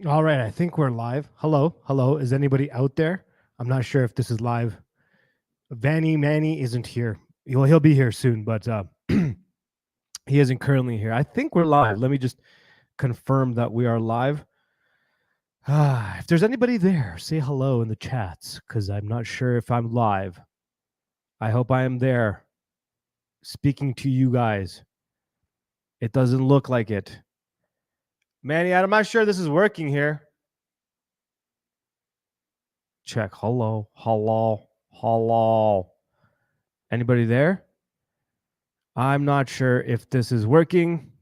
All right, I think we're live. Hello, hello. Is anybody out there? I'm not sure if this is live. Vanny Manny isn't here. He'll be here soon, but he isn't currently here. I think we're live. Let me just confirm that we are live. If there's anybody there, say hello in the chats because I'm not sure if I'm live. I hope I am there speaking to you guys. It doesn't look like it. Manny, I'm not sure this is working here. Check. Hello, hello, hello. Anybody there? I'm not sure if this is working.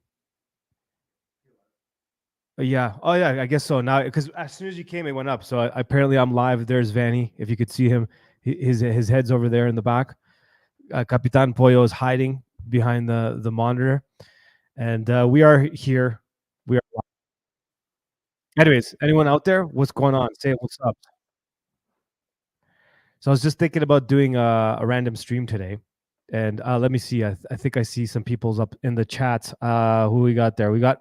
Yeah. Oh, yeah. I guess so. Now, because as soon as you came, it went up. So apparently, I'm live. There's Vanny. If you could see him, his head's over there in the back. Capitan Pollo is hiding behind the monitor, and we are here. We are. Anyways, anyone out there? What's going on? Say what's up. So I was just thinking about doing a random stream today, and let me see. I think I see some people's up in the chat. Who we got there? We got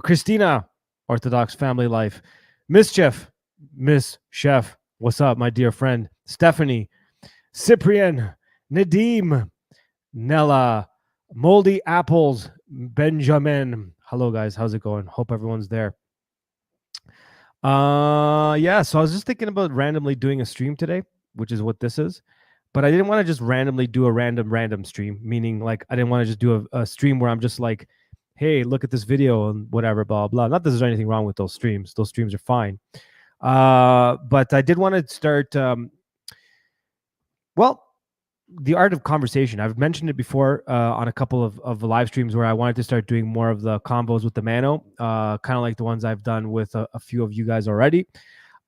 Christina, Orthodox Family Life. Mischief, Miss Chef. What's up, my dear friend? Stephanie, Cyprian, Nadim, Nella, Moldy Apples, Benjamin. Hello, guys. How's it going? Hope everyone's there. Yeah, so I was just thinking about randomly doing a stream today, which is what this is. But I didn't want to just randomly do a random stream, meaning like I didn't want to just do a stream where I'm just like, hey, look at this video and whatever, blah, blah. Not that there's anything wrong with those streams. Those streams are fine. But I did want to start, well, the art of conversation. I've mentioned it before on a couple of live streams where I wanted to start doing more of the combos with the Mano, kind of like the ones I've done with a few of you guys already.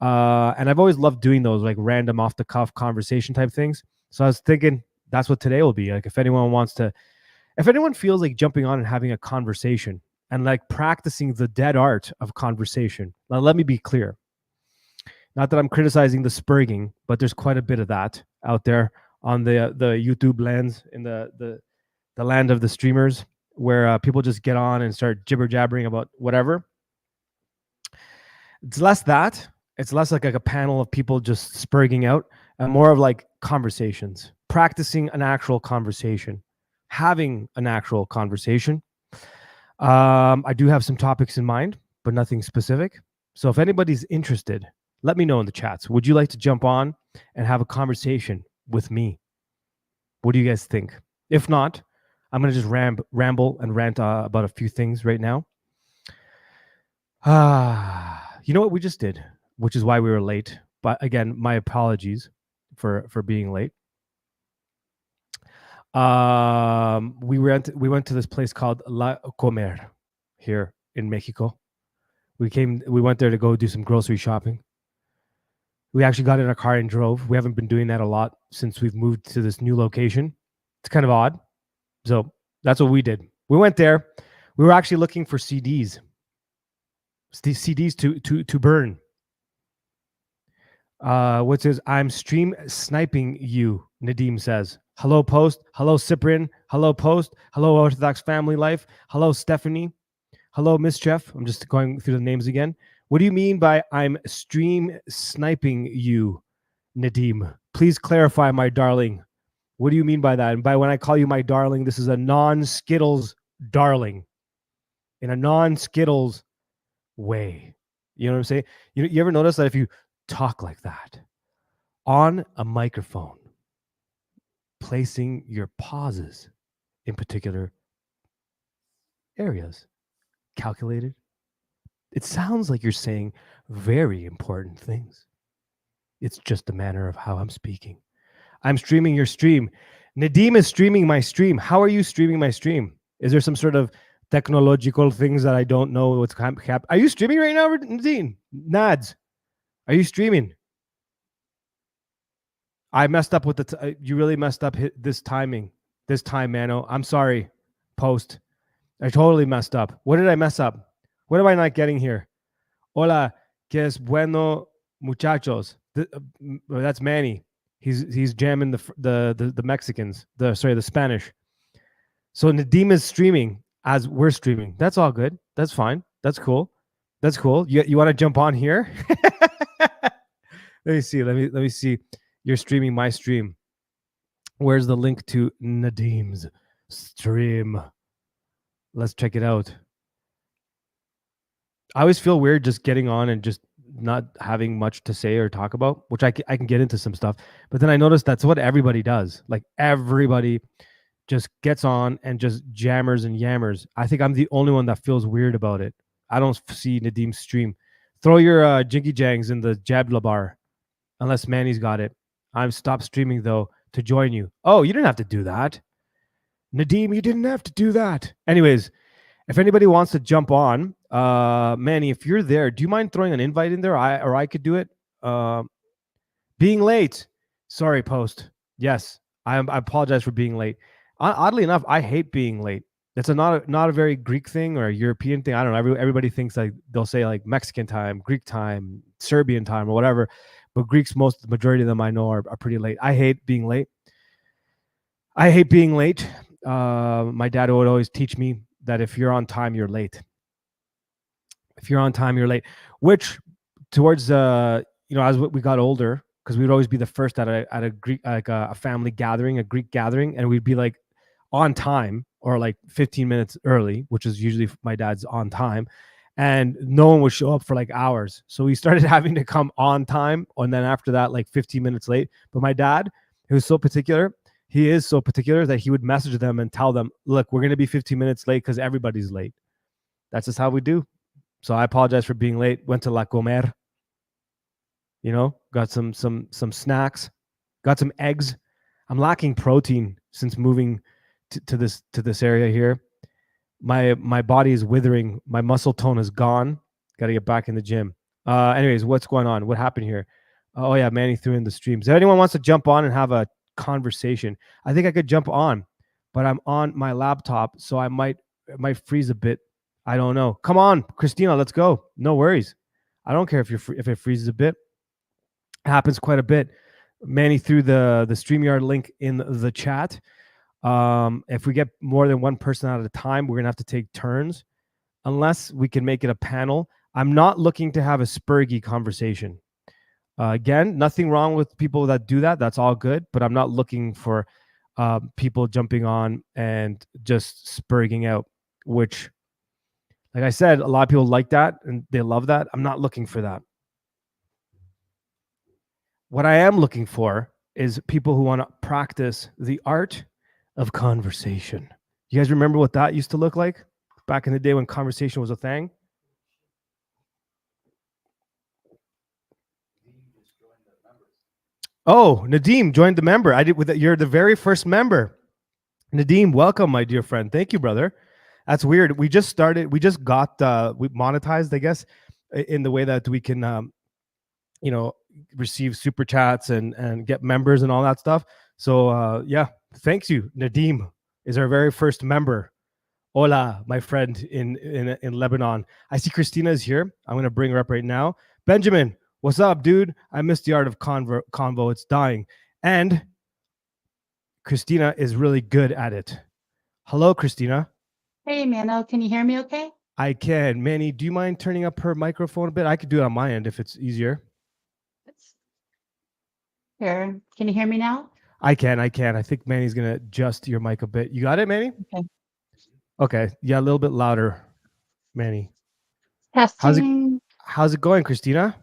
And I've always loved doing those like random off the cuff conversation type things. So I was thinking that's what today will be. Like if anyone feels like jumping on and having a conversation and like practicing the dead art of conversation. Now, let me be clear. Not that I'm criticizing the spurging, but there's quite a bit of that out there on the YouTube lands in the land of the streamers where people just get on and start jibber jabbering about whatever. It's less that. It's less like a panel of people just spurging out and more of like conversations, practicing an actual conversation, having an actual conversation. I do have some topics in mind, but nothing specific. So if anybody's interested, let me know in the chats. Would you like to jump on and have a conversation with me? What do you guys think? If not, I'm going to just ramble and rant about a few things right now. You know what we just did, which is why we were late. But again, my apologies for being late. We went to this place called La Comer here in Mexico. We went there to go do some grocery shopping. We actually got in our car and drove. We haven't been doing that a lot since we've moved to this new location. It's kind of odd. So that's what we did. We went there. We were actually looking for CDs. CDs to burn. What says, I'm stream sniping you, Nadim says. Hello, Post. Hello, Cyprian. Hello, Post. Hello, Orthodox Family Life. Hello, Stephanie. Hello, Mischief. I'm just going through the names again. What do you mean by I'm stream sniping you, Nadim? Please clarify, my darling. What do you mean by that? And by when I call you my darling, this is a non-Skittles darling. In a non-Skittles way. You know what I'm saying? You ever notice that if you talk like that on a microphone, placing your pauses in particular areas, calculated, it sounds like you're saying very important things. It's just the manner of how I'm speaking. I'm streaming your stream. Nadim is streaming my stream. How are you streaming my stream? Is there some sort of technological things that I don't know what's happening? Are you streaming right now, Nadim? Nads, are you streaming? I messed up with you really messed up this timing. This time, Mano. I'm sorry, Post. I totally messed up. What did I mess up? What am I not getting here? Hola, que es bueno, muchachos. That's Manny. He's jamming the Mexicans. The Spanish. So Nadim is streaming as we're streaming. That's all good. That's fine. That's cool. That's cool. You want to jump on here? Let me see. Let me see. You're streaming my stream. Where's the link to Nadim's stream? Let's check it out. I always feel weird just getting on and just not having much to say or talk about, which I can get into some stuff. But then I noticed that's what everybody does. Like everybody just gets on and just jammers and yammers. I think I'm the only one that feels weird about it. I don't see Nadim's stream. Throw your jinky jangs in the Jabla bar, unless Manny's got it. I'm stopped streaming though to join you. Oh, you didn't have to do that. Nadim, you didn't have to do that. Anyways, if anybody wants to jump on, Manny, if you're there, do you mind throwing an invite in there? I could do it. Being late. Sorry, post. Yes, I apologize for being late. Oddly enough, I hate being late. It's not a very Greek thing or a European thing. I don't know. Everybody thinks like they'll say like Mexican time, Greek time, Serbian time, or whatever. But Greeks, the majority of them I know are pretty late. I hate being late. My dad would always teach me that if you're on time, you're late. If you're on time, you're late. Which towards as we got older, because we'd always be the first at a Greek, like a family gathering, a Greek gathering, and we'd be like on time or like 15 minutes early, which is usually my dad's on time, and no one would show up for like hours. So we started having to come on time, and then after that, like 15 minutes late. But my dad, he is so particular that he would message them and tell them, look, we're going to be 15 minutes late because everybody's late. That's just how we do. So I apologize for being late. Went to La Comer, got some snacks, got some eggs. I'm lacking protein since moving to this area here. My body is withering. My muscle tone is gone. Got to get back in the gym. Anyways, what's going on? What happened here? Oh yeah, Manny threw in the streams. If anyone wants to jump on and have a conversation, I think I could jump on, but I'm on my laptop, so it might freeze a bit. I don't know. Come on, Christina, let's go. No worries. I don't care if it freezes a bit. It happens quite a bit. Manny threw the StreamYard link in the chat. If we get more than one person at a time, we're gonna have to take turns, unless we can make it a panel. I'm not looking to have a spurgy conversation. Again, nothing wrong with people that do that. That's all good. But I'm not looking for people jumping on and just spurging out, which, like I said, a lot of people like that and they love that. I'm not looking for that. What I am looking for is people who want to practice the art of conversation. You guys remember what that used to look like back in the day when conversation was a thing? Oh, Nadim joined the member. You're the very first member. Nadim, welcome, my dear friend. Thank you, brother. That's weird. We just got we monetized, I guess, in the way that we can, receive super chats and get members and all that stuff. So yeah, thanks you. Nadim is our very first member. Hola, my friend in Lebanon. I see Christina is here. I'm going to bring her up right now. Benjamin, what's up, dude? I missed the art of convo. It's dying. And Christina is really good at it. Hello, Christina. Hey, Mano, can you hear me okay? I can. Manny, do you mind turning up her microphone a bit? I could do it on my end if it's easier. Here, can you hear me now? I can. I think Manny's going to adjust your mic a bit. You got it, Manny? Okay. Okay. Yeah, a little bit louder, Manny. Testing. How's it going, Christina?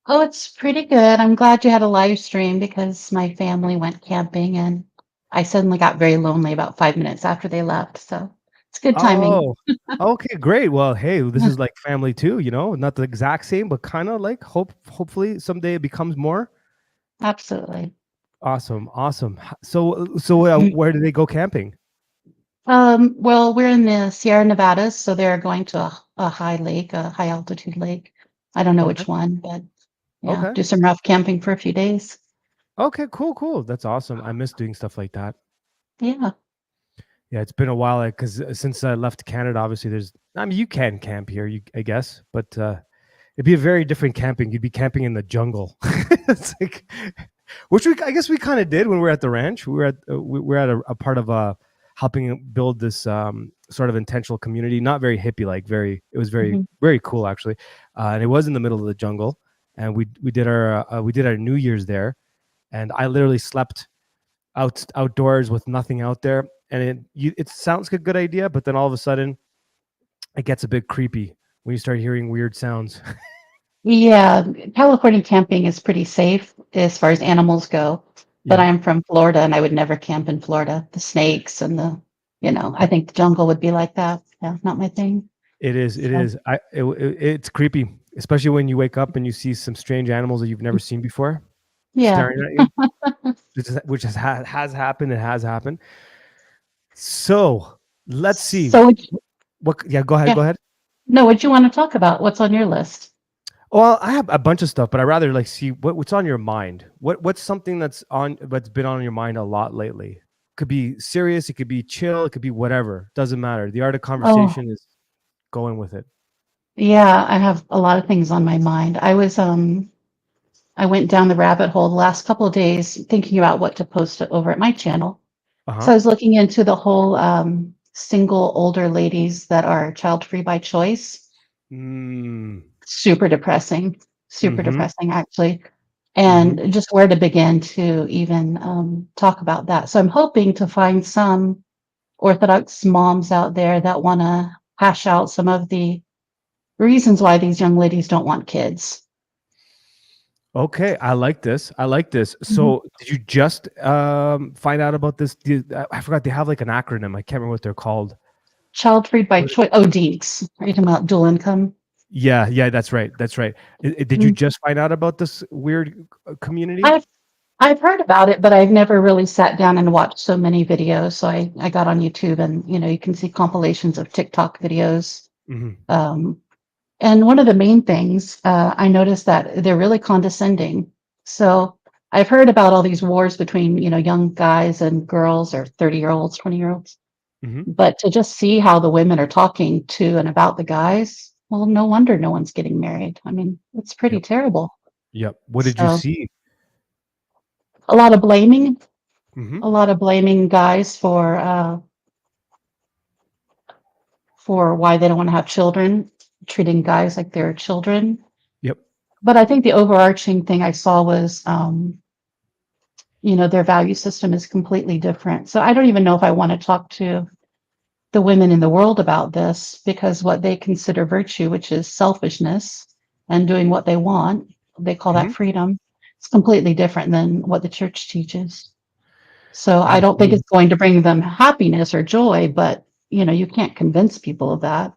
Oh, it's pretty good. I'm glad you had a live stream because my family went camping and I suddenly got very lonely about 5 minutes after they left. So it's good timing. Oh, okay, great. Well, hey, this is like family too, not the exact same, but kind of like hopefully someday it becomes more. Absolutely. Awesome. So where do they go camping? Well, we're in the Sierra Nevadas, so they're going to a high lake, a high altitude lake. I don't know which one, but yeah, do some rough camping for a few days. Okay, cool. That's awesome. I miss doing stuff like that. Yeah. Yeah, it's been a while because since I left Canada, obviously you can camp here, I guess, but it'd be a very different camping. You'd be camping in the jungle. It's like, which I guess we kind of did when we were at the ranch. We were at a part of helping build this sort of intentional community, not very hippie like, it was very, Mhm. very cool actually. And it was in the middle of the jungle, and we did our New Year's there, and I literally slept outdoors with nothing out there, and it sounds like a good idea, but then all of a sudden it gets a bit creepy when you start hearing weird sounds. Yeah, California camping is pretty safe as far as animals go, but Yeah. I'm from Florida and I would never camp in Florida. The snakes and I Yep. think the jungle would be like that. Yeah, not my thing. It is. It So, is. It's creepy, especially when you wake up and you see some strange animals that you've never seen before yeah. staring at you, has happened. It has happened. So let's see. So, What? Yeah. Go ahead. yeah, Go ahead. no, what do you want to talk about? What's on your list? Well, I have a bunch of stuff, but I rather like see what's on your mind. What's something that's been on your mind a lot lately? Could be serious. It could be chill. It could be whatever. Doesn't matter. The art of Oh, conversation is going with it. yeah, I have a lot of things on my mind. I went down the rabbit hole the last couple of days thinking about what to post over at my channel. Uh So huh. I was looking into the whole single older ladies that are child free by choice. Mm. Super depressing, super Mm-hmm. depressing, actually. Mm-hmm. And just where to begin to even talk about that. So I'm hoping to find some Orthodox moms out there that want to hash out some of the reasons why these young ladies don't want kids. Okay, I like this. I like this. Mhm. So, did you just find out about this? I forgot they have like an acronym. I can't remember what they're called. Child free by What choice. Oh, DEENCS. Are you talking about dual income? Yeah, yeah, that's right. That's right. Did you Mhm. just find out about this weird community? I've I've heard about it, but I've never really sat down and watched so many videos. So I got on YouTube and you can see compilations of TikTok videos. Hmm. Um, and one of the main things I noticed that they're really condescending. So I've heard about all these wars between young guys and girls or 30-year-olds, 20-year-olds. Hmm. But to just see how the women are talking to and about the guys, well, no wonder no one's getting married. I mean, it's pretty Yep. terrible. Yep. What did you So see? a lot of blaming, Hmm. a lot of blaming guys for why they don't want to have children, treating guys like they're children. Yep. But I think the overarching thing I saw was, their value system is completely different. So I don't even know if I want to talk to the women in the world about this because what they consider virtue, which is selfishness and doing what they want, they call that Hmm. freedom. It's completely different than what the church teaches. So I don't think Absolutely. it's going to bring them happiness or joy, but you can't convince people of that.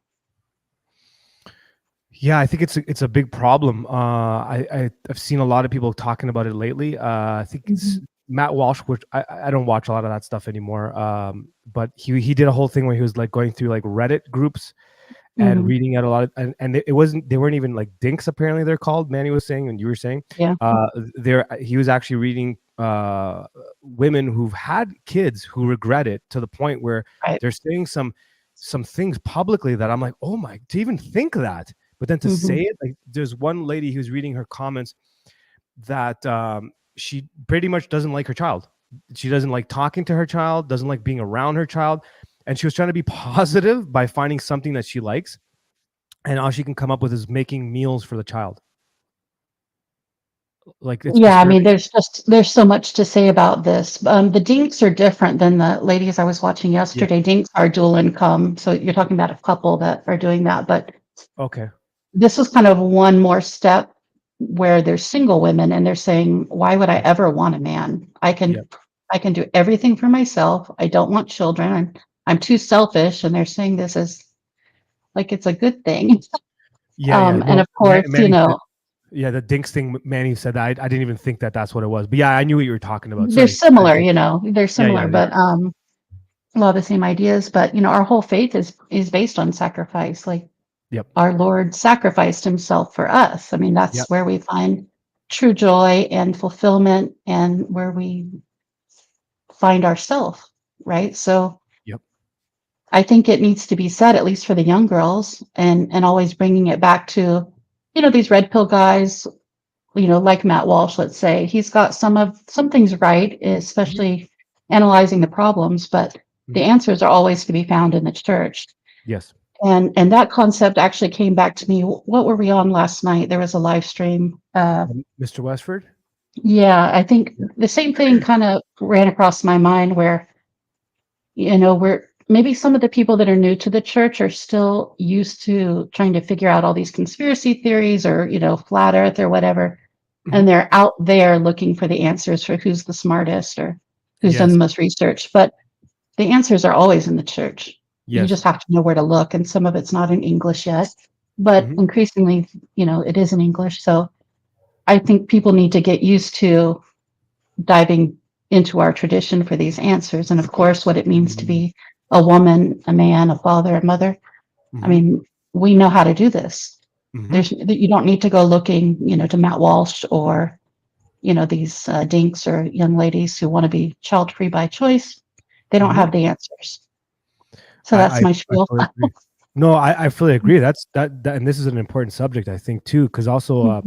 Yeah, I think it's a big problem. I've seen a lot of people talking about it lately. I think it's Mhm. Matt Walsh, which I don't watch a lot of that stuff anymore. But he did a whole thing where he was like going through like Reddit groups and Mhm. reading out a lot of, and it wasn't, they weren't even like dinks, apparently they're called. Manny was saying, and you were saying, Yeah. there he was actually reading women who've had kids who regret it to the point where Right. they're saying some things publicly that I'm like, oh my, to even think that, but then to say Mhm. it, like there's one lady who's reading her comments that she pretty much doesn't like her child. She doesn't like talking to her child, doesn't like being around her child. And she was trying to be positive by finding something that she likes. And all she can come up with is making meals for the child. Like, it's Yeah, I mean, disturbing. there's so much to say about this. The dinks are different than the ladies I was watching Yeah. yesterday. Dinks are dual income, so you're talking about a couple that are doing that. But Okay. this was kind of one more step where there's single women and they're saying, "Why would I Yep. ever want a man? Yep. I can do everything for myself. I don't want children. I'm too selfish." And they're saying this as like it's a good thing. Yeah. Yeah. And No, of course, Manny said, yeah, the dinks thing. Manny said that. I didn't even think that that's what it was. But yeah, I knew what you were talking about. they're Sorry. similar. They're Yeah. Yeah. similar, Yeah. but a lot of the same ideas. But our whole faith is based on sacrifice. Like Yep. our Lord sacrificed himself for us. I mean, Yep. that's where we find true joy and fulfillment and where we find ourselves, right? So Yep. I think it needs to be said, at least for the young girls, and always bringing it back to, these red pill guys, like Matt Walsh, let's say, he's got some things right, Mhm. especially analyzing the problems, but the answers are always to be found in the church. Yes. And that concept actually came back to me. What were we on last night? There was a live stream. Mr. Westford. Yeah, I think Yeah. the same thing kind of ran across my mind where, we're maybe some of the people that are new to the church are still used to trying to figure out all these conspiracy theories or, flat earth or whatever. And they're out there looking for the answers for who's the smartest or who's done Yes. the most research. But the answers are always in the church. You Yes. just have to know where to look. And some of it's not in English yet, but increasingly, it is in English. So I think people need to get used to diving into our tradition for these answers. And of course, what it means to be a woman, a man, a father, a mother. I mean, we know how to do this. You don't need to go looking, to Matt Walsh or, these dinks or young ladies who want to be child free by choice. They don't have the answers. So that's my I spiel. fully agree. No, I fully agree. That's and this is an important subject, I think, too, because also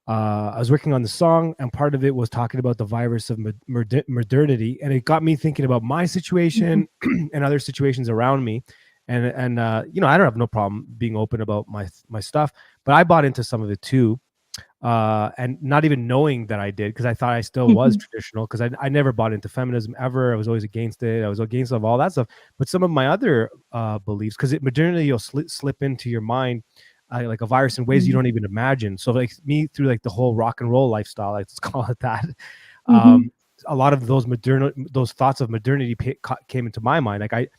I was working on the song, and part of it was talking about the virus of modernity, and it got me thinking about my situation and other situations around me. And I don't have no problem being open about my stuff, but I bought into some of it too, and not even knowing that I did, because I thought I still was traditional, because I never bought into feminism ever. I was always against it. I was against all that stuff. But some of my other beliefs, because modernity will slip into your mind like a virus in ways you don't even imagine. So like me, through like the whole rock and roll lifestyle, let's call it that. A lot of those thoughts of modernity came into my mind. Like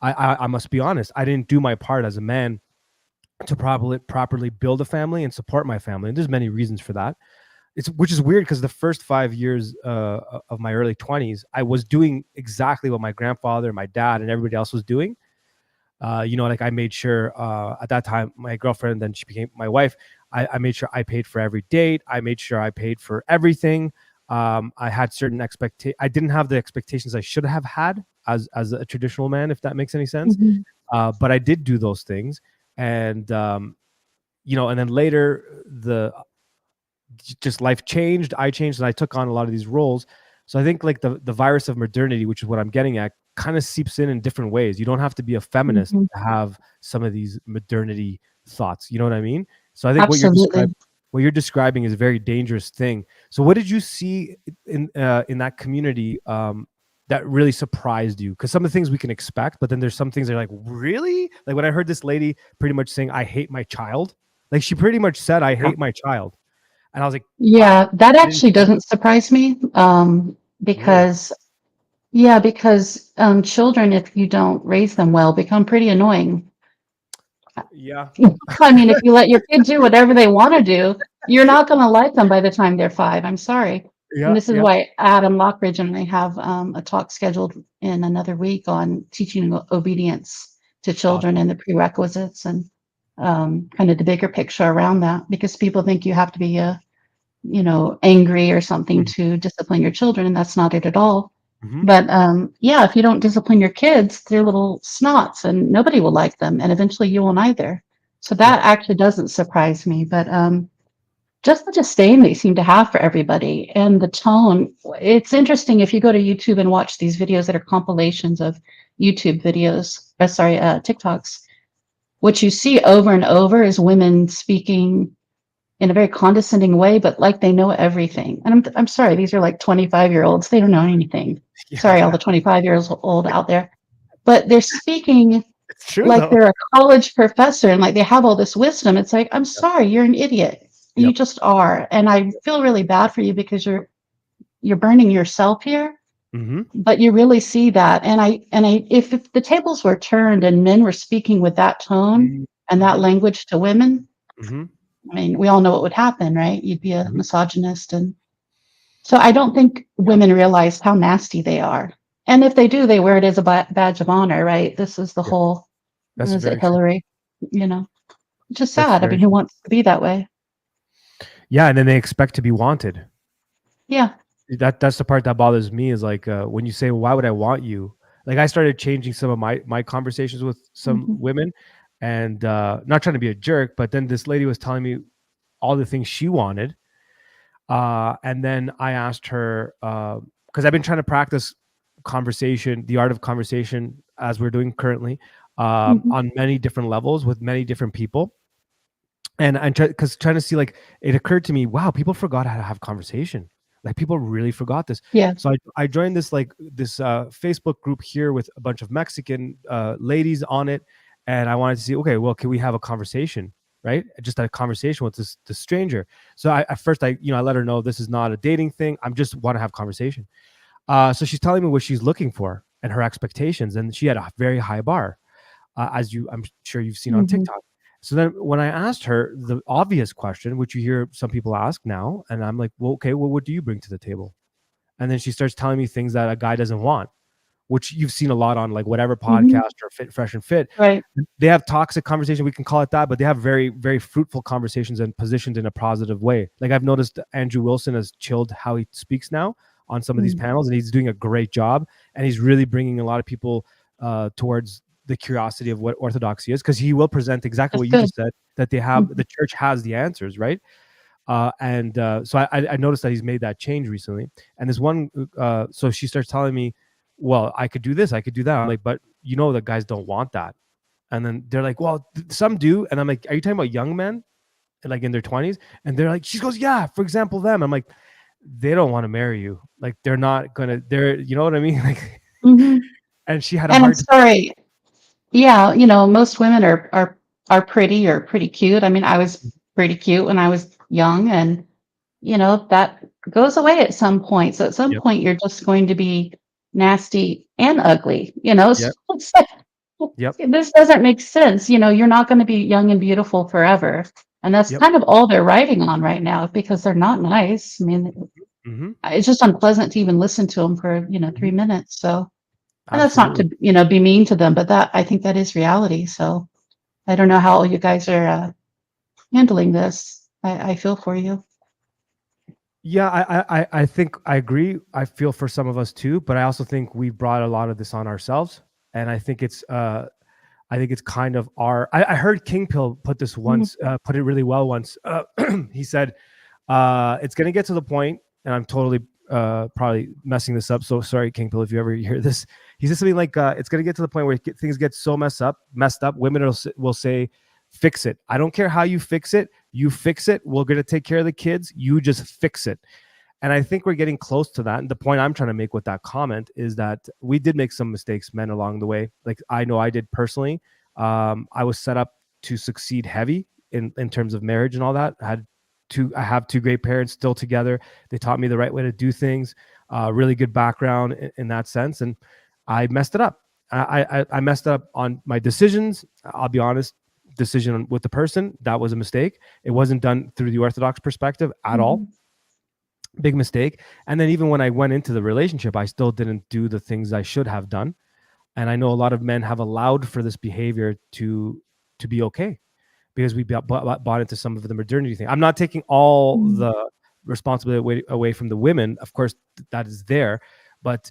I must be honest, I didn't do my part as a man to properly build a family and support my family. And there's many reasons for that. Which is weird, because the first 5 years of my early 20s, I was doing exactly what my grandfather, my dad, and everybody else was doing. Like I made sure at that time, my girlfriend, then she became my wife. I made sure I paid for every date. I made sure I paid for everything. I had certain I didn't have the expectations I should have had as a traditional man, if that makes any sense. But I did do those things. And, and then later just life changed. I changed, and I took on a lot of these roles. So I think like the virus of modernity, which is what I'm getting at, kind of seeps in different ways. You don't have to be a feminist to have some of these modernity thoughts. You know what I mean? So I think Absolutely. what you're describing is a very dangerous thing. So what did you see in that community that really surprised you? Because some of the things we can expect, but then there's some things that are like, really? Like when I heard this lady pretty much saying, "I hate my child," like she pretty much said, "I hate my child." And I was like, Yeah, wow, that I didn't actually see that. doesn't surprise me. Really? Because children, if you don't raise them well, become pretty annoying. Yeah. I mean, if you let your kids do whatever they want to do, you're not going to like them by the time they're 5. I'm sorry. And Yeah. this is Yeah. why Adam Lockridge and I have a talk scheduled in another week on teaching obedience to children Awesome. and the prerequisites and kind of the bigger picture around that, because people think you have to be angry or something to discipline your children, and that's not it at all. Mm-hmm. But yeah, if you don't discipline your kids, they're little snots and nobody will like them, and eventually you won't either. So Yeah. that actually doesn't surprise me. But just the disdain they seem to have for everybody and the tone. It's interesting if you go to YouTube and watch these videos that are compilations of YouTube videos, TikToks. What you see over and over is women speaking in a very condescending way, but like they know everything. And I'm sorry, these are like 25-year-olds. They don't know anything. Sorry, all Yeah. the 25 years old out there, but they're speaking It's true like though. they're a college professor and like they have all this wisdom. It's like, I'm Yep. sorry, you're an idiot. You Yep. just are. And I feel really bad for you because you're burning yourself here. Mm-hmm. But you really see that. And if the tables were turned and men were speaking with that tone and that Mm-hmm. language to women, Mm-hmm. I mean, we all know what would happen, right? You'd be a Mm-hmm. misogynist. And so I don't think Yeah. women realize how nasty they are. And if they do, they wear it as a badge of honor, right? This is the Yeah. whole, That's is it very true. Hillary? You know, it's just That's sad. I very mean, who true. wants to be that way? Yeah. And then they expect to be wanted. Yeah. That's the part that bothers me, is like when you say, well, why would I want you? Like I started changing some of my conversations with some Hmm. women, and not trying to be a jerk, but then this lady was telling me all the things she wanted. And then I asked her, because I've been trying to practice conversation, the art of conversation, as we're doing currently, Mhm. on many different levels with many different people. And I'm trying to see, like, it occurred to me, wow, people forgot how to have conversation. Like, people really forgot this. Yeah. So I joined this Facebook group here with a bunch of Mexican ladies on it, and I wanted to see, okay, well, can we have a conversation, right? Just a conversation with this stranger. So at first I let her know this is not a dating thing. I'm just want to have conversation. So she's telling me what she's looking for and her expectations, and she had a very high bar, I'm sure you've seen on Mhm. TikTok. So then when I asked her the obvious question, which you hear some people ask now, and I'm like, well, okay, well, what do you bring to the table? And then she starts telling me things that a guy doesn't want, which you've seen a lot on like whatever Mhm. podcast or Fit Fresh and Fit. Right. They have toxic conversation, we can call it that, but they have very, very fruitful conversations and positioned in a positive way. Like, I've noticed Andrew Wilson has chilled how he speaks now on some of these Mm. panels, and he's doing a great job, and he's really bringing a lot of people towards the curiosity of what orthodoxy is, because he will present exactly That's what you good. just said, that Mhm. the church has the answers, right? And so I noticed that he's made that change recently. And this one, so she starts telling me, well, I could do this, I could do that. I'm like, but the guys don't want that. And then they're like, well, some do. And I'm like, are you talking about young men, like in their 20s? And they're like, she goes, yeah, for example, them. I'm like, they don't want to marry you. Like, they're not gonna, you know what I mean? Like, Mhm. and she had a And I'm hard. sorry. Yeah, most women are pretty or pretty cute. I mean, I was pretty cute when I was young, and that goes away at some point. So at some Yep, point, you're just going to be nasty and ugly. yep, So it's like, yep, this doesn't make sense. You're not going to be young and beautiful forever, and that's yep. kind of all they're writing on right now because they're not nice. I mean, Hmm. it's just unpleasant to even listen to them for Hmm. 3 minutes. So, and that's not Absolutely. to be mean to them, but that I think that is reality. So I don't know how all you guys are handling this. I feel for you. Yeah, I think I agree. I feel for some of us too, but I also think we brought a lot of this on ourselves, and I think it's kind of I heard King Pill put this Mhm. once, put it really well once. He said, it's going to get to the point, and I'm totally probably messing this up. So sorry, King Pill, if you ever hear this. He said something like, it's going to get to the point where things get so messed up. Women will say, fix it. I don't care how you fix it. You fix it. We're going to take care of the kids. You just fix it. And I think we're getting close to that. And the point I'm trying to make with that comment is that we did make some mistakes, men, along the way. Like, I know I did personally. I was set up to succeed heavy in terms of marriage and all that. I have two great parents still together. They taught me the right way to do things. Really good background in that sense, and I messed it up. I messed up on my decisions. I'll be honest. Decision with the person, that was a mistake. It wasn't done through the Orthodox perspective at all. Mhm. Big mistake. And then even when I went into the relationship, I still didn't do the things I should have done. And I know a lot of men have allowed for this behavior to be okay, because we bought into some of the modernity thing. I'm not taking all Mhm. the responsibility away from the women. Of course, that is there, but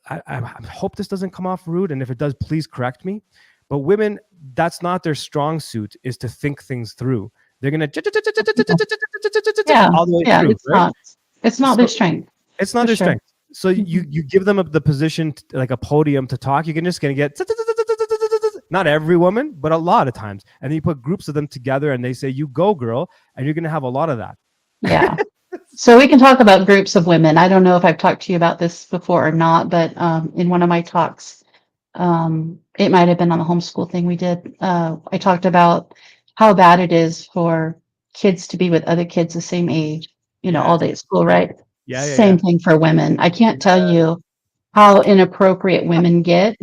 I hope this doesn't come off rude. And if it does, please correct me. But women, that's not their strong suit, is to think things through. They're gonna Yeah, all the way yeah, through, right? it's not their So strength it's not for their sure. strength. So Mhm. you give them the position, like a podium to talk. You're just gonna get not every woman, but a lot of times, and then you put groups of them together, and they say, "You go, girl," and you're gonna have a lot of that. Yeah. So we can talk about groups of women. I don't know if I've talked to you about this before or not, but in one of my talks, it might have been on the homeschool thing we did. I talked about how bad it is for kids to be with other kids the same age, all Yes. day at school, Yep. right? Yeah. Yeah. Same Yeah. thing for women. I can't tell Yeah. you how inappropriate women get.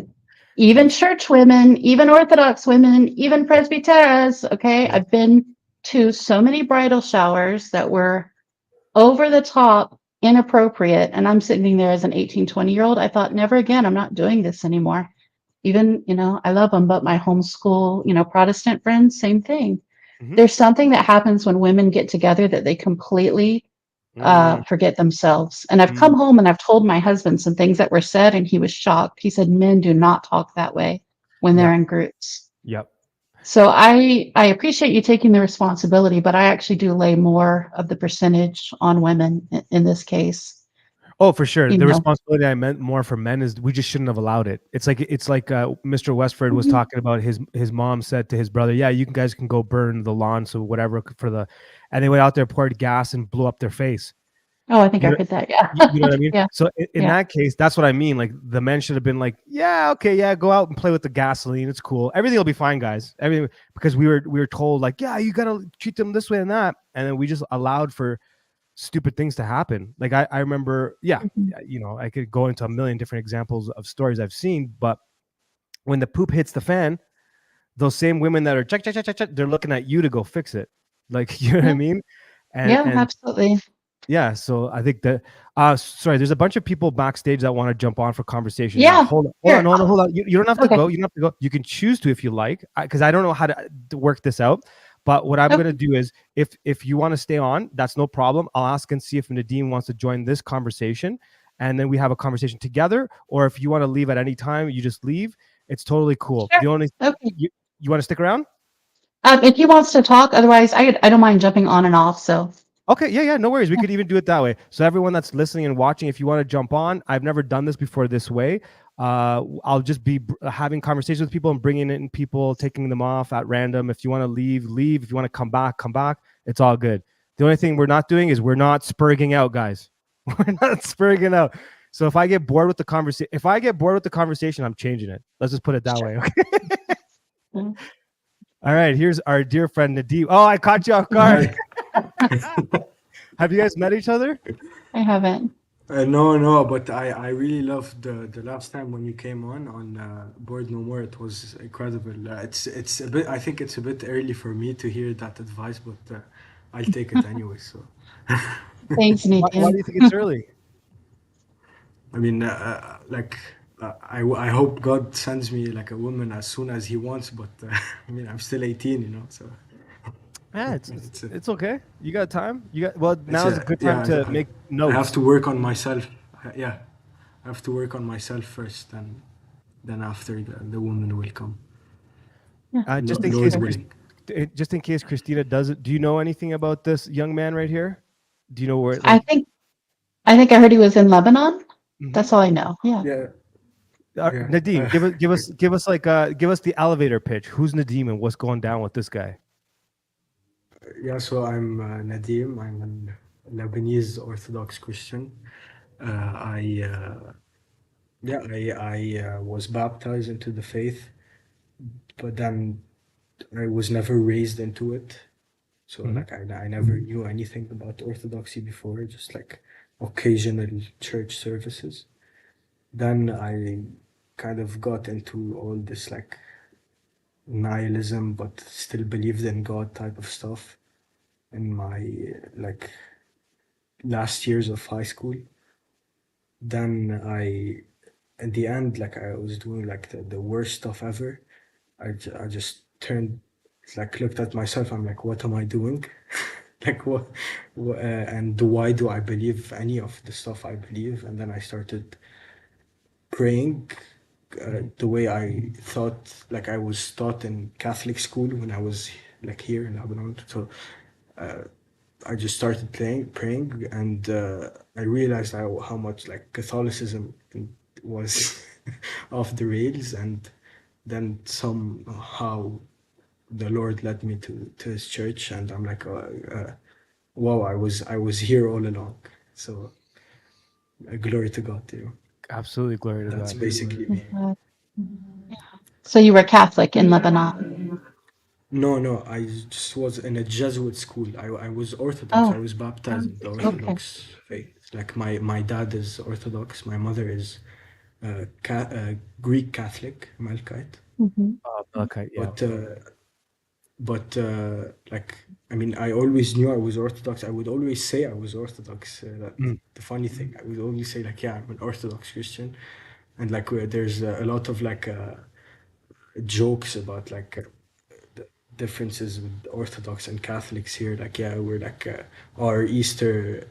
Even church women, even Orthodox women, even Presbyteras. Okay. Yep. I've been to so many bridal showers that were over the top, inappropriate. And I'm sitting there as an 18, 20-year-old. I thought, never again, I'm not doing this anymore. Even, I love them, but my homeschool, Protestant friends, same thing. Mm-hmm. There's something that happens when women get together that they completely Mm-hmm. forget themselves. And I've come home and I've told my husband some things that were said, and he was shocked. He said, men do not talk that way when they're Yep. in groups. Yep. So I appreciate you taking the responsibility, but I actually do lay more of the percentage on women in this case. Oh, for sure. The female. responsibility I meant more for men is we just shouldn't have allowed it. It's like Mr. Westford was Mhm. talking about his mom said to his brother, "Yeah, you guys can go burn the lawn, so whatever for the," and they went out there, poured gas, and blew up their face. Oh, I think I You know, heard that. Yeah. you know what I mean? Yeah. So in Yeah. that case, that's what I mean. Like the men should have been like, "Yeah, okay, yeah, go out and play with the gasoline. It's cool. Everything will be fine, guys." Everything because we were told like, "Yeah, you gotta treat them this way and that," and then we just allowed for stupid things to happen. Like I remember, yeah, Mhm. I could go into a million different examples of stories I've seen, but when the poop hits the fan, those same women that are check, check, check, check, check, they're looking at you to go fix it. Like, you know what I Yeah. mean? Yeah, And absolutely. yeah, so I think that sorry, there's a bunch of people backstage that want to jump on for conversation. Now, Yeah. hold on, Here. no, hold on. You don't have to Okay. go. You don't have to go. You can choose to if you like, because I don't know how to work this out. But what I'm gonna Okay. do is, if you want to stay on, that's no problem. I'll ask and see if Nadeem wants to join this conversation, and then we have a conversation together. Or if you want to leave at any time, you just leave. It's totally cool. Sure. The only Okay. you want to stick around? If he wants to talk, otherwise I don't mind jumping on and off. So Okay, yeah, no worries. We yeah. could even do it that way. So everyone that's listening and watching, if you want to jump on, I've never done this before this way. I'll just be having conversations with people and bringing in people, taking them off at random. If you want to leave, leave. If you want to come back, come back. It's all good. The only thing we're not doing is we're not spurging out, guys. We're not spurging out. So if I get bored with the conversation, I'm changing it. Let's just put it that Sure. way. Okay. Mm. All right. Here's our dear friend Nadeem. Oh, I caught you off guard. Have you guys met each other? I haven't. No, but I really loved the last time when you came on Board No More. It was incredible. It's a bit. I think it's a bit early for me to hear that advice, but I'll take it anyway. So, Thanks, Why Nadine. do you think it's early? I mean, I hope God sends me like a woman as soon as He wants. But I mean, I'm still 18, you know. So Yeah, it's it's, it's a, it's okay. You got time. Well, it's now is a good time yeah. to make I have notes. to work on myself. Yeah, I have to work on myself first, and then after the woman will come. Yeah. Just in Lord case, willing. just in case Christina does it. Do you know anything about this young man right here? Do you know where? I Like, think I heard he was in Lebanon. mhm. That's all I know. Yeah. Yeah, yeah. Nadeem, give us the elevator pitch. Who's Nadeem and what's going down with this guy? Yeah, so I'm Nadim. I'm a Lebanese Orthodox Christian. I yeah, I was baptized into the faith, but then I was never raised into it. So Mhm. like I never knew anything about Orthodoxy before, just like occasional church services. Then I kind of got into all this like nihilism, but still believed in God type of stuff in my like last years of high school. Then in the end, like I was doing like the worst stuff ever. I just turned, like looked at myself. I'm like, what am I doing? Like and why do I believe any of the stuff I believe? And then I started praying the way I thought, like I was taught in Catholic school when I was like here in Lebanon. So I just started praying, and I realized how much like Catholicism was off the rails, and then somehow the Lord led me to His church, and I'm like, wow, I was here all along. So glory to God, you know. Absolutely, glory to That's God. basically me. So you were Catholic in Lebanon. No, I just was in a Jesuit school. I was Orthodox. I Oh, was baptized in the okay. Orthodox faith. Like my dad is Orthodox. My mother is Greek Catholic, Melkite. Hmm. Okay, yeah. But like I mean, I always knew I was Orthodox. I would always say I was Orthodox. Mm. The funny thing, I would always say like, yeah, I'm an Orthodox Christian, and like there's a lot of like jokes about like the differences with Orthodox and Catholics here. Like, yeah, we're like our Easter.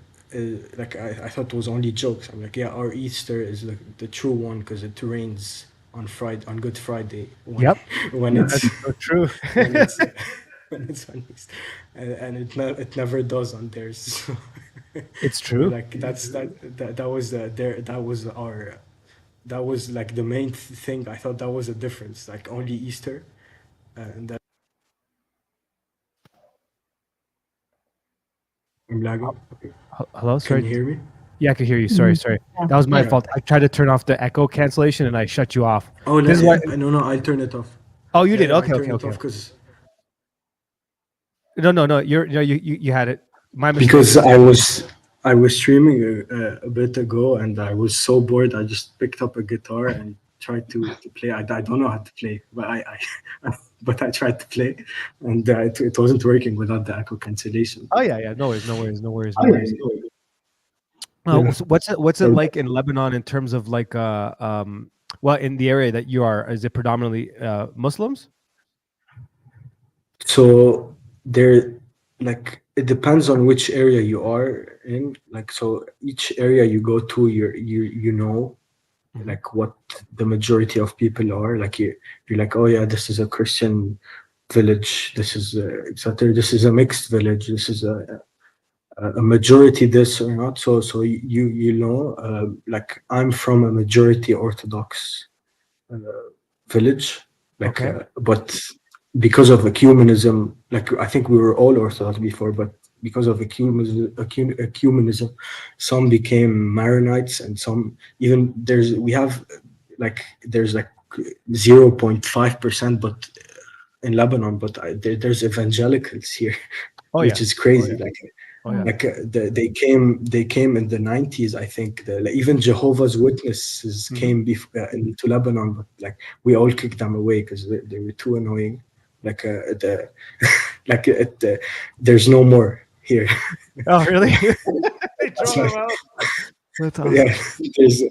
Like I thought it was only jokes. I'm like, yeah, our Easter is the true one because it rains on Good Friday when Yep. when it's That's so true. when it's when it's on Easter, and it never does on theirs. So, It's true. Like that was that was like the main thing. I thought that was a difference. Like only Easter, and that I'm lagging. Okay. Hello, Can sorry. you hear me? Yeah, I could hear you. Mhm. Sorry. Yeah. That was my Yeah. fault. I tried to turn off the echo cancellation and I shut you off. Oh, This is why. no, I'll turn it off. Oh, you did. Yeah, I Okay, turn okay, it okay. off because No. You had it. My mistake. because I was streaming a bit ago and I was so bored. I just picked up a guitar and tried to play. I don't know how to play, but but I tried to play, and it wasn't working without the echo cancellation. Oh yeah. No worries. Yeah. So what's it like in Lebanon in terms of like well, in the area that you are, is it predominantly Muslims? So there, like, it depends on which area you are in. Like, so each area you go to, you know, Mhm. like what the majority of people are. Like you're like, oh yeah, this is a Christian village. This is etc. This is a mixed village. This is a majority this or not. So you know, like I'm from a majority Orthodox uh, village, like, Okay. but because of ecumenism, like I think we were all Orthodox before, but because of ecumenism, some became Maronites, and some even there's like 0.5%, but in Lebanon, but there's evangelicals here, Oh yeah. which is crazy. Like Oh yeah. like they came in the 90s, I think. Like, even Jehovah's Witnesses Mhm. came into Lebanon, but like we all kicked them away because they were too annoying. Like like there's no more here. Oh really? They That's throw why, them out. That's awesome. yeah, there's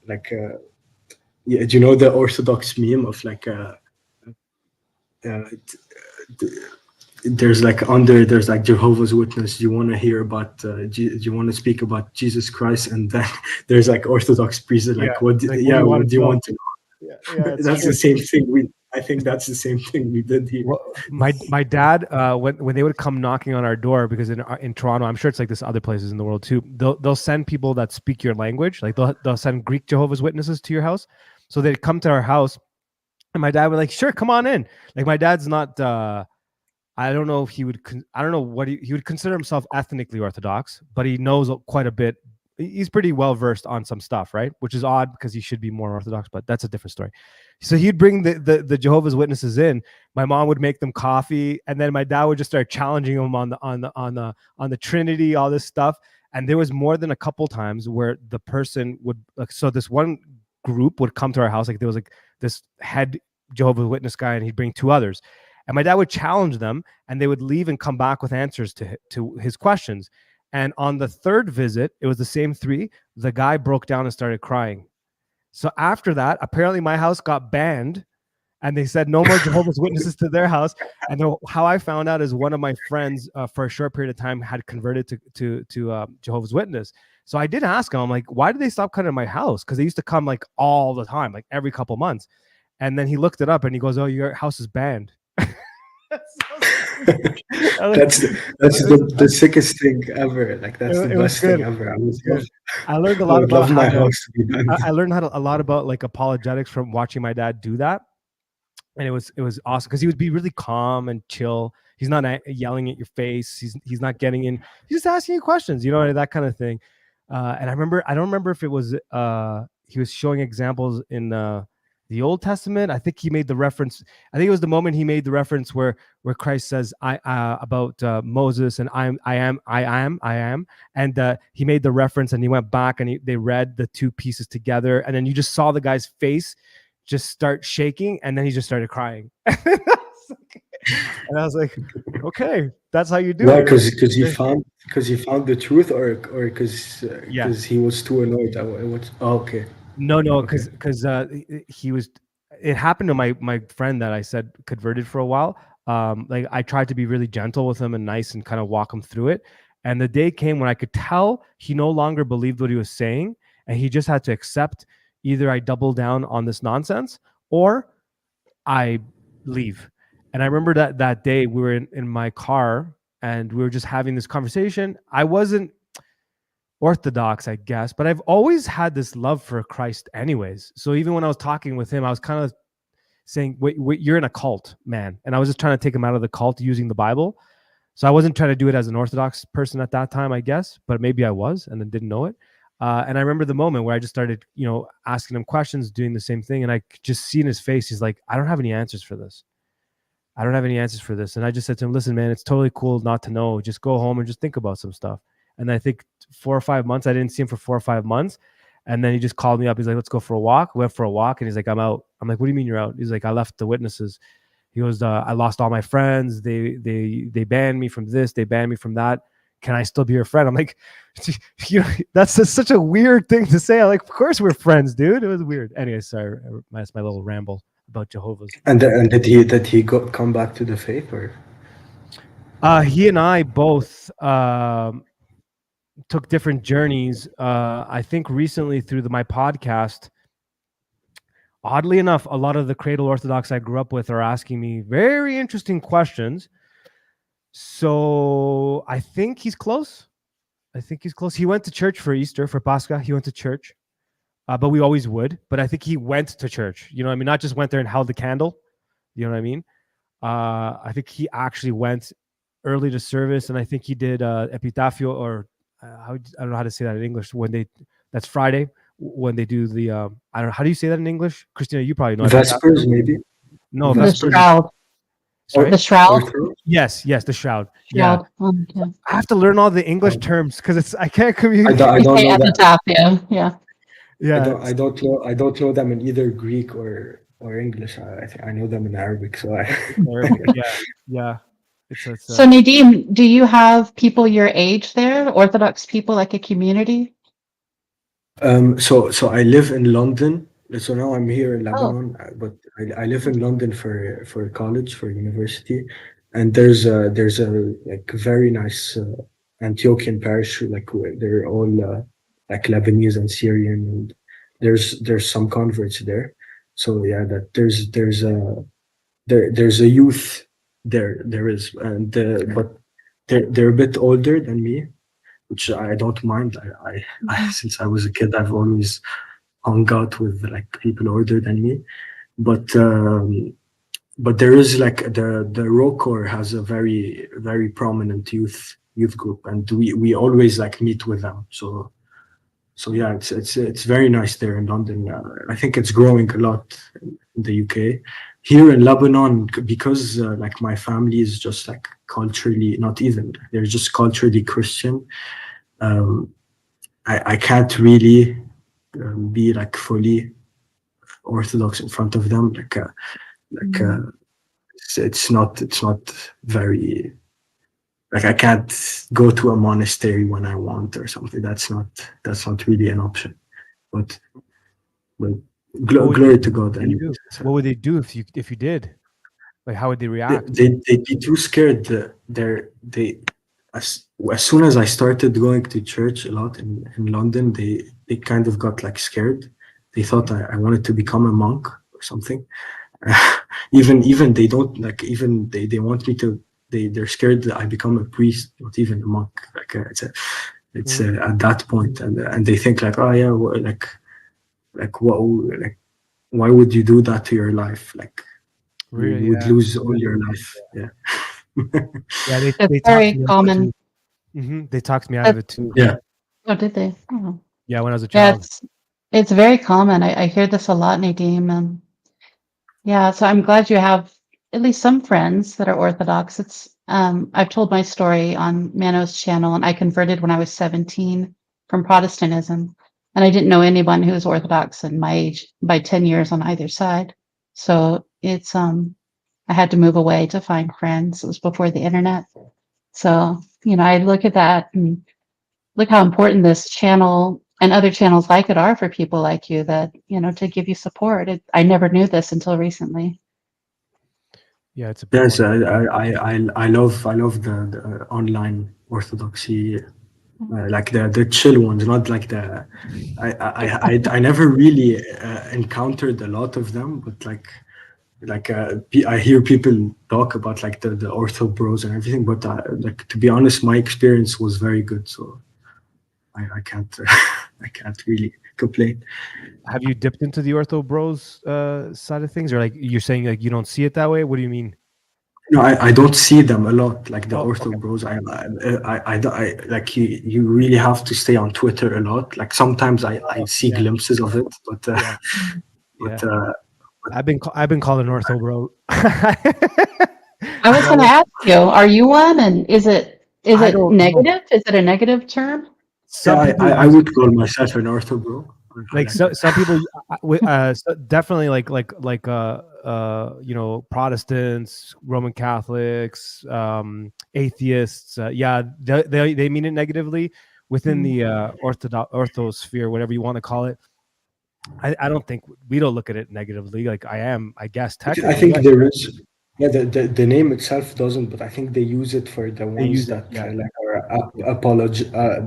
like yeah, do you know the Orthodox meme of like uh, there's like under there's like Jehovah's Witness. You want to hear about you want to speak about Jesus Christ, and then there's like Orthodox priests are Yeah. like Like, what do you want what to do you know? want to Yeah, know? it's That's true. the same thing we I think that's the same thing we did here. Well, my dad, when they would come knocking on our door, because in Toronto, I'm sure it's like this other places in the world too. They'll send people that speak your language, like they'll send Greek Jehovah's Witnesses to your house, so they'd come to our house, and my dad would like, sure, come on in. Like my dad's not. I don't know if he would. I don't know what he would consider himself ethnically Orthodox, but he knows quite a bit. He's pretty well versed on some stuff, right? Which is odd because he should be more Orthodox, but that's a different story. So he'd bring the Jehovah's Witnesses in. My mom would make them coffee, and then my dad would just start challenging them on the Trinity, all this stuff. And there was more than a couple times where the person would like. So this one group would come to our house, like there was like this head Jehovah's Witness guy, and he'd bring two others. And my dad would challenge them, and they would leave and come back with answers to his questions. And on the third visit, it was the same three. The guy broke down and started crying. So after that, apparently my house got banned, and they said no more Jehovah's Witnesses to their house. And how I found out is one of my friends, for a short period of time, had converted to Jehovah's Witness. So I did ask him, I'm like, why did they stop coming to my house? Because they used to come like all the time, like every couple months. And then he looked it up and he goes, "Oh, your house is banned." That's the sickest thing ever. Like that's the It was best thing good. ever. It was good. I learned a I lot would love about my how to. house to be done. I learned a lot about like apologetics from watching my dad do that, and it was awesome because he would be really calm and chill. He's not yelling at your face. He's not getting in. He's just asking you questions, that kind of thing. And I don't remember if it was he was showing examples in the Old Testament. I think he made the reference. I think it was the moment he made the reference where Christ says I about Moses and I am, and he made the reference and he went back and they read the two pieces together, and then you just saw the guy's face just start shaking, and then he just started crying. And I was like, okay, that's how you do Why? it. Because he found the truth, or Yeah. because he was too annoyed. Okay. No, Okay. because he was. It happened to my friend that I said converted for a while. Like I tried to be really gentle with him and nice and kind of walk him through it. And the day came when I could tell he no longer believed what he was saying, and he just had to accept either I double down on this nonsense or I leave. And I remember that day we were in my car, and we were just having this conversation. I wasn't Orthodox, I guess, but I've always had this love for Christ anyways. So even when I was talking with him, I was kind of saying, wait, you're in a cult, man. And I was just trying to take him out of the cult using the Bible. So I wasn't trying to do it as an Orthodox person at that time, I guess, but maybe I was and then didn't know it. And I remember the moment where I just started, asking him questions, doing the same thing. And I could just see in his face, he's like, I don't have any answers for this. I don't have any answers for this. And I just said to him, listen, man, it's totally cool not to know. Just go home and just think about some stuff. And I think 4 or 5 months, I didn't see him for 4 or 5 months. And then he just called me up. He's like, let's go for a walk. We went for a walk. And he's like, I'm out. I'm like, what do you mean you're out? He's like, I left the witnesses. He goes, I lost all my friends. They banned me from this. They banned me from that. Can I still be your friend? I'm like, that's such a weird thing to say. I'm like, of course we're friends, dude. It was weird. Anyway, sorry. That's my little ramble about Jehovah's. And did he come back to the faith, or? He and I both took different journeys. I think recently through my podcast, oddly enough, a lot of the cradle Orthodox I grew up with are asking me very interesting questions. So I think he's close. He went to church for Easter, for Pascha. He went to church, but we always would. But I think he went to church. You know what I mean? Not just went there and held the candle. You know what I mean? I think he actually went early to service, and I think he did epitafio, or I don't know how to say that in English. That's Friday when they do the I don't know, how do you say that in English? Christina, you probably know. Vespers, maybe. No, The Vespers. shroud. Sorry? The shroud. Yes, the shroud. Yeah. I have to learn all the English terms because I can't communicate. I don't know that. Yeah. Yeah. I don't know them in either Greek or English. I think I know them in Arabic. So Yeah. So Nadim, do you have people your age there? Orthodox people, like a community? So I live in London. So now I'm here in Lebanon, but I live in London for college, for university, and there's a like very nice Antiochian parish. Like they're all like Lebanese and Syrian, and there's some converts there. So yeah, that there's a youth there is, and but they're a bit older than me, which I don't mind. I since I was a kid, I've always hung out with like people older than me, but there is like the ROCOR has a very, very prominent youth group, and we always like meet with them. So yeah, it's very nice there in London. I think it's growing a lot in the UK. Here in Lebanon, because like my family is just like culturally, not even, they're just culturally Christian. I can't really be like fully Orthodox in front of them. It's not very, like I can't go to a monastery when I want or something. That's not really an option. But glory to God. What would they do if you did? Like, how would they react? They'd be too scared. As soon as I started going to church a lot in London, they kind of got like scared. They thought I wanted to become a monk or something. Even they don't like, even they want me to, they're scared that I become a priest, not even a monk. Like it's at that point, and they think like, oh yeah, why would you do that to your life? Like Really, you would lose all your life. Yeah. Yeah, It's very common. They talked me out of it too. Yeah. Oh, did they? Oh. Yeah, when I was a child. It's very common. I hear this a lot, Nadim. Yeah, so I'm glad you have at least some friends that are Orthodox. It's I've told my story on Mano's channel, and I converted when I was 17 from Protestantism, and I didn't know anyone who was Orthodox in my age by 10 years on either side. So it's I had to move away to find friends. It was before the internet. So, I look at that and look how important this channel and other channels like it are for people like you that, to give you support. I never knew this until recently. Yeah, it's a yes. I love the online Orthodoxy, like the chill ones, not like the. I never really encountered a lot of them, but like like I hear people talk about like the ortho bros and everything, but like to be honest, my experience was very good, so I can't I can't really complain. Have you dipped into the ortho bros side of things, or like you're saying like you don't see it that way? What do you mean? No, I don't see them a lot, like the Oh, ortho okay. bros. I like you really have to stay on Twitter a lot. Like sometimes I see Yeah, glimpses of it, but yeah, but yeah. I've been called an ortho bro. I was going to No, ask you, are you one? And is I it don't know. negative? Is it a negative term? yeah, Some people I use it. would call myself an ortho bro. I Like like that. some people definitely you know, Protestants, Roman Catholics, atheists, yeah, they mean it negatively within Mm. the orthosphere, whatever you want to call it. I don't think we don't look at it negatively. Like I guess I technically, think yeah, there is. Yeah, the name itself doesn't, but I think they use it for the they ones use it. that Yeah, like are yeah,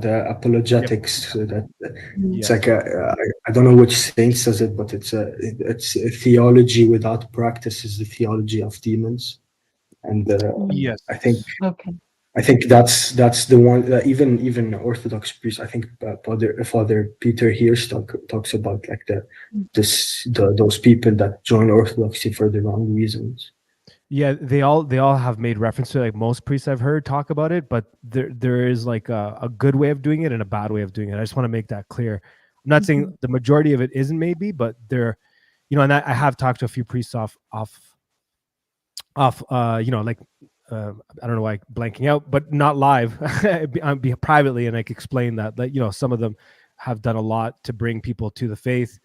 the yep, apologetics. So that Mm. it's yeah, like I don't know which saint says it, but it's a theology without practice is the theology of demons, and Mm. yes, I think Okay. that's the one even Orthodox priests. I think Father Peter Hirsch talks about like those people that join Orthodoxy for the wrong reasons. yeah. They all have made reference to, like, most priests I've heard talk about it, but there is like a good way of doing it and a bad way of doing it. I just want to make that clear. I'm not saying Mhm. the majority of it isn't, maybe, but there, you know, and I have talked to a few priests off you know, like I don't know why I'm blanking out, but not live, be privately, and I could explain that you know, some of them have done a lot to bring people to the faith.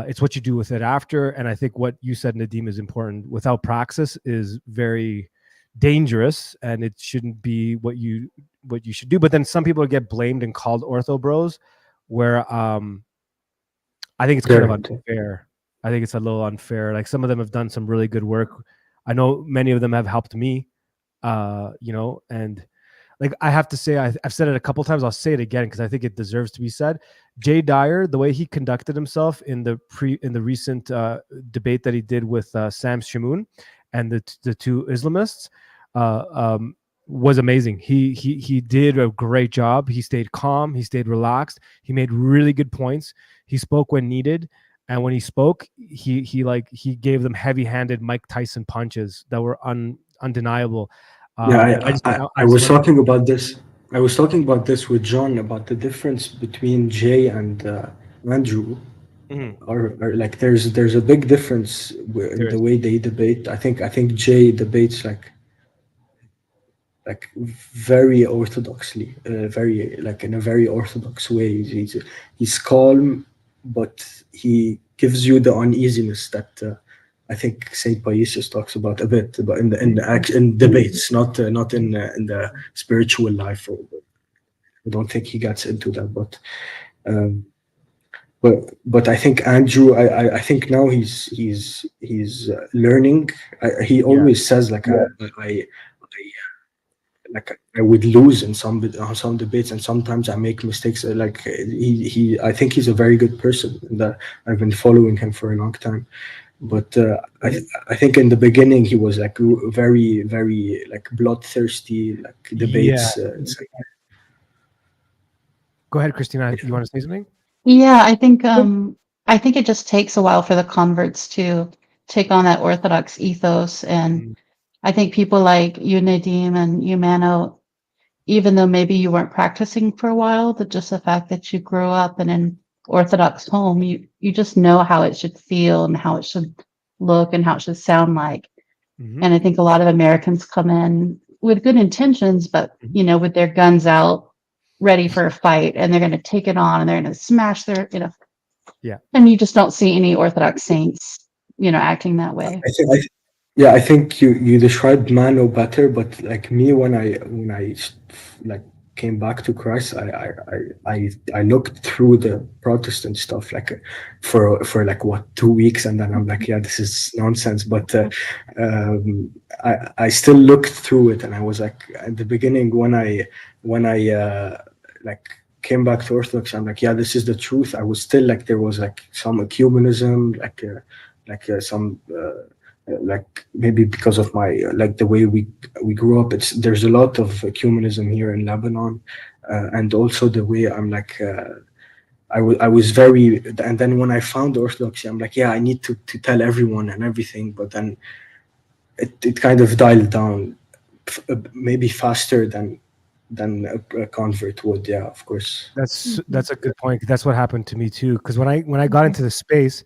It's what you do with it after, and I think what you said, Nadim, is important. Without praxis is very dangerous, and it shouldn't be what you should do. But then some people get blamed and called ortho bros, where I think it's kind of Correct. unfair. I think it's a little unfair. Like, some of them have done some really good work. I know many of them have helped me, you know, and like, I have to say, I've said it a couple times. I'll say it again because I think it deserves to be said. Jay Dyer, the way he conducted himself in the recent debate that he did with Sam Shamoun and the two Islamists, uh, um, was amazing. He did a great job. He stayed calm. He stayed relaxed. He made really good points. He spoke when needed, and when he spoke, he gave them heavy-handed Mike Tyson punches that were undeniable. Yeah, I I just was want talking about this. I was talking about this with John about the difference between Jay and Andrew. to. Or like there's a big difference in There the is. way they debate. I think Jay debates like very orthodoxly, very like in a very orthodox way. He's calm, but he gives you the uneasiness that I think Saint Paisius talks about a bit, but in debates, not in the spiritual life. I don't think he gets into that, um, but I think Andrew, I think now he's learning. He Yeah. always says like I like I would lose in some debates, and sometimes I make mistakes. Like I think he's a very good person, and I've been following him for a long time. But I think in the beginning he was like very like bloodthirsty, like Yeah. debates. It's like, Go ahead, Christina. You want to say something? Yeah, I think it just takes a while for the converts to take on that Orthodox ethos. And Mm, I think people like you, Nadim, and you, Mano, even though maybe you weren't practicing for a while, but just the fact that you grew up in an Orthodox home, you just know how it should feel and how it should look and how it should sound like. mhm, And I think a lot of Americans come in with good intentions, but mhm. with their guns out, ready for a fight, and they're going to take it on and they're going to smash their. Yeah. And you just don't see any Orthodox saints, acting that way. yeah, I think you described Mano better, but like me, when I like came back to Christ, I looked through the Protestant stuff like for like what 2 weeks, and then I'm like, yeah, this is nonsense. But I still looked through it, and I was like, at the beginning when I like came back to Orthodox, I'm like, yeah, this is the truth. I was still like, there was like some ecumenism, like some like maybe because of my like the way we grew up. There's a lot of ecumenism here in Lebanon, and also the way I'm like. I was very, and then when I found Orthodoxy, I'm like, yeah, I need to tell everyone and everything. But then it kind of dialed down, maybe faster than a convert would. Yeah, of course. That's a good point. That's what happened to me too. Because when I got into the space,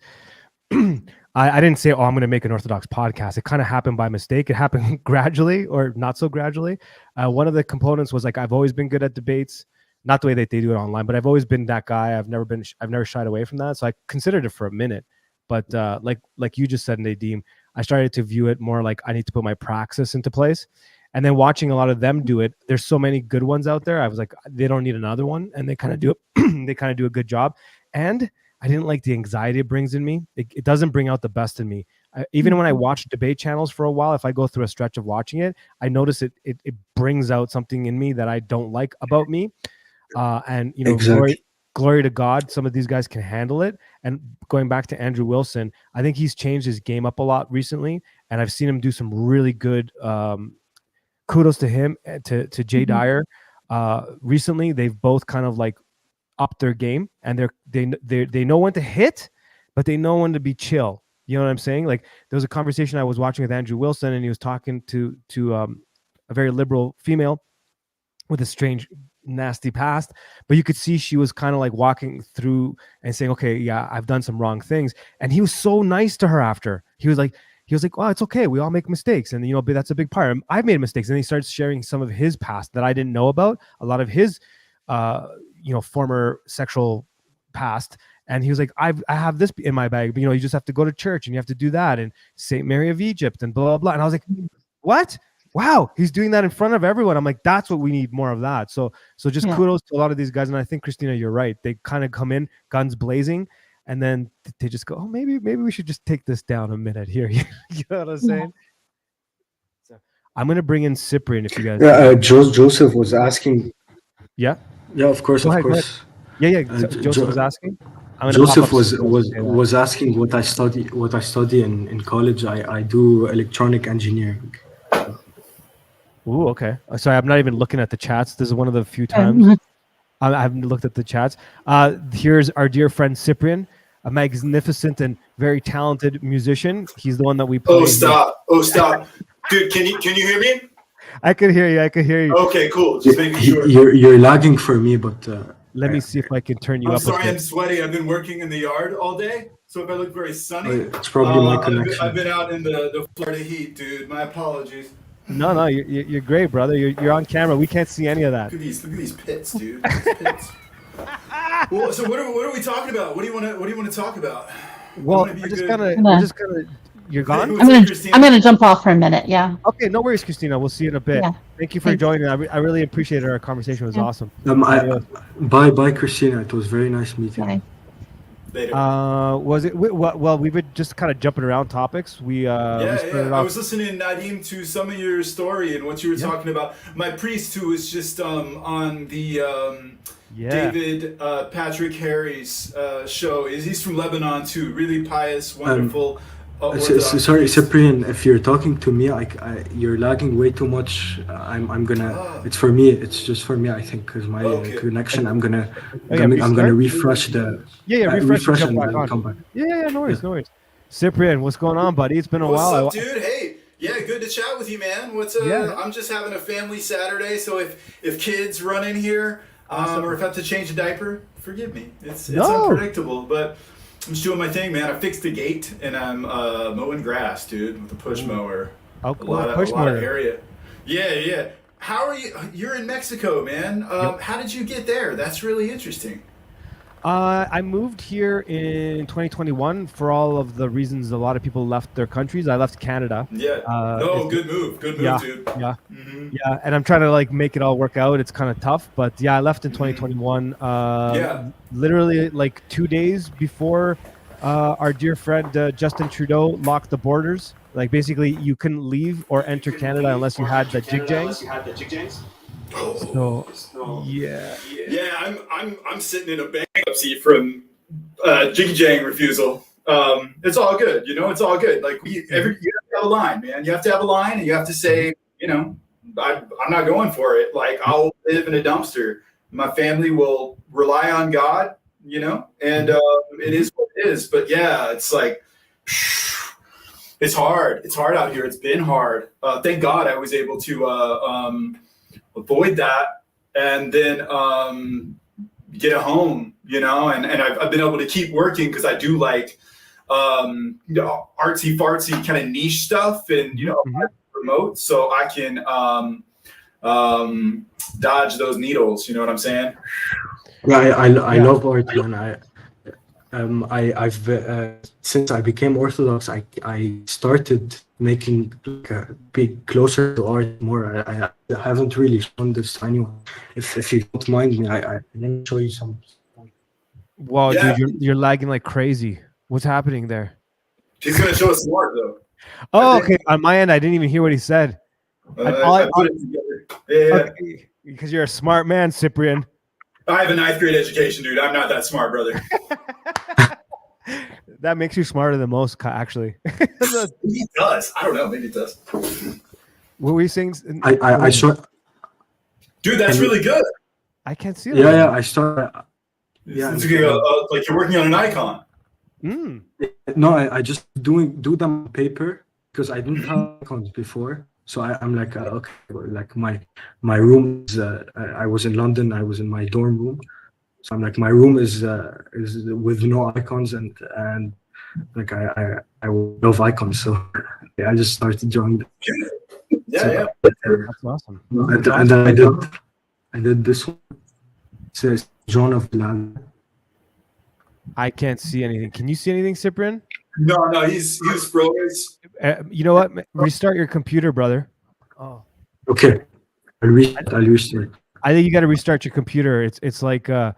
I didn't say, oh, I'm going to make an Orthodox podcast. It kind of happened by mistake. It happened gradually, or not so gradually. One of the components was like, I've always been good at debates, not the way that they do it online, but I've always been that guy. I've never shied away from that. So I considered it for a minute, but like you just said, Nadeem, I started to view it more like I need to put my praxis into place. And then watching a lot of them do it, there's so many good ones out there. I was like, they don't need another one, and they kind of do it. They kind of do a good job. And I didn't like the anxiety it brings in me. It doesn't bring out the best in me. Even when I watch debate channels for a while, if I go through a stretch of watching it, I notice it brings out something in me that I don't like about me. And Exactly. glory to God, some of these guys can handle it. And going back to Andrew Wilson, I think he's changed his game up a lot recently, and I've seen him do some really good. Kudos to him, to Jay Dyer. Recently, they've both kind of like up their game, and they know when to hit, but they know when to be chill. You know what I'm saying? Like there was a conversation I was watching with Andrew Wilson, and he was talking to a very liberal female with a strange, nasty past, but you could see she was kind of like walking through and saying, okay, yeah, I've done some wrong things. And he was so nice to her after. He was like, well, it's okay. We all make mistakes. And, but that's a big part. I've made mistakes. And he starts sharing some of his past that I didn't know about, a lot of his, former sexual past. And he was like, I have this in my bag, but, you just have to go to church and you have to do that. And St. Mary of Egypt and blah, blah, blah. And I was like, what? Wow, he's doing that in front of everyone. I'm like, that's what we need more of that. So just kudos to a lot of these guys. And I think, Christina, you're right. They kind of come in guns blazing, and then they just go, oh, maybe we should just take this down a minute here. You know what I'm saying? So I'm going to bring in Cyprian if you guys. Joseph was asking. Yeah. Yeah, of course, of course. Yeah. Joseph was asking. Joseph was asking what I study in college. I do electronic engineering. Ooh, okay. Sorry, I'm not even looking at the chats. This is one of the few times I haven't looked at the chats. Here's our dear friend Cyprian, a magnificent and very talented musician. He's the one that we play. Oh, stop. Dude, can you hear me? I can hear you. Okay, cool. Just making sure. You're lagging for me, but let me see if I can turn you up. I'm sorry, I'm sweaty. I've been working in the yard all day, so if I look very sunny, it's probably my connection. I've been out in the Florida heat, dude. My apologies. No, you're great, brother. You're on camera. We can't see any of that. Look at these pits, dude. These pits. Well, so what are we talking about? What do you want to talk about? Well, we're just gonna. You're gone. I'm gonna jump off for a minute. Yeah. Okay, no worries, Christina. We'll see you in a bit. Yeah. Thank you for joining. I really appreciated our conversation. It was awesome. Bye, Christina. It was very nice meeting you. Was it? Well, we were just kind of jumping around topics. I was listening, Nadeem, to some of your story and what you were talking about. My priest, who was just on the David Patrick Harry's show, he's from Lebanon too. Really pious, wonderful. Sorry, Cyprian, if you're talking to me, you're lagging way too much. I'm gonna. It's for me. It's just for me. I think because my connection. I'm gonna refresh the. Refresh and then come back. Yeah. No worries. Cyprian, what's going on, buddy? It's been a while. What's up, dude? Hey, yeah, good to chat with you, man. I'm just having a family Saturday, so if kids run in here, or if I have to change a diaper, forgive me. It's unpredictable, but. I'm just doing my thing, man. I fixed the gate, and I'm mowing grass, dude, with a push mower. A lot of area. Yeah. How are you? You're in Mexico, man. How did you get there? That's really interesting. I moved here in 2021 for all of the reasons a lot of people left their countries. I left Canada. Yeah. Good move. Good move, dude. Yeah. Mm-hmm. Yeah. And I'm trying to make it all work out. It's kind of tough, but yeah, I left in 2021. Literally 2 days before our dear friend Justin Trudeau locked the borders. Basically, you couldn't leave or enter Canada unless you had the jig-jangs. Yeah, I'm sitting in a bankruptcy from Jiggy Jang refusal. It's all good, it's all good. Every year a line, man. You have to have a line, and you have to say, I'm not going for it. Like, I'll live in a dumpster. My family will rely on God, and it is what it is. But yeah, it's like, it's hard. It's hard out here. It's been hard. Thank God I was able to avoid that, and then get a home, and I've been able to keep working because I do like artsy fartsy kind of niche stuff, and remote, so I can dodge those needles. You know what I'm saying? Yeah, I love art, man. I've since I became Orthodox, I started making be closer to art more. I haven't really shown this to anyone. If you don't mind me, I can show you some. Wow, dude, you're lagging like crazy. What's happening there? He's gonna show us some art though. Oh, okay. On my end, I didn't even hear what he said. I put it together. Yeah. Okay, because you're a smart man, Cyprian. I have a 9th grade education, dude. I'm not that smart, brother. That makes you smarter than most, actually. Maybe it does. I don't know. Maybe it does. What were you saying? I saw. Dude, that's really good. I can't see it. Yeah, I saw. Yeah, it's like you're working on an icon. No, I just do them on paper because I didn't have icons before. So I'm like, okay, like my room is. I was in London. I was in my dorm room. So I'm like, my room is with no icons, and like I love icons. So I just started drawing them. Yeah. That's awesome. And then I did this one. It says John of Land. I can't see anything. Can you see anything, Cyprian? No, he's froze. You know what? Restart your computer, brother. Oh. Okay. I'll restart. I think you got to restart your computer. It's like a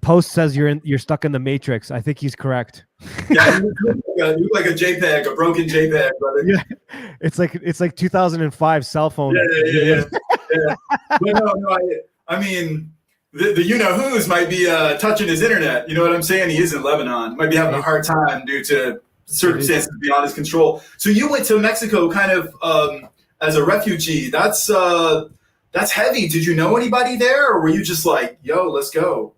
post says you're stuck in the Matrix. I think he's correct. Yeah, you look like a JPEG, a broken JPEG, brother. Yeah, it's like 2005 cell phone. Yeah. No, I mean, the you-know-who's might be touching his internet. You know what I'm saying? He is in Lebanon. Might be having a hard time due to circumstances beyond his control. So you went to Mexico kind of as a refugee. That's heavy. Did you know anybody there, or were you just like, yo, let's go?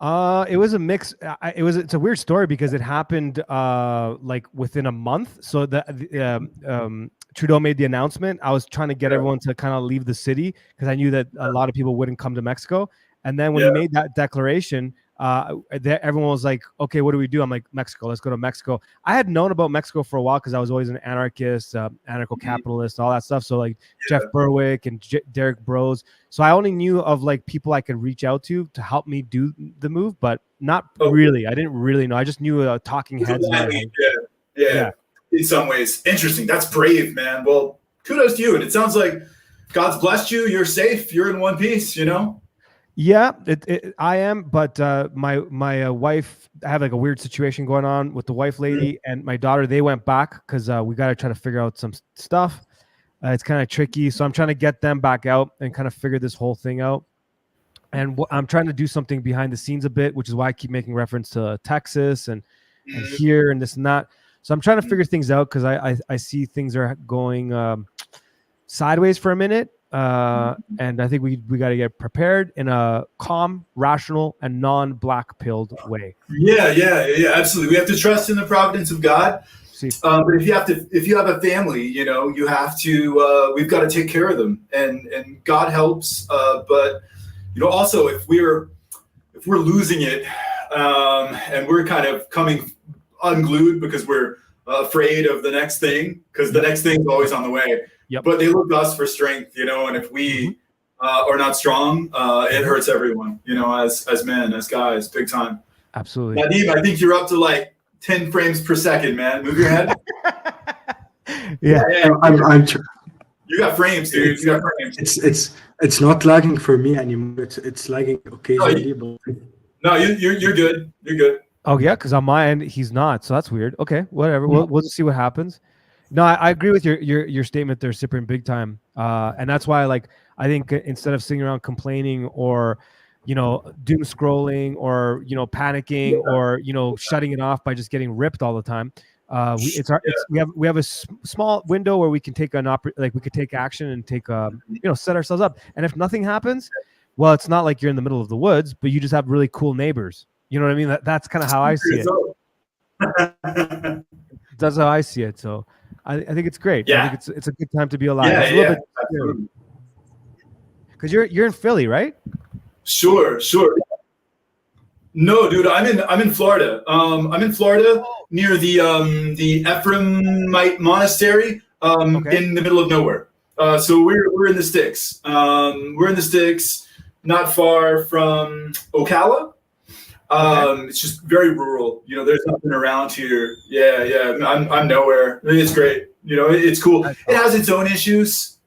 It was a mix. It's a weird story because it happened like within a month. So the Trudeau made the announcement. I was trying to get everyone to kind of leave the city because I knew that a lot of people wouldn't come to Mexico. And then when he made that declaration, everyone was like, okay, what do we do? I'm like, Mexico, let's go to Mexico. I had known about Mexico for a while because I was always an anarchist, anarcho-capitalist, all that stuff. So like Jeff Berwick and Derek Bros. So I only knew of like people I could reach out to help me do the move, but not really. I didn't really know. I just knew talking heads. Yeah. In some ways, interesting. That's brave, man. Well, kudos to you. And it sounds like God's blessed you. You're safe. You're in one piece, Yeah, I am, but my wife, I have like a weird situation going on with the wife lady and my daughter. They went back because we got to try to figure out some stuff. It's kind of tricky, so I'm trying to get them back out and kind of figure this whole thing out. And I'm trying to do something behind the scenes a bit, which is why I keep making reference to Texas and here and this and that. So I'm trying to figure things out because I see things are going sideways for a minute. And I think we got to get prepared in a calm, rational, and non-black pilled way. Yeah, absolutely. We have to trust in the providence of God. But if you have a family, you have to. We've got to take care of them, and God helps. But also if we're losing it, and we're kind of coming unglued because we're afraid of the next thing, because the next thing is always on the way. Yep. But they look to us for strength, and if we are not strong, it hurts everyone, as men, as guys, big time. Absolutely. Nadim, I think you're up to like 10 frames per second, man. Move your head. Yeah. You got frames, dude. You got frames. It's not lagging for me anymore. It's lagging occasionally. No, you're good. You're good. Oh yeah, because on my end he's not, so that's weird. Okay, whatever. We'll just see what happens. No, I agree with your statement there, Cyprian, big time. And that's why, I think instead of sitting around complaining or, doom scrolling or, panicking or, shutting it off by just getting ripped all the time, We have a small window where we can take we could take action and take set ourselves up. And if nothing happens, well, it's not like you're in the middle of the woods, but you just have really cool neighbors. You know what I mean? That's kind of how I see it. That's how I see it. So I think it's great. Yeah. I think it's a good time to be alive. Yeah, it's a little bit scary. Because you're in Philly, right? Sure. No, dude, I'm in Florida. I'm in Florida near the Ephraimite monastery in the middle of nowhere. So we're in the sticks. We're in the sticks, not far from Ocala. It's just very rural. There's nothing around here. Yeah. I'm nowhere. It's great. It's cool. It has its own issues.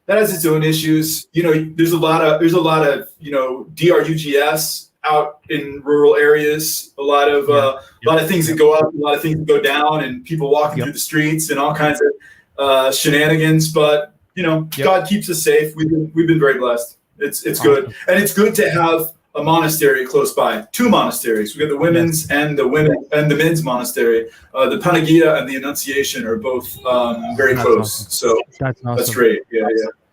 That has its own issues. There's a lot of DRUGS out in rural areas. A lot of things that go up, a lot of things that go down, and people walking through the streets and all kinds of shenanigans. But God keeps us safe. We've been very blessed. It's good, and it's good to have a monastery close by. 2 monasteries. We got the women's and the men's monastery. The Panagia and the Annunciation are both very close. Awesome. So that's awesome. That's great. Yeah.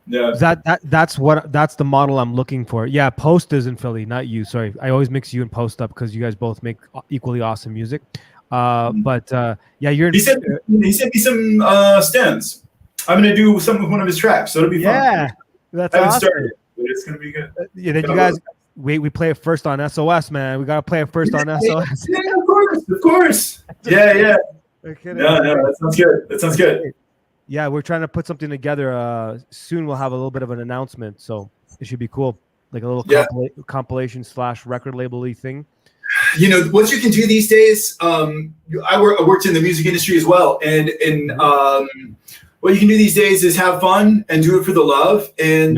That's the model I'm looking for. Yeah, Post is in Philly, not you. Sorry, I always mix you and Post up because you guys both make equally awesome music. But you're in. He sent me some stems. I'm gonna do some with one of his tracks, so it'll be fun. Yeah, that's awesome. Started, but it's gonna be good. Then you guys. We play it first on SOS, man. We gotta play it first on SOS. Yeah, of course. Yeah. No, that sounds good. Yeah, we're trying to put something together. Soon we'll have a little bit of an announcement, so it should be cool, like a little compilation / record label-y thing. What you can do these days. I worked in the music industry as well, and what you can do these days is have fun and do it for the love, and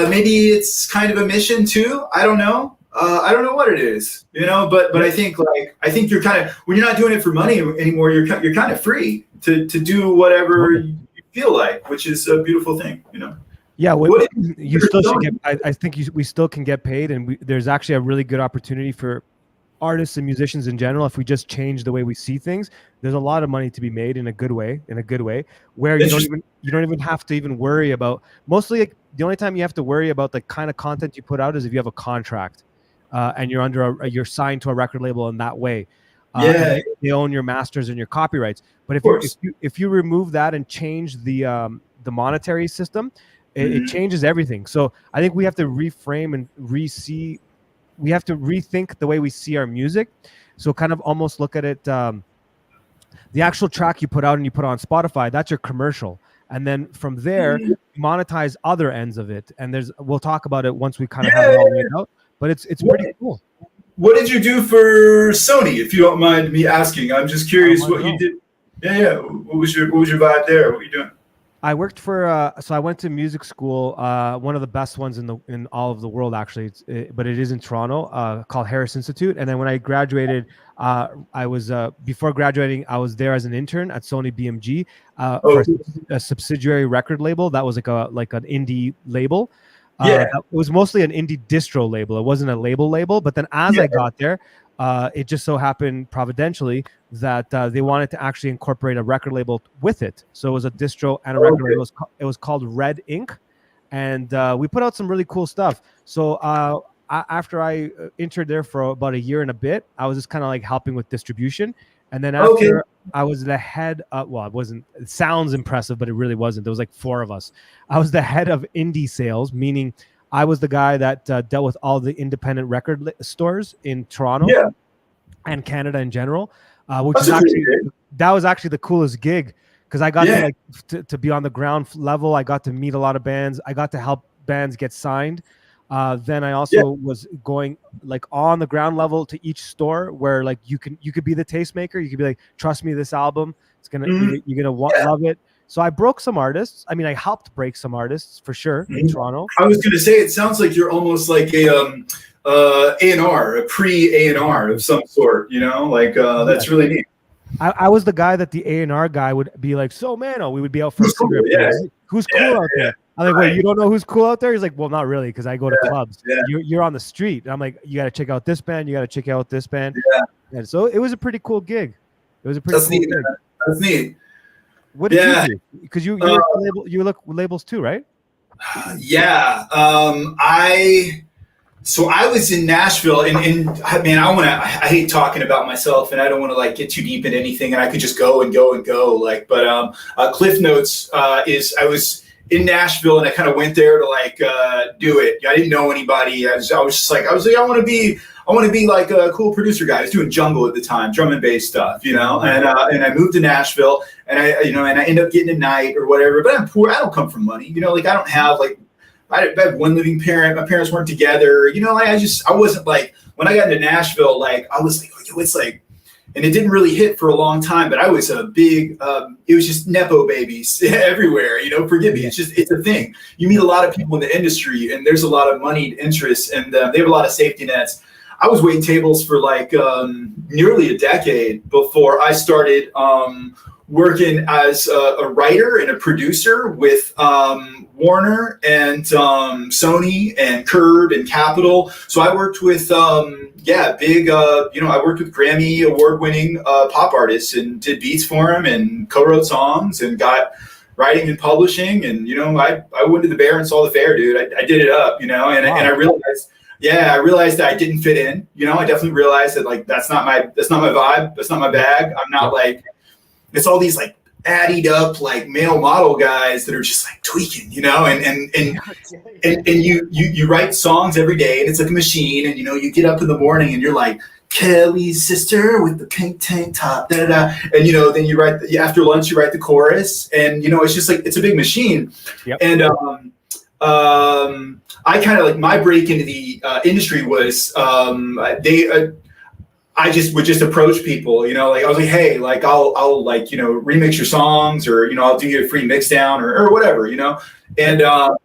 maybe it's kind of a mission too. I don't know. I don't know what it is, but I think you're kind of, when you're not doing it for money anymore, you're kind of free to do whatever you feel like, which is a beautiful thing, Yeah, you still should get. I think we still can get paid, and there's actually a really good opportunity for artists and musicians in general. If we just change the way we see things, there's a lot of money to be made in a good way, where you don't even have to even worry about. Mostly, like, the only time you have to worry about the kind of content you put out is if you have a contract, and you're you're signed to a record label in that way. They own your masters and your copyrights. But if you remove that and change the monetary system, it changes everything. So I think we have to reframe and we have to rethink the way we see our music. So kind of almost look at it, the actual track you put out and you put on Spotify, that's your commercial. And then from there, monetize other ends of it. And we'll talk about it once we kind of have it all laid out. But it's pretty cool. What did you do for Sony, if you don't mind me asking? I'm just curious what you did. Yeah. What was your vibe there? What were you doing? I worked for so I went to music school, one of the best ones in all of the world, actually. But it is in Toronto, called Harris Institute. And then when I graduated, I was before graduating, I was there as an intern at Sony BMG for a subsidiary record label that was like an indie label. It was mostly an indie distro label. It wasn't a label. But then as I got there, it just so happened providentially that they wanted to actually incorporate a record label with it. So it was a distro and a record label. It was called Red Ink. And we put out some really cool stuff. So after I interned there for about a year and a bit, I was just kind of like helping with distribution. And then after I was the head of, it sounds impressive, but it really wasn't. There was like 4 of us. I was the head of indie sales, meaning I was the guy that dealt with all the independent record stores in Toronto and Canada in general, which is that was actually the coolest gig because I got to be on the ground level. I got to meet a lot of bands. I got to help bands get signed. Then I also was going like on the ground level to each store where like you could be the tastemaker. You could be like, trust me, this album, it's gonna you're gonna love it. So I broke some artists. I mean, I helped break some artists for sure in Toronto. I was gonna say, it sounds like you're almost like a A&R, a pre-A&R of some sort. That's really neat. I was the guy that the A&R guy would be like, so Mano, we would be out for a cigarette. Who's cool out there? I'm like, wait, you don't know who's cool out there? He's like, well, not really, because I go to clubs. Yeah. You're on the street. And I'm like, you got to check out this band. You got to check out this band. Yeah. And so it was a pretty cool gig. It was a pretty cool gig. That's neat. What did you do? Because you look labels too, right? Yeah. So I was in Nashville, and man, I hate talking about myself, and I don't want to like get too deep into anything, and I could just go and go and go. Like, but Cliff Notes is I was in Nashville, and I kind of went there to like do it. I didn't know anybody. I was just like I want to be like a cool producer guy. I was doing jungle at the time, drum and bass stuff, you know. And I moved to Nashville, and I end up getting a night or whatever. But I'm poor. I don't come from money, you know. Like I don't have like. I have one living parent. My parents weren't together. You know, I wasn't like, when I got into Nashville, like, I was like, oh, it's like, and it didn't really hit for a long time, but I was a big, it was just Nepo babies everywhere, you know, forgive me. It's a thing. You meet a lot of people in the industry, and there's a lot of moneyed interest, and they have a lot of safety nets. I was waiting tables for like nearly a decade before I started working as a writer and a producer with Warner and Sony and Curb and Capitol. So I worked with big I worked with Grammy award-winning pop artists and did beats for them and co-wrote songs and got writing and publishing. And you know, I went to the Bear and saw the Fair, dude. I did it up, you know, and I realized. Yeah, I realized that I didn't fit in. You know, I definitely realized that like that's not my vibe. That's not my bag. I'm not like. It's all these like added up like male model guys that are just like tweaking, you know, and you write songs every day, and it's like a machine, and you know, you get up in the morning and you're like Kelly's sister with the pink tank top, da da da, and you know, then you write after lunch you write the chorus, and you know, it's just like it's a big machine. Yep. And I kind of like my break into the industry was I just would just approach people, you know, like I was like, hey, like I'll like, you know, remix your songs, or, you know, I'll do you a free mix down or whatever, you know, and I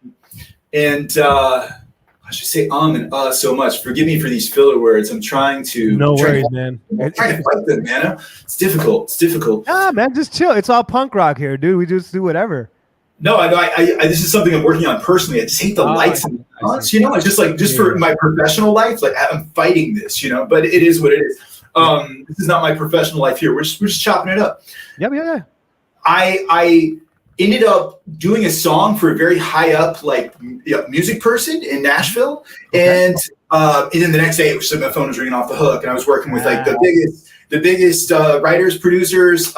should say and so much. Forgive me for these filler words. I'm trying to. No worries, man. I'm trying to fight them, man. It's difficult. It's difficult. Ah, man, just chill. It's all punk rock here, dude. We just do whatever. No, I this is something I'm working on personally. I just hate the lights and the balance, you know. It's just like for my professional life, like I'm fighting this, you know. But it is what it is. This is not my professional life here. We're just chopping it up. Yeah. I ended up doing a song for a very high up like music person in Nashville, and then the next day it was like my phone was ringing off the hook, and I was working with like the biggest writers, producers,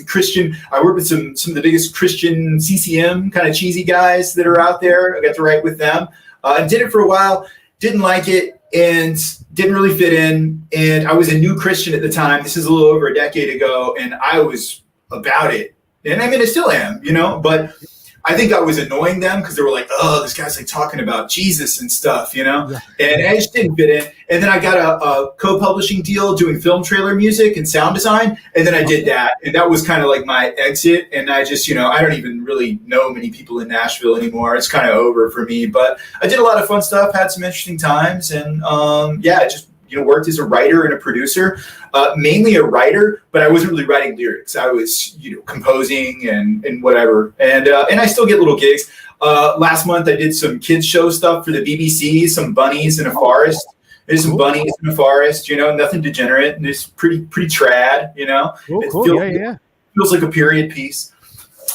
Christian. I worked with some of the biggest Christian CCM kind of cheesy guys that are out there. I got to write with them. And did it for a while, didn't like it, and didn't really fit in. And I was a new Christian at the time. This is a little over a decade ago, and I was about it. And I mean, I still am, you know, but I think I was annoying them because they were like, oh, this guy's like talking about Jesus and stuff, you know, and I just didn't fit in. And then I got a co-publishing deal doing film trailer music and sound design. And then I did that. And that was kind of like my exit. And I just, you know, I don't even really know many people in Nashville anymore. It's kind of over for me. But I did a lot of fun stuff, had some interesting times. And just, you know, worked as a writer and a producer, mainly a writer, but I wasn't really writing lyrics. I was, you know, composing and whatever. And I still get little gigs. Last month I did some kids show stuff for the BBC, some bunnies in a forest. There's some bunnies in a forest, you know, nothing degenerate, and it's pretty trad, you know. Cool. Feels like a period piece.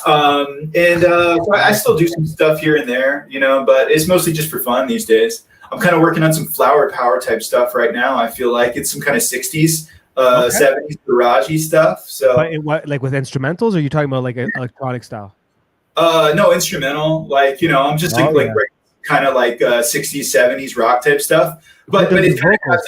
So I still do some stuff here and there, you know, but it's mostly just for fun these days. I'm kind of working on some flower power type stuff right now. I feel like it's some kind of 60s, 70s garagey stuff. So, what, like with instrumentals, or are you talking about like electronic style? No, instrumental. Like, you know, I'm just kind of like 60s, 70s rock type stuff. But it kind of has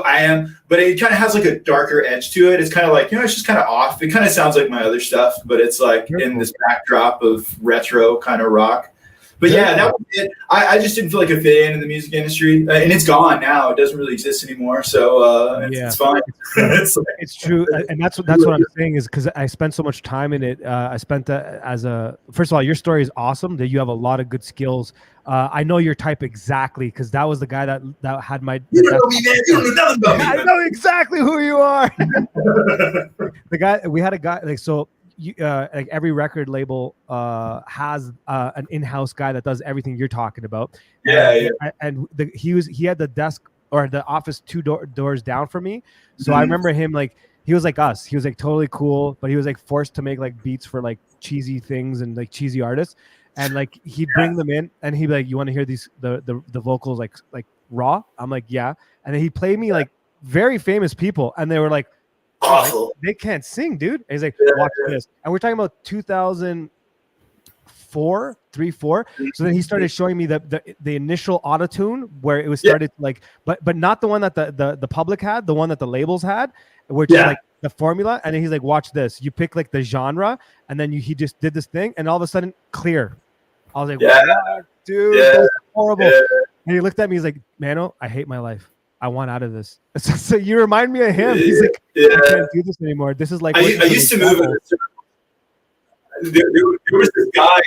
I am. But it kind of has like a darker edge to it. It's kind of like, you know, it's just kind of off. It kind of sounds like my other stuff, but it's like in this backdrop of retro kind of rock. But yeah, that was it. I just didn't feel like I fit in the music industry, and it's gone now. It doesn't really exist anymore, so it's fine. It's true, and that's what I'm saying is because I spent so much time in it. I spent as a first of all, your story is awesome. That you have a lot of good skills. I know your type exactly because that was the guy that had my. You don't know me, man. You don't know nothing about me. I know exactly who you are. The guy we had a guy like so. like every record label has an in-house guy that does everything you're talking about. And he had the desk or the office two doors down from me. So I remember him like, he was like us. He was like totally cool, but he was like forced to make like beats for like cheesy things and like cheesy artists. And like he'd bring them in and he'd be like, you want to hear these the vocals like raw? I'm like, yeah. And then he'd play me like very famous people, and they were like, awful. They can't sing, dude. And he's like, watch this. And we're talking about 2004, 3-4. So then he started showing me the initial auto-tune where it was started like, but not the one that the public had, the one that the labels had, which is like the formula. And then he's like, watch this. You pick like the genre, and then he just did this thing, and all of a sudden clear. I was like, what, dude, that's horrible. And he looked at me, he's like, Mano, I hate my life. I want out of this. So you remind me of him. He's like, I can't do this anymore. This is like I used to move in there was this guy.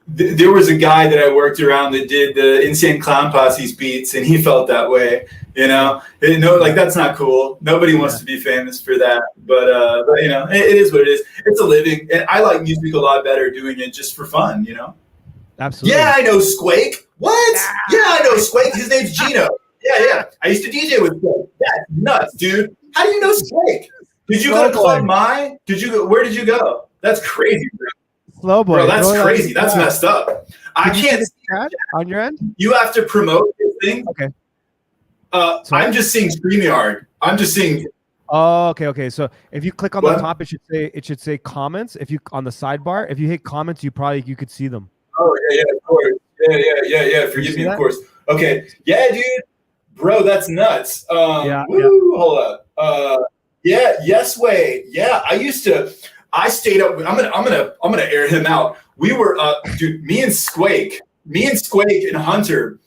There was a guy that I worked around that did the Insane Clown Posse's beats, and he felt that way. You know, like that's not cool. Nobody wants to be famous for that. But you know, it is what it is. It's a living, and I like music a lot better doing it just for fun. You know. Absolutely. Yeah, I know Squake. What? Yeah, I know Squake. His name's Gino. Yeah. I used to DJ with Squake. That's nuts, dude. How do you know Squake? Did you go to Club Mai? Where did you go? That's crazy, bro. Slow boy. Bro, that's crazy. That's messed up. I can't see chat on your end. You have to promote this thing. Okay. I'm just seeing StreamYard. I'm just seeing. Oh, okay. So if you click on the top, it should say comments. If you on the sidebar, if you hit comments, you could see them. Oh yeah, of course. Yeah. Forgive me, of course. Okay. Yeah, dude. Bro, that's nuts. Hold up. Yes way. Yeah, I stayed up. I'm gonna air him out. We were dude, me and Squake and Hunter,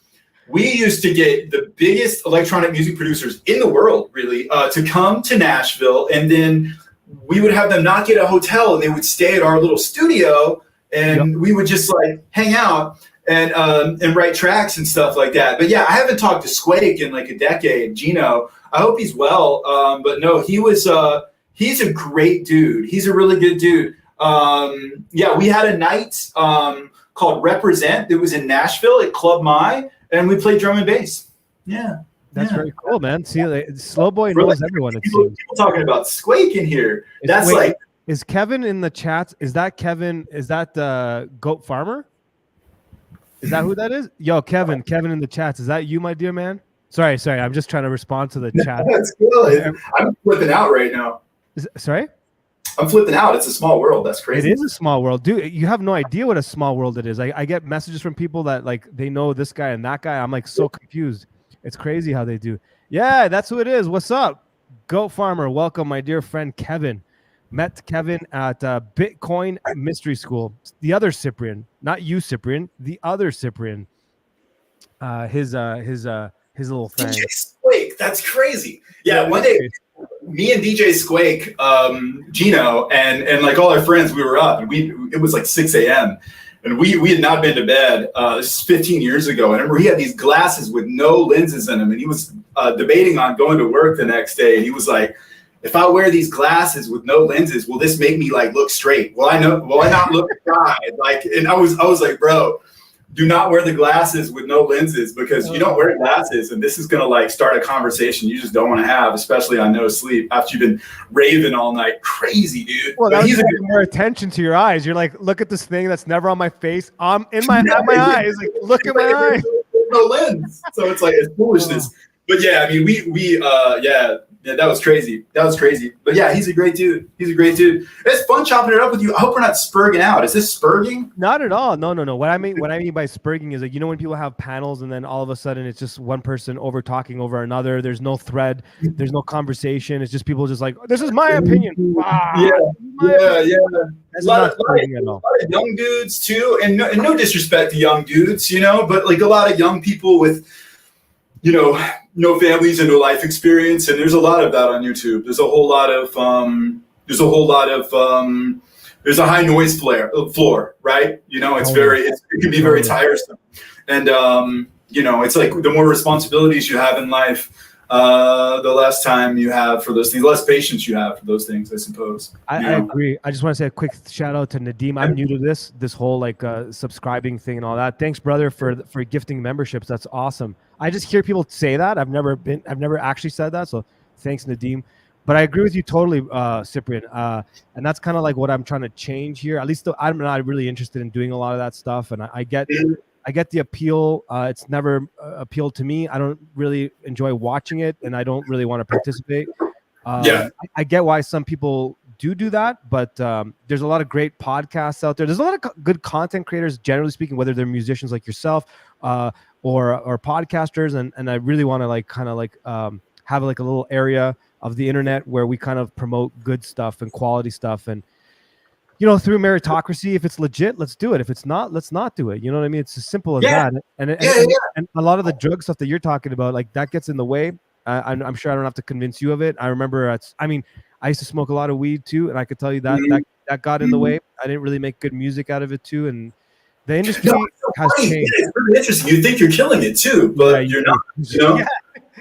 we used to get the biggest electronic music producers in the world, really, to come to Nashville, and then we would have them not get a hotel, and they would stay at our little studio, and we would just like hang out and write tracks and stuff like that. But yeah, I haven't talked to Squake in like a decade. Gino, I hope he's well. But no, he's a great dude. He's a really good dude. We had a night called Represent that was in Nashville at Club Mai, and we played drum and bass. Yeah. That's very cool, man. See, Slow Boy knows everyone. People talking about Squake in here. Is Kevin in the chats? Is that Kevin? Is that Goat Farmer? Is that who that is? Yo, Kevin in the chats. Is that you, my dear man? Sorry. I'm just trying to respond to the chat. That's good. I'm flipping out right now. Sorry? I'm flipping out. It's a small world. That's crazy. It is a small world. Dude, you have no idea what a small world it is. I get messages from people that like they know this guy and that guy. I'm like so confused. It's crazy how they do. Yeah, that's who it is. What's up? Goat Farmer. Welcome, my dear friend Kevin. Met Kevin at Bitcoin Mystery School. The other Cyprian, not you, Cyprian. The other Cyprian. His little thing. DJ Squake. That's crazy. Yeah, one day, me and DJ Squake, Gino, and like all our friends, we were up, and it was like 6 a.m. and we had not been to bed. This is 15 years ago. And I remember he had these glasses with no lenses in them, and he was debating on going to work the next day. And he was like, if I wear these glasses with no lenses, will this make me like look straight? Will I not look shy? Like, and I was like, bro, do not wear the glasses with no lenses, because you don't wear glasses, and this is gonna like start a conversation you just don't want to have, especially on no sleep after you've been raving all night. Crazy, dude. Well, that was more attention to your eyes. You're like, look at this thing that's never on my face. I'm in my eyes. Like, look at my eyes. No lens. So it's like it's foolishness. But yeah, I mean, we that was crazy. But yeah, he's a great dude. It's fun chopping it up with you. I hope we're not spurging out. Is this spurging? Not at all. No. What I mean by spurging is like, you know, when people have panels and then all of a sudden it's just one person over talking over another. There's no thread. There's no conversation. It's just people just like, this is my opinion. Wow. Yeah. That's a lot of young dudes too, and no disrespect to young dudes, you know, but like a lot of young people with, you know, no families and no life experience, and there's a lot of that on YouTube. There's a high noise floor, right? You know, it can be very tiresome, and you know, it's like the more responsibilities you have in life, the less time you have for those things, less patience you have for those things, I suppose. I agree. I just want to say a quick shout out to Nadim. I'm new to this whole like subscribing thing and all that. Thanks, brother, for gifting memberships. That's awesome. I just hear people say that. I've never actually said that. So thanks, Nadim. But I agree with you totally, Cyprian. And that's kind of like what I'm trying to change here. At least though, I'm not really interested in doing a lot of that stuff. And I get the appeal. It's never appealed to me. I don't really enjoy watching it, and I don't really want to participate. I get why some people do that, but there's a lot of great podcasts out there. There's a lot of good content creators, generally speaking, whether they're musicians like yourself or podcasters. And I really want to like kind of like have like a little area of the internet where we kind of promote good stuff and quality stuff. And through meritocracy, if it's legit, let's do it. If it's not, let's not do it. You know what I mean? It's as simple as that. And a lot of the drug stuff that you're talking about, like that gets in the way. I'm sure I don't have to convince you of it. I remember, I used to smoke a lot of weed too, and I could tell you that got in the way. I didn't really make good music out of it too, and the industry has changed. It's really interesting. You think you're killing it too, but you're not.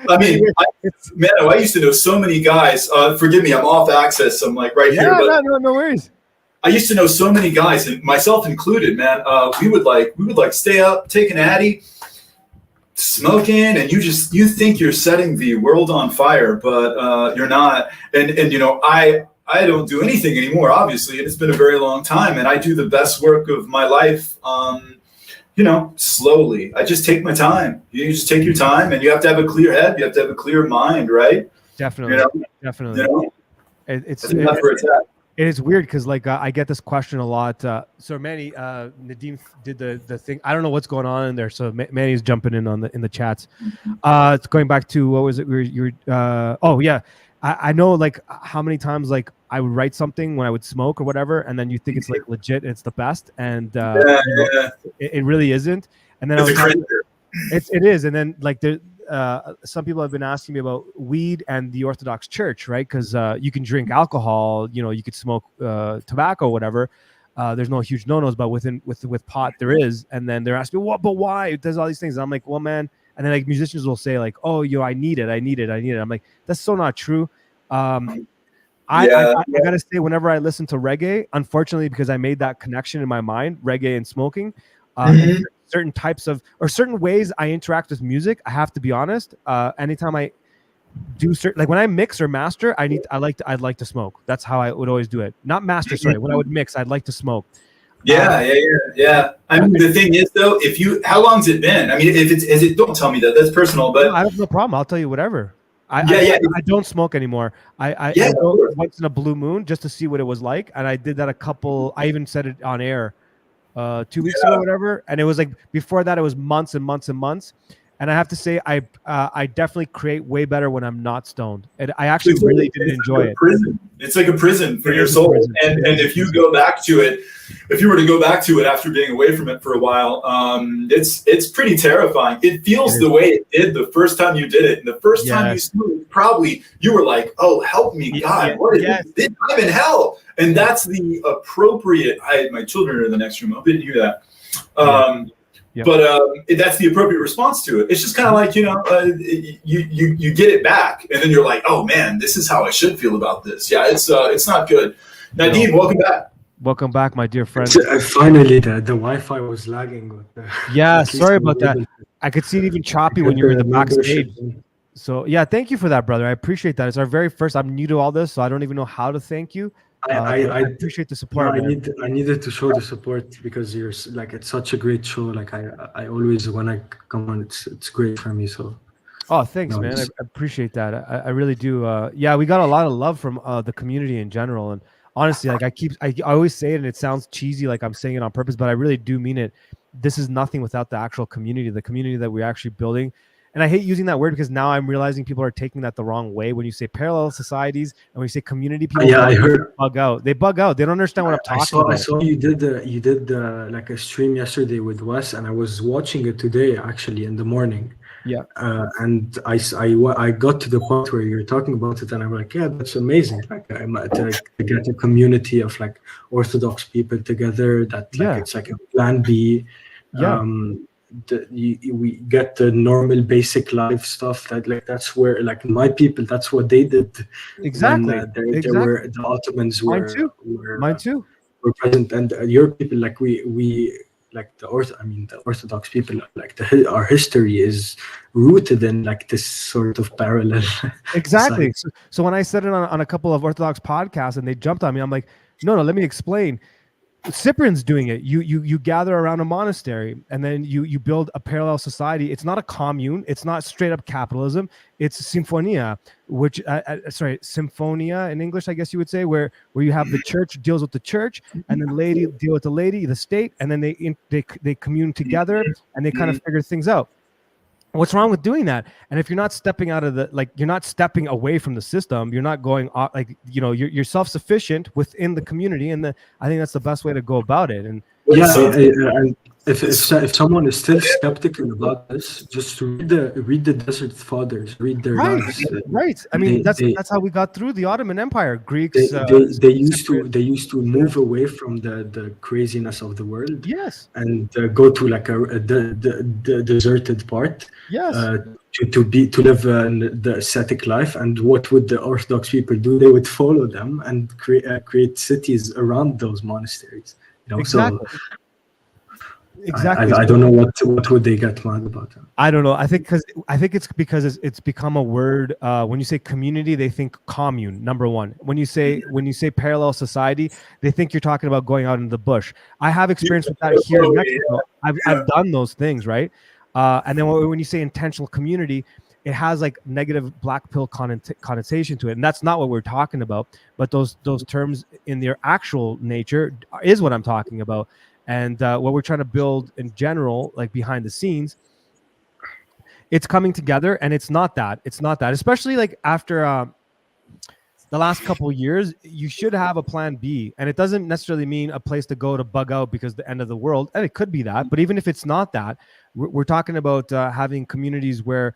I mean, I used to know so many guys. Forgive me, I'm off access. I'm like right here. But no worries. I used to know so many guys, and myself included, man. We would stay up, take an Addy, smoking, and you think you're setting the world on fire, but you're not. And I don't do anything anymore, obviously, and it's been a very long time. And I do the best work of my life, slowly. I just take my time. You just take your time, and you have to have a clear head. You have to have a clear mind, right? Definitely, definitely. That's where it's at. It is weird because like I get this question a lot. So Manny, Nadim did the thing. I don't know what's going on in there. So Manny's jumping in in the chats. It's going back to what was it? Oh yeah, I know like how many times like I would write something when I would smoke or whatever, and then you think it's like legit and it's the best, and it really isn't. And then it is, and then like there. Some people have been asking me about weed and the Orthodox Church, right? Because you can drink alcohol, you could smoke tobacco, whatever. There's no huge no-nos, but with pot there is. And then they're asking me, what? But why? It does all these things. And I'm like, well, man. And then like musicians will say like, oh, I need it. I'm like, that's so not true. I gotta say, whenever I listen to reggae, unfortunately, because I made that connection in my mind, reggae and smoking. Certain types of or certain ways I interact with music, I have to be honest. Anytime I do certain, like when I mix or master, I'd like to smoke. That's how I would always do it. Not master, sorry. When I would mix, I'd like to smoke. Yeah. I mean, the thing is though, how long's it been? I mean, don't tell me that. That's personal, but I have no problem. I'll tell you whatever. I don't smoke anymore. I go once in a blue moon just to see what it was like, and I did that I even said it on air 2 weeks ago or whatever, and it was like before that it was months and months and months. And I have to say I definitely create way better when I'm not stoned, and I actually really did enjoy it. It's like a prison for your soul. And if you go back to it, if you were to go back to it after being away from it for a while, it's pretty terrifying. It feels the way it did the first time you did it, and the first time you smoked, probably you were like, "Oh, help me, God! What is this? I'm in hell." And that's the appropriate. My children are in the next room. I didn't hear that. But that's the appropriate response to it. It's just kind of like, you get it back, and then you're like, oh man, this is how I should feel about this. Yeah, it's not good. Nadim, welcome back. Welcome back, my dear friend. Finally, the Wi-Fi was lagging. Sorry about that. I could see it even choppy when you were in the backstage. So yeah, thank you for that, brother. I appreciate that. It's our very first. I'm new to all this, so I don't even know how to thank you. I appreciate the support. I needed to show the support because you're like, it's such a great show. Like I always, when I come on, it's great for me. So thanks, man. I appreciate that. I really do. We got a lot of love from the community in general. And honestly, like I always say it, and it sounds cheesy, like I'm saying it on purpose, but I really do mean it. This is nothing without the actual community, the community that we're actually building. And I hate using that word because now I'm realizing people are taking that the wrong way. When you say parallel societies and when you say community, people I heard bug out. They bug out. They don't understand what I'm talking about. I saw you did like a stream yesterday with Wes, and I was watching it today actually in the morning. Yeah. And I got to the point where you're talking about it, and I'm like, yeah, that's amazing. Like to get a community of like Orthodox people together. That like it's like a plan B. we get the normal basic life stuff. That's where my people. That's what they did Exactly. when there were the Ottomans Mine too. were present, and your people we the Orthodox people, our history is rooted in this sort of parallel. Exactly. So when I said it on a couple of Orthodox podcasts and they jumped on me, I'm like, no, let me explain. Cyprian's doing it. You gather around a monastery and then you build a parallel society. It's not a commune. It's not straight up capitalism. It's symphonia, which symphonia in English, I guess you would say, where you have the church deals with the church, and then laity deal with the laity, the state, and then they commune together and they kind of figure things out. What's wrong with doing that? And if you're not stepping out of you're not stepping away from the system, you're not going you're self-sufficient within the community, and I think that's the best way to go about it. And if someone is still skeptical about this, just read the Desert Fathers, read their lives. Right. I mean, that's how we got through the Ottoman Empire. Greeks. They used to move away from the craziness of the world. Yes. And go to the deserted part. Yes. To live the ascetic life. And what would the Orthodox people do? They would follow them and create cities around those monasteries. Exactly. So exactly. I don't know what would they get mad about that. I don't know. I think it's because it's become a word. When you say community, they think commune. Number one. When you say parallel society, they think you're talking about going out in the bush. I have experience with that here in Mexico. I've done those things, right? And then when you say intentional community, it has negative black pill connotation to it, and that's not what we're talking about. But those terms in their actual nature is what I'm talking about. And what we're trying to build in general, behind the scenes, it's coming together, and it's not that. Especially after the last couple of years, you should have a plan B, and it doesn't necessarily mean a place to go to bug out because the end of the world, and it could be that. But even if it's not that, we're talking about having communities where,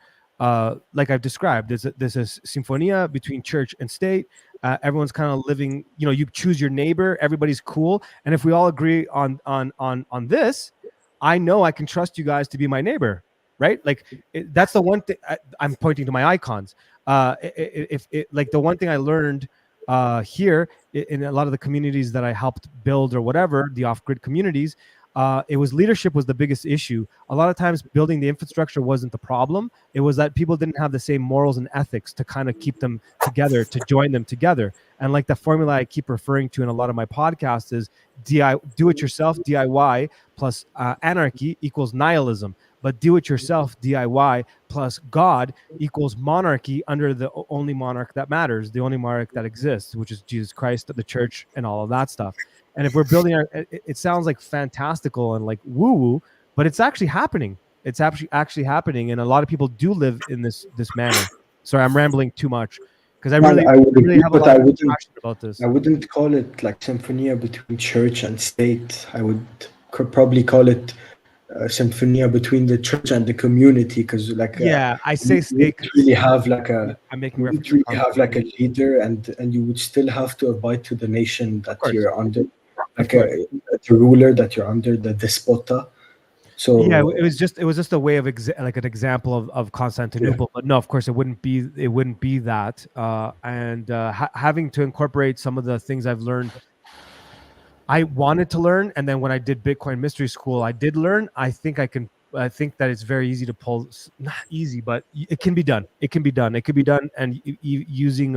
like I've described, there's a symphonia between church and state. Everyone's kind of living, you choose your neighbor, everybody's cool. And if we all agree on this, I know I can trust you guys to be my neighbor, right? That's the one thing I'm pointing to my icons. The one thing I learned here in a lot of the communities that I helped build or whatever, the off-grid communities, it was leadership was the biggest issue. A lot of times building the infrastructure wasn't the problem. It was that people didn't have the same morals and ethics to kind of keep them together, to join them together. And the formula I keep referring to in a lot of my podcasts is do-it-yourself, DIY, plus anarchy equals nihilism. But do-it-yourself, DIY, plus God equals monarchy under the only monarch that matters, the only monarch that exists, which is Jesus Christ, the church, and all of that stuff. And if we're building it sounds fantastical and woo-woo, but it's actually happening. It's actually happening, and a lot of people do live in this manner. Sorry, I'm rambling too much because I really have a lot of passion about this. I wouldn't call it symphonia between church and state. I would probably call it symphonia between the church and the community, because I say state. Really have I'm making reference. You really have a leader, and you would still have to abide to the nation that you're under. The ruler that you're under, the despota. So yeah, it was just a way of an example of Constantinople. But no, of course it wouldn't be that. Having to incorporate some of the things I've learned, I wanted to learn, and then when I did Bitcoin Mystery School, I did learn. I think that it's very easy to pull. Not easy, but it can be done. It can be done, and using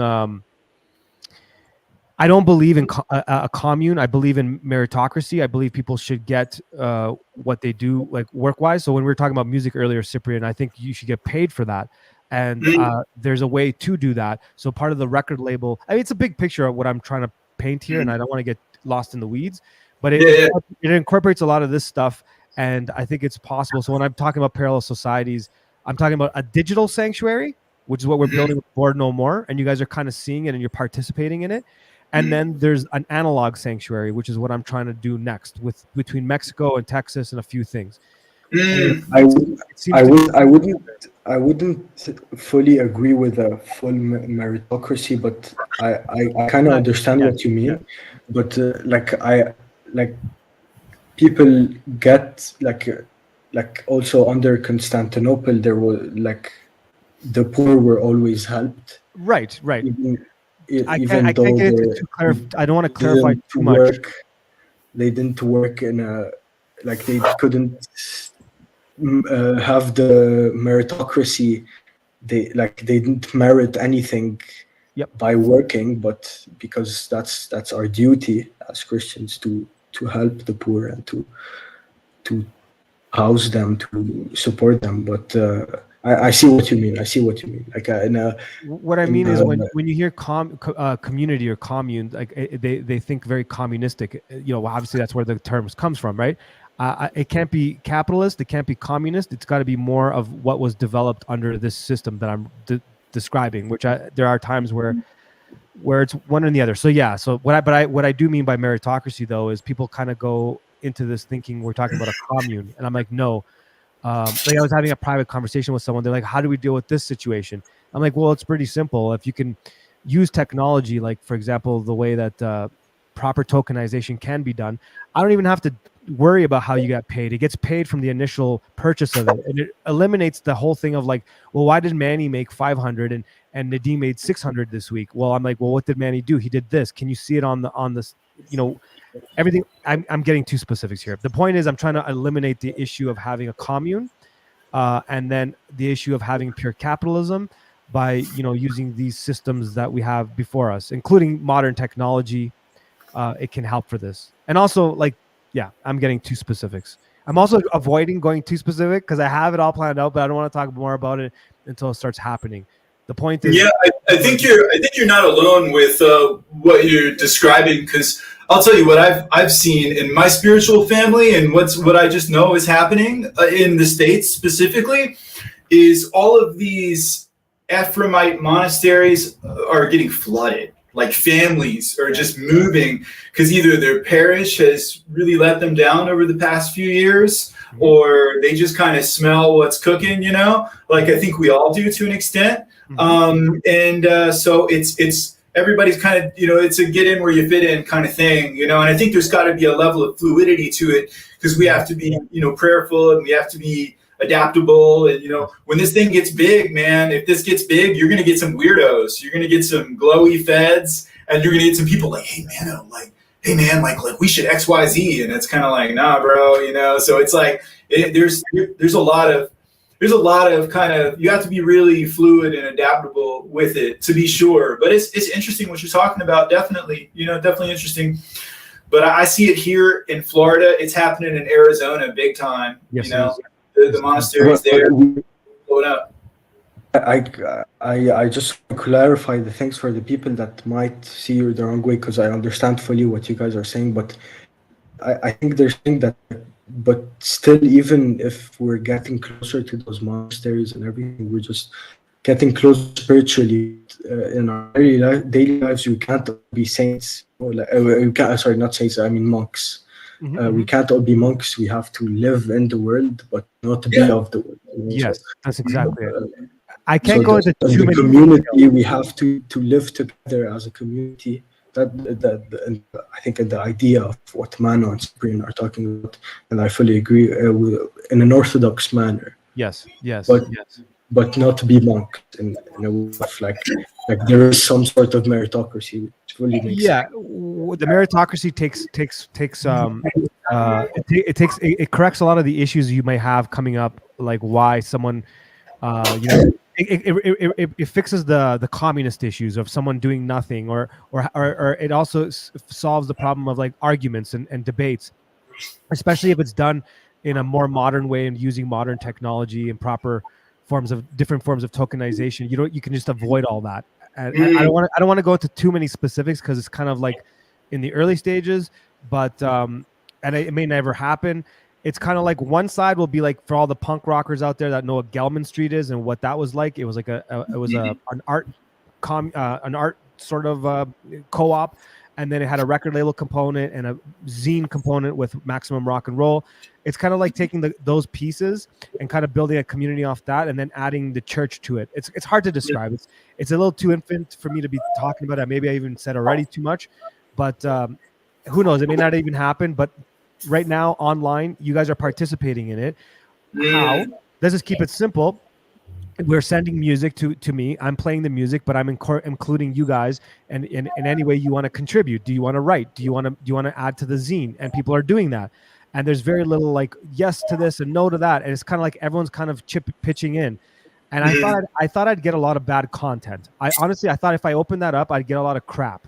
I don't believe in a commune. I believe in meritocracy. I believe people should get what they do, work-wise. So when we were talking about music earlier, Cyprian, I think you should get paid for that. And there's a way to do that. So part of the record label, it's a big picture of what I'm trying to paint here, and I don't want to get lost in the weeds. But it incorporates a lot of this stuff, and I think it's possible. So when I'm talking about parallel societies, I'm talking about a digital sanctuary, which is what we're building with Board No More, and you guys are kind of seeing it and you're participating in it. And then there's an analog sanctuary, which is what I'm trying to do next between Mexico and Texas and a few things. I wouldn't fully agree with a full meritocracy, but I kind of understand what you mean. But people get like also under Constantinople, there were like the poor were always helped. Right. Even though get into I don't want to clarify too much. They didn't work in a, like they couldn't have the meritocracy. They didn't merit anything by working, but because that's our duty as Christians to help the poor and to house them, to support them. But I see what you mean. Like what I mean is when you hear community or commune, like they think very communistic. Obviously that's where the terms comes from, right? It can't be capitalist. It can't be communist. It's got to be more of what was developed under this system that I'm describing. Which there are times where it's one or the other. So yeah. So what I do mean by meritocracy though is people kind of go into this thinking we're talking about a commune, and I'm like, no. Like I was having a private conversation with someone. They're like, how do we deal with this situation? I'm like, well, it's pretty simple. If you can use technology, like for example, the way that proper tokenization can be done, I don't even have to worry about how you got paid. It gets paid from the initial purchase of it, and it eliminates the whole thing of like, well, why did Manny make 500 and Nadim made 600 this week? Well, I'm like, well, what did Manny do? He did this. Can you see it on this? Everything. I'm getting too specifics here. The point is I'm trying to eliminate the issue of having a commune and then the issue of having pure capitalism by using these systems that we have before us, including modern technology. It can help for this. And also I'm getting too specifics. I'm also avoiding going too specific because I have it all planned out, but I don't want to talk more about it until it starts happening. The point is, I think you're not alone with what you're describing, because I'll tell you what I've seen in my spiritual family, and what I just know is happening in the States specifically is all of these Ephraimite monasteries are getting flooded. Like families are just moving because either their parish has really let them down over the past few years, or they just kind of smell what's cooking, like I think we all do to an extent. So it's everybody's kind of, it's a get in where you fit in kind of thing, and I think there's got to be a level of fluidity to it because we have to be, prayerful, and we have to be adaptable. And, when this thing gets big, man, if this gets big, you're going to get some weirdos, you're going to get some glowy feds, and you're going to get some people like, hey man, like we should X, Y, Z. And it's kind of like, nah, bro, so it's like, there's a lot of kind of, you have to be really fluid and adaptable with it to be sure. But it's interesting what you're talking about. Definitely, definitely interesting. But I see it here in Florida. It's happening in Arizona big time. Yes, the monasteries there blowing up. I just clarify the things for the people that might see you the wrong way, because I understand fully what you guys are saying, but I think they're saying that. But still, even if we're getting closer to those monasteries and everything, we're just getting closer spiritually. In our daily lives, we can't be saints. Not saints, I mean monks. We can't all be monks. We have to live in the world, but not be of the world. Yes, that's exactly it. I can't go into too many community. We have to live together as a community. And I think the idea of what Mano and Cyprian are talking about, and I fully agree, in an orthodox manner. Yes. But not to be monks in a way of like there is some sort of meritocracy, which fully makes sense. The meritocracy it corrects a lot of the issues you may have coming up, like why someone, It fixes the communist issues of someone doing nothing, or it also solves the problem of like arguments and debates, especially if it's done in a more modern way and using modern technology and different forms of tokenization. You can just avoid all that. And I don't want to go into too many specifics because it's kind of like in the early stages, but and it may never happen. It's kind of like one side will be like for all the punk rockers out there that know what Gelman Street is and what that was like. It was like an art sort of co-op, and then it had a record label component and a zine component with Maximum Rock and Roll. It's kind of like taking those pieces and kind of building a community off that, and then adding the church to it. It's hard to describe. It's a little too infant for me to be talking about it. Maybe I even said already too much, but who knows? It may not even happen. But right now online, you guys are participating in it. How? Let's just keep it simple. We're sending music to me. I'm playing the music, but I'm including you guys, and in any way you want to contribute. Do you want to write? Do you want to add to the zine? And people are doing that. And there's very little like yes to this and no to that. And it's kind of like everyone's kind of pitching in. And I thought I'd get a lot of bad content. I thought if I opened that up, I'd get a lot of crap.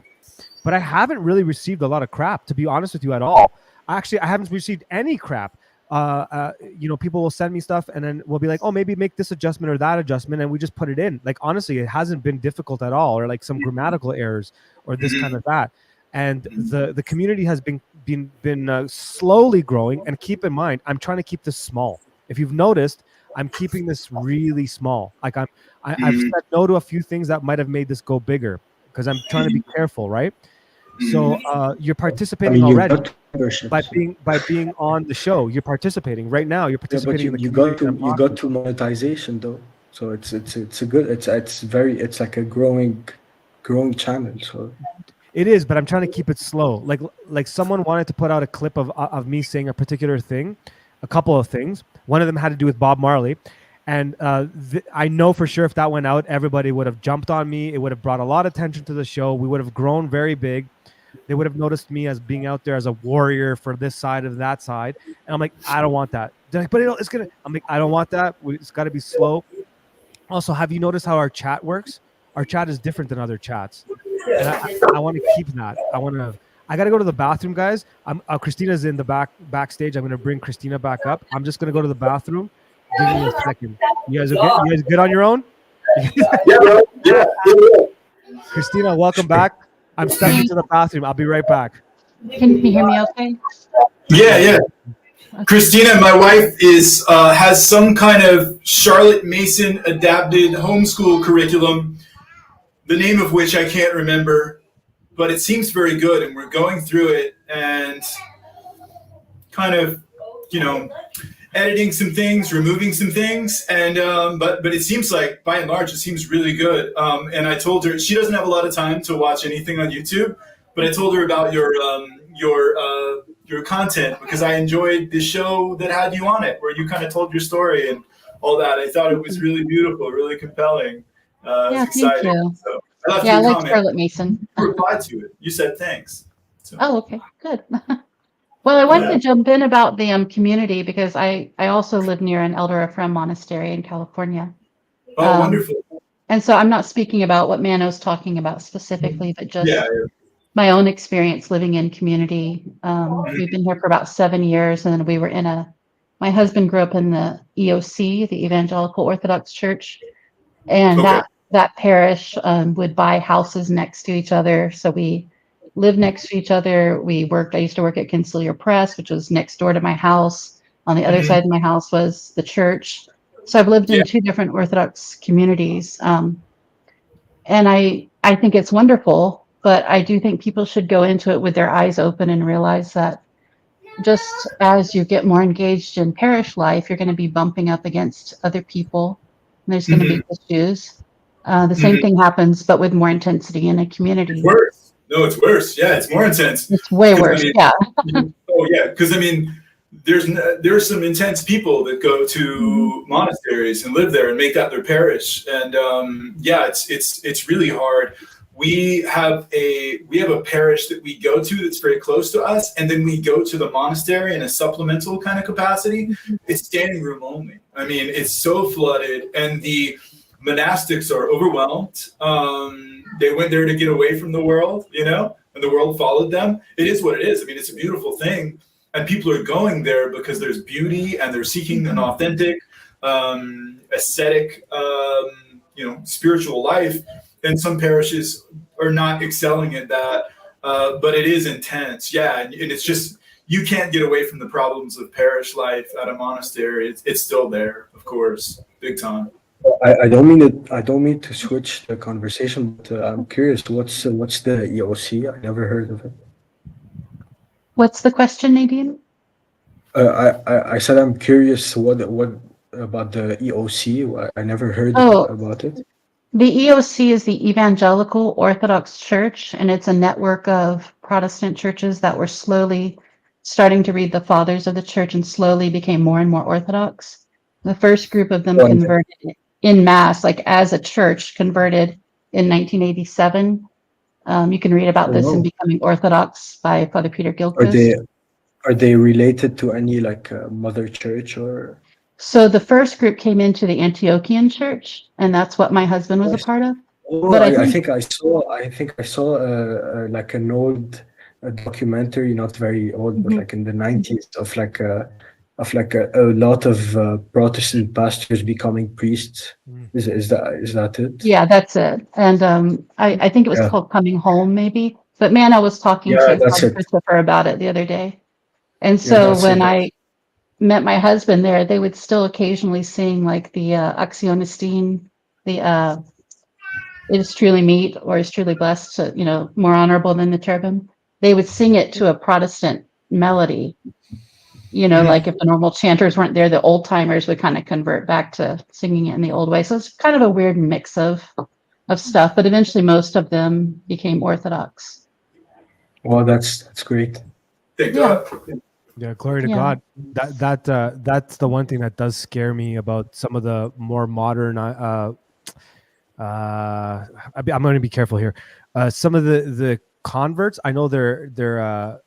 But I haven't really received a lot of crap, to be honest with you, at all. I haven't received any crap. People will send me stuff and then we'll be like, oh, maybe make this adjustment or that adjustment, and we just put it in. Like, honestly, it hasn't been difficult at all, or like some grammatical errors or this kind of that. And the community has been slowly growing. And keep in mind, I'm trying to keep this small. If you've noticed, I'm keeping this really small. Like I've said no to a few things that might have made this go bigger because I'm trying to be careful, right? So you're participating already by being on the show. You're participating right now. You're participating in the community. You got to monetization though, so it's a good. It's like a growing channel. So it is, but I'm trying to keep it slow. Like someone wanted to put out a clip of me saying a particular thing, a couple of things. One of them had to do with Bob Marley. And I know for sure if that went out, everybody would have jumped on me. It would have brought a lot of attention to the show. We would have grown very big. They would have noticed me as being out there as a warrior for this side and that side. And I'm like, I don't want that. They're like, but it's going to, I'm like, I don't want that. It's got to be slow. Also, have you noticed how our chat works? Our chat is different than other chats. And I want to keep that. I got to go to the bathroom, guys. Christina's in the backstage. I'm going to bring Christina back up. I'm just going to go to the bathroom. Give me a second. You guys good on your own? Yeah, bro. Yeah. Christina, welcome back. I'm stepping to the bathroom. I'll be right back. Can you hear me okay? Yeah. Okay. Christina, my wife has some kind of Charlotte Mason adapted homeschool curriculum, the name of which I can't remember, but it seems very good, and we're going through it and kind of, editing some things, removing some things, and but it seems like by and large it seems really good. And I told her she doesn't have a lot of time to watch anything on YouTube, but I told her about your content because I enjoyed the show that had you on it, where you kind of told your story and all that. I thought it was really beautiful, really compelling. Yeah, it's exciting. Thank you. So I left I you a like comment. Charlotte Mason. You replied to it. You said thanks. So. Oh, okay, good. Well, I wanted to jump in about the community because I also live near an Elder Ephraim monastery in California. Oh, wonderful. And so I'm not speaking about what Mano's talking about specifically, but just my own experience living in community. We've been here for about 7 years, and we were my husband grew up in the EOC, the Evangelical Orthodox Church, and that parish would buy houses next to each other. So we lived next to each other. I used to work at Conciliar Press, which was next door to my house. On the other side of my house was the church. So I've lived in 2 different Orthodox communities. And I think it's wonderful, but I do think people should go into it with their eyes open and realize that just as you get more engaged in parish life, you're going to be bumping up against other people. And there's going to be issues. The same thing happens, but with more intensity in a community. It's worse. No, it's worse. Yeah, it's more intense. It's way worse. Because there's some intense people that go to monasteries and live there and make that their parish, and it's really hard. We have a parish that we go to that's very close to us, and then we go to the monastery in a supplemental kind of capacity. It's standing room only. I mean, it's so flooded, and the monastics are overwhelmed. They went there to get away from the world, and the world followed them. It is what it is. I mean, it's a beautiful thing. And people are going there because there's beauty and they're seeking an authentic, ascetic, spiritual life. And some parishes are not excelling at that, but it is intense. Yeah, and it's just, you can't get away from the problems of parish life at a monastery. It's still there, of course, big time. I don't mean to switch the conversation, but I'm curious. What's the EOC? I never heard of it. What's the question, Nadine? I said I'm curious. What about the EOC? I never heard about it. The EOC is the Evangelical Orthodox Church, and it's a network of Protestant churches that were slowly starting to read the fathers of the church and slowly became more and more Orthodox. The first group of them converted in mass, like as a church, converted in 1987. You can read about this in Becoming Orthodox by Father Peter Gilchrist. Are they related to any like mother church or? So the first group came into the Antiochian church, and that's what my husband was a part of. Oh, but I think I saw like an old documentary, not very old, but like in the 90s, of like a lot of Protestant pastors becoming priests. Is that it? Yeah, that's it. And I think it was called Coming Home, maybe. But man, I was talking to Father Christopher about it the other day. And so when I met my husband there, they would still occasionally sing like the Accionistine, the it is truly meet or is truly blessed, more honorable than the cherubim. They would sing it to a Protestant melody. Like if the normal chanters weren't there, the old timers would kind of convert back to singing it in the old way. So it's kind of a weird mix of stuff, but eventually most of them became Orthodox. Well, that's great. Thank God. Yeah, glory to God. That's the one thing that does scare me about some of the more modern. I'm going to be careful here. Some of the converts, I know their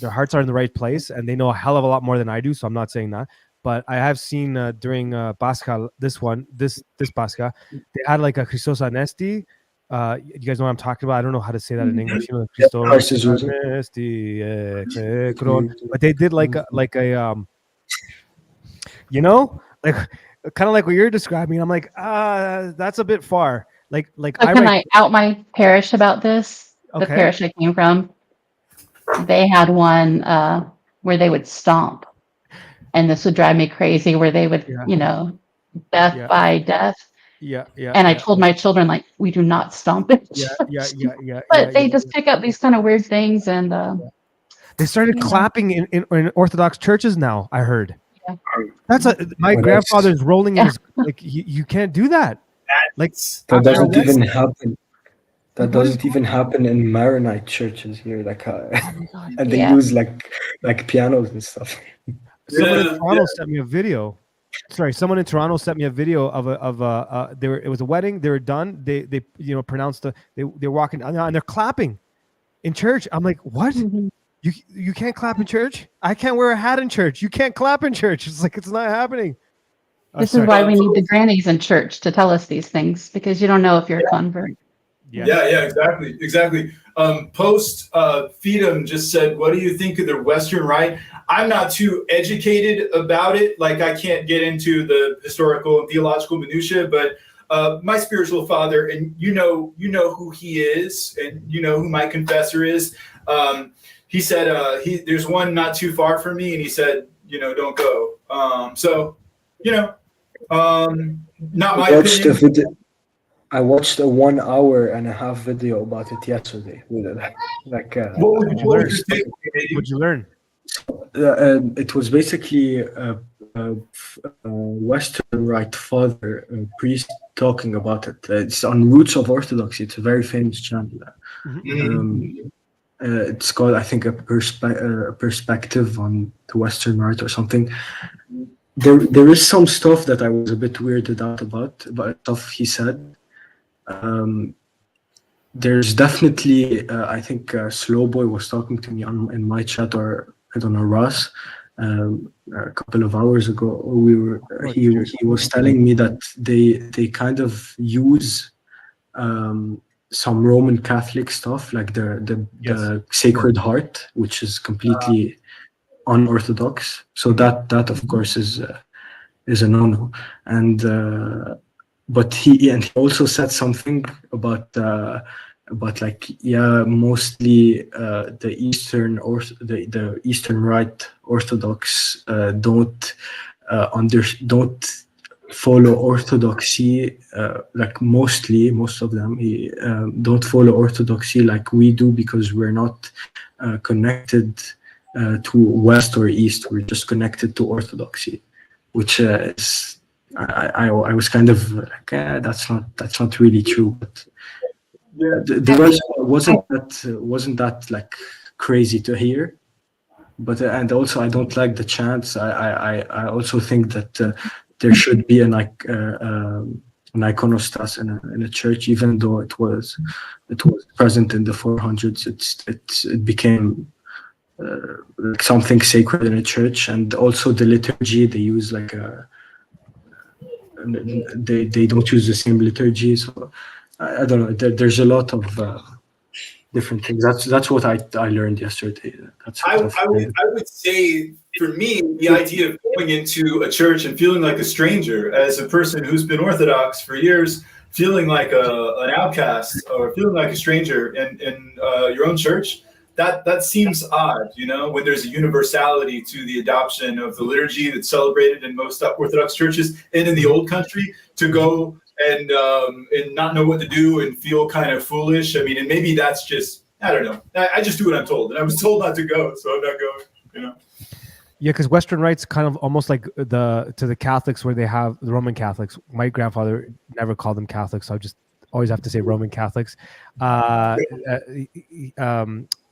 hearts are in the right place and they know a hell of a lot more than I do. So I'm not saying that, but I have seen during Pascha, this Pascha, they had like a Christos Anesti. You guys know what I'm talking about? I don't know how to say that in English. Christos Anesti, but they did like a kind of like what you're describing. I'm like, that's a bit far. Like I out my parish about this? Okay. The parish I came from, they had one where they would stomp, and this would drive me crazy. Where they would, death by death. Yeah. And I told my children, like, we do not stomp it. But they just pick up these kind of weird things, and they started clapping in Orthodox churches now. I heard. Yeah. That's my grandfather's rolling in his, like, you can't do that. Like that doesn't even happen. That doesn't even happen in Maronite churches here, like, and they use like pianos and stuff. Someone in Toronto sent me a video. Someone in Toronto sent me a video of it was a wedding. They were done. They pronounced they're walking and they're clapping in church. I'm like, what? Mm-hmm. You can't clap in church? I can't wear a hat in church. You can't clap in church. It's like, it's not happening. This is why we need the grannies in church to tell us these things, because you don't know if you're a convert. Yeah, exactly. Post Feedom just said, what do you think of the Western Rite? I'm not too educated about it. Like, I can't get into the historical and theological minutia, but my spiritual father, and you know who he is, and you know who my confessor is. He said there's one not too far from me, and he said, don't go. Not my opinion. I watched a 1 hour and a half video about it yesterday. What would you learn? It was basically a Western Rite father, a priest, talking about it. It's on Roots of Orthodoxy. It's a very famous channel. It's called, I think, a perspective on the Western Rite or something. There is some stuff that I was a bit weirded out about stuff he said. There's definitely, I think Slowboy was talking to me in my chat, or I don't know, Ross, a couple of hours ago. He was telling me that they kind of use some Roman Catholic stuff, like the Sacred Heart, which is completely unorthodox. So that of course is a no-no. And but he also said something about mostly the Eastern or the Eastern Rite Orthodox don't follow orthodoxy, like most of them don't follow orthodoxy like we do, because we're not connected to West or East. We're just connected to orthodoxy, which is I was kind of like, that's not really true. But the rest wasn't that like crazy to hear. But and also I don't like the chants. I also think that there should be an iconostas in a church, even though it was present in the 400s. It became like something sacred in a church, and also the liturgy they use they don't use the same liturgy. So I don't know. There's a lot of different things. That's what I learned yesterday. I would say, for me, the idea of going into a church and feeling like a stranger, as a person who's been Orthodox for years, feeling like an outcast or feeling like a stranger in your own church, that seems odd, when there's a universality to the adoption of the liturgy that's celebrated in most Orthodox churches and in the old country, to go and not know what to do and feel kind of foolish. I mean, and maybe that's just, I don't know. I just do what I'm told, and I was told not to go, so I'm not going. Yeah, because Western Rite's kind of almost like to the Catholics, where they have the Roman Catholics. My grandfather never called them Catholics, so I just always have to say Roman Catholics.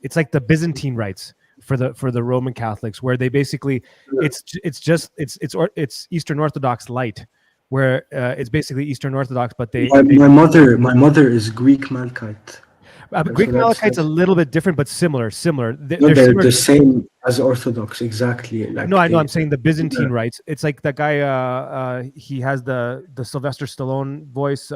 It's like the Byzantine rites for the Roman Catholics, where they basically it's Eastern Orthodox light, where it's basically Eastern Orthodox, but my mother is Greek Melkite. Greek Melkite's a little bit different, but similar. They're the same as Orthodox, exactly. No, I know. I'm saying the Byzantine rites. It's like that guy. He has the Sylvester Stallone voice.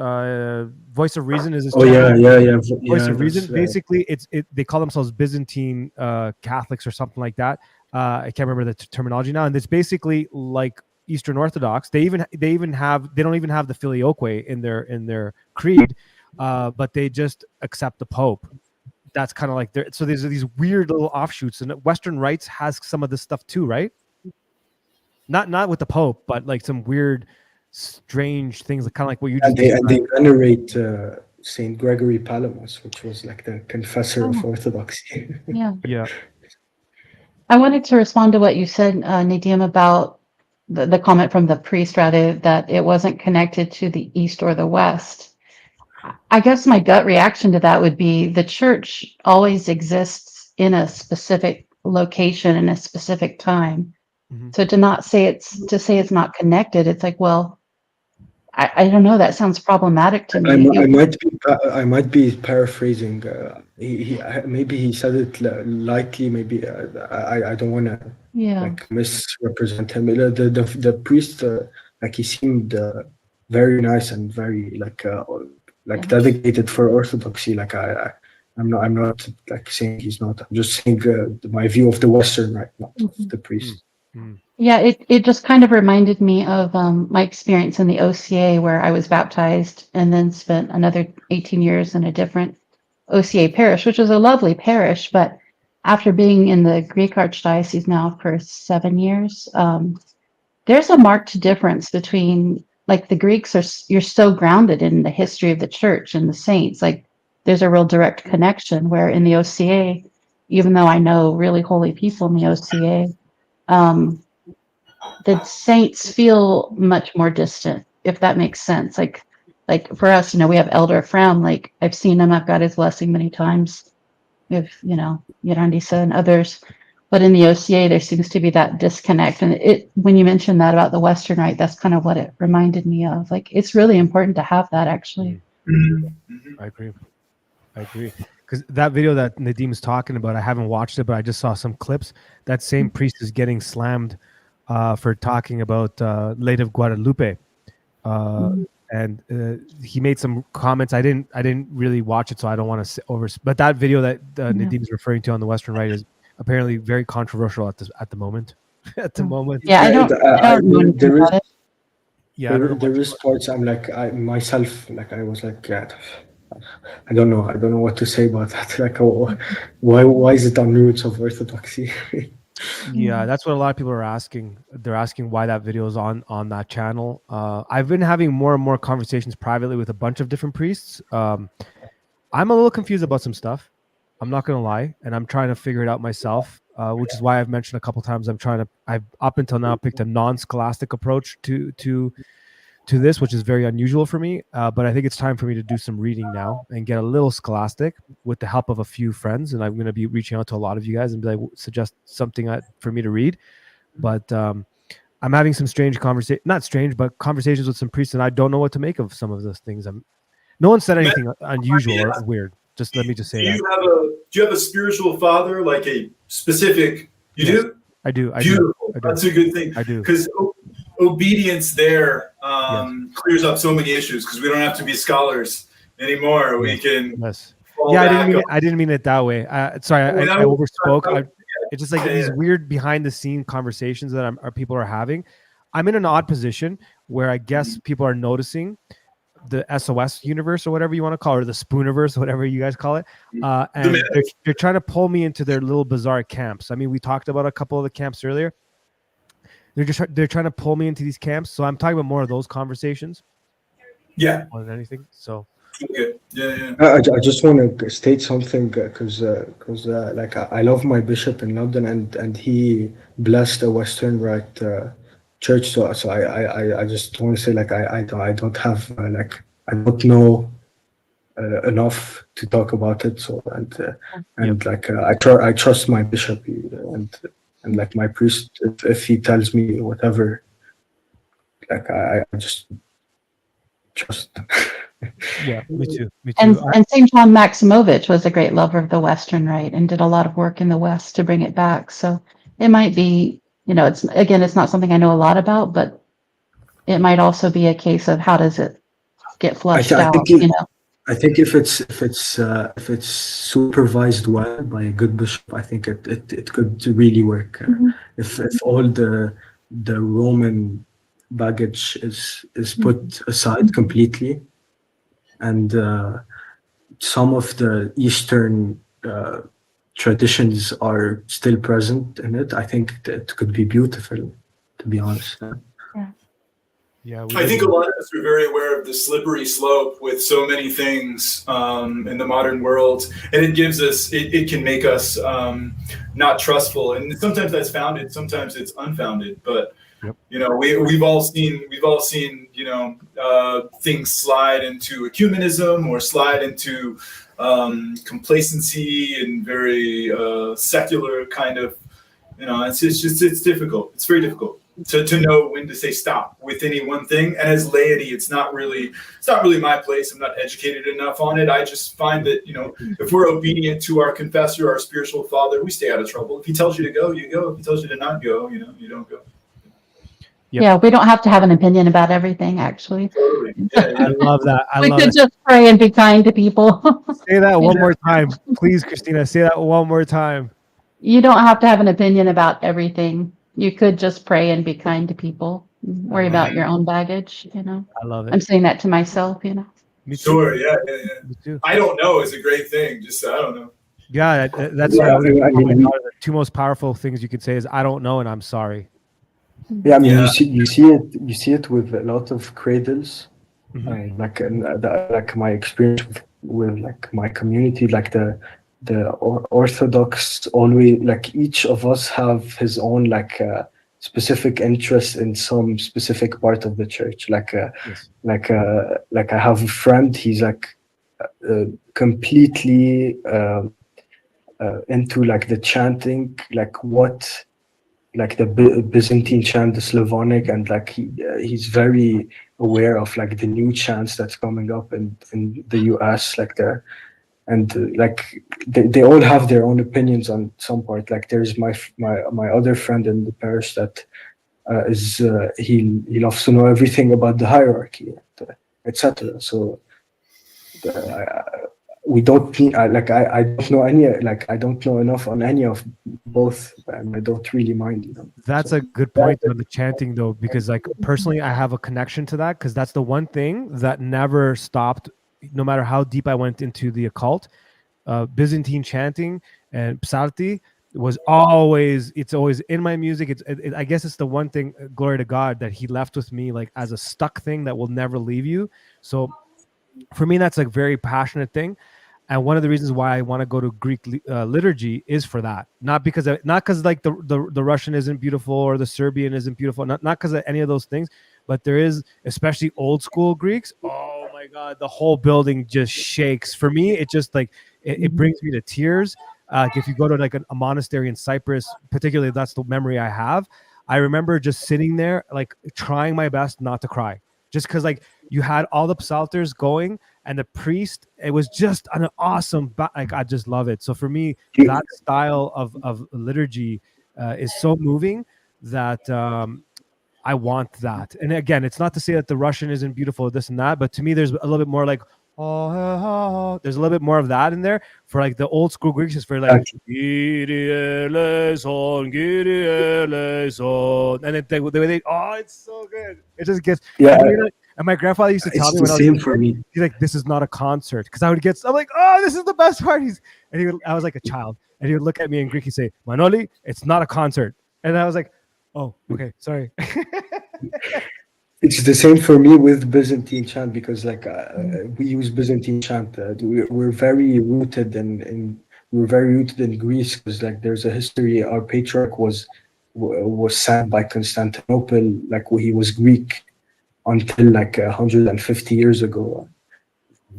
Voice of Reason is his channel. Yeah. Voice of Reason. Basically, they call themselves Byzantine Catholics or something like that. I can't remember the terminology now. And it's basically like Eastern Orthodox. They don't even have the filioque in their creed. But they just accept the Pope. That's kind of like so there's these weird little offshoots, and Western rites has some of this stuff too, right? Not with the Pope, but like some weird, strange things, kind of like what you just and they venerate Saint Gregory Palamas, which was like the confessor of Orthodoxy. Yeah. I wanted to respond to what you said, Nadim, about the comment from the priest, rather, that it wasn't connected to the East or the West. I guess my gut reaction to that would be the church always exists in a specific location in a specific time. Mm-hmm. So to say it's not connected, it's like, well, I don't know. That sounds problematic to me. I might be paraphrasing. Maybe he said it lightly. Maybe I don't want to misrepresent him. The priest, he seemed very nice and very dedicated for Orthodoxy. I'm not saying he's not. I'm just saying my view of the Western Rite, not of the priest. Mm-hmm. Yeah, it just kind of reminded me of my experience in the OCA, where I was baptized and then spent another 18 years in a different OCA parish, which was a lovely parish. But after being in the Greek Archdiocese now for 7 years, there's a marked difference between, like, the Greeks you're so grounded in the history of the church and the saints. Like, there's a real direct connection, where in the OCA, even though I know really holy people in the OCA, the saints feel much more distant, if that makes sense. Like for us, we have Elder Ephraim. Like, I've seen him, I've got his blessing many times. We have, Yerandisa and others. But in the OCA, there seems to be that disconnect. And when you mentioned that about the Western Rite, that's kind of what it reminded me of. Like, it's really important to have that, actually. I agree. Because that video that Nadim is talking about, I haven't watched it, but I just saw some clips. That same priest is getting slammed for talking about Lady of Guadalupe. And he made some comments. I didn't really watch it, so I don't want to but that video that Nadim is referring to on the Western Rite is apparently very controversial at the moment. Yeah, I don't know about it. Yeah, there is parts I was like, yeah, I don't know what to say about that. Like, why is it on roots of Orthodoxy? Yeah, that's what a lot of people are asking. They're asking why that video is on that channel. I've been having more and more conversations privately with a bunch of different priests. I'm a little confused about some stuff. I'm not going to lie, and I'm trying to figure it out myself, which is why I've mentioned a couple times I've up until now picked a non-scholastic approach to this, which is very unusual for me. But I think it's time for me to do some reading now and get a little scholastic with the help of a few friends. And I'm going to be reaching out to a lot of you guys and suggest something for me to read. But I'm having some strange not strange, but conversations with some priests, and I don't know what to make of some of those things. No one said anything unusual or weird. Just let me just say that. Do you have a spiritual father, like a specific? You Yes, do? I do. Beautiful. I do. That's a good thing. I do. Because obedience there Yes. clears up so many issues. Because we don't have to be scholars anymore. We can. Yes. fall Yeah, back I didn't mean it that way. Sorry, I overspoke. It's just like these weird behind the scene conversations that people are having. I'm in an odd position where I guess people are noticing the SOS universe or whatever you want to call it, or the Spooniverse, whatever you guys call it. And they're trying to pull me into their little bizarre camps. I mean, we talked about a couple of the camps earlier. They're trying to pull me into these camps. So I'm talking about more of those conversations. Yeah. More than anything. So. Okay. Yeah. I just want to state something because like I love my bishop in London and he blessed a Western Rite church. So I just want to say like I don't have like I don't know enough to talk about it. So and like I trust my bishop and like my priest if he tells me whatever, like I just trust. Yeah, me too. And St. John Maximovich was a great lover of the Western Rite and did a lot of work in the West to bring it back. So it might be, it's not something I know a lot about, but it might also be a case of how does it get flushed out. I think if it's supervised well by a good bishop, I think it could really work. If all the Roman baggage is put aside completely, and some of the Eastern traditions are still present in it, I think it could be beautiful, to be honest. Yeah, I think a lot of us are very aware of the slippery slope with so many things in the modern world, and it gives us, it can make us not trustful, and sometimes that's founded, sometimes it's unfounded. But we've all seen things slide into ecumenism or slide into complacency and very secular kind of, it's difficult. It's very difficult to know when to say stop with any one thing. And as laity, it's not really my place. I'm not educated enough on it. I just find that, if we're obedient to our confessor, our spiritual father, we stay out of trouble. If he tells you to go, you go. If he tells you to not go, you don't go. Yep. Yeah, we don't have to have an opinion about everything, actually. Totally. Yeah. I love that. We could just pray and be kind to people. Say that one more time. Please, Christina, say that one more time. You don't have to have an opinion about everything. You could just pray and be kind to people. Worry about your own baggage, I love it. I'm saying that to myself, Me too. Sure, yeah. Me too. I don't know is a great thing. Just I don't know. Yeah, that's the two most powerful things you could say is I don't know and I'm sorry. Yeah, I mean, you see it with a lot of cradles, like my experience with like my community, like the Orthodox always, like each of us have his own like specific interest in some specific part of the church. Like I have a friend, he's like completely into like the chanting, like the Byzantine chant, the Slavonic, and like he's very aware of like the new chants that's coming up in the US, like like they all have their own opinions on some part. Like there's my other friend in the parish that he loves to know everything about the hierarchy, etc. So we don't need I don't know any, like I don't know enough on any of both, and I don't really mind. That's a good point on the chanting though, because like personally I have a connection to that, because that's the one thing that never stopped, no matter how deep I went into the occult. Byzantine chanting and psalti was always in my music. I guess it's the one thing, glory to God, that he left with me like as a stuck thing that will never leave you. So for me, that's a very passionate thing. And one of the reasons why I want to go to Greek liturgy is for that. Not because like the Russian isn't beautiful or the Serbian isn't beautiful. Not because of any of those things, but there is, especially old school Greeks. Oh my God, the whole building just shakes. For me, it just like it brings me to tears. If you go to like a monastery in Cyprus, particularly, that's the memory I have. I remember just sitting there, like trying my best not to cry, just because like you had all the psalters going and the priest. It was just an awesome, like I just love it. So for me, that style of liturgy is so moving that I want that. And again, it's not to say that the Russian isn't beautiful, this and that, but to me, there's a little bit more like, oh, there's a little bit more of that in there. For like the old school Greeks, it's very like, Kyrie eleison, Kyrie eleison. And then it's so good. It just gets, and my grandfather used to tell me when I was for me. He's like, this is not a concert. Because I'm like, oh, this is the best part. I was like a child. And he would look at me in Greek, he'd say, Manoli, it's not a concert. And I was like, oh, okay, sorry. It's the same for me with Byzantine chant, because like we use Byzantine chant. We're very rooted in Greece, because like there's a history. Our patriarch was sent by Constantinople, like he was Greek until like 150 years ago.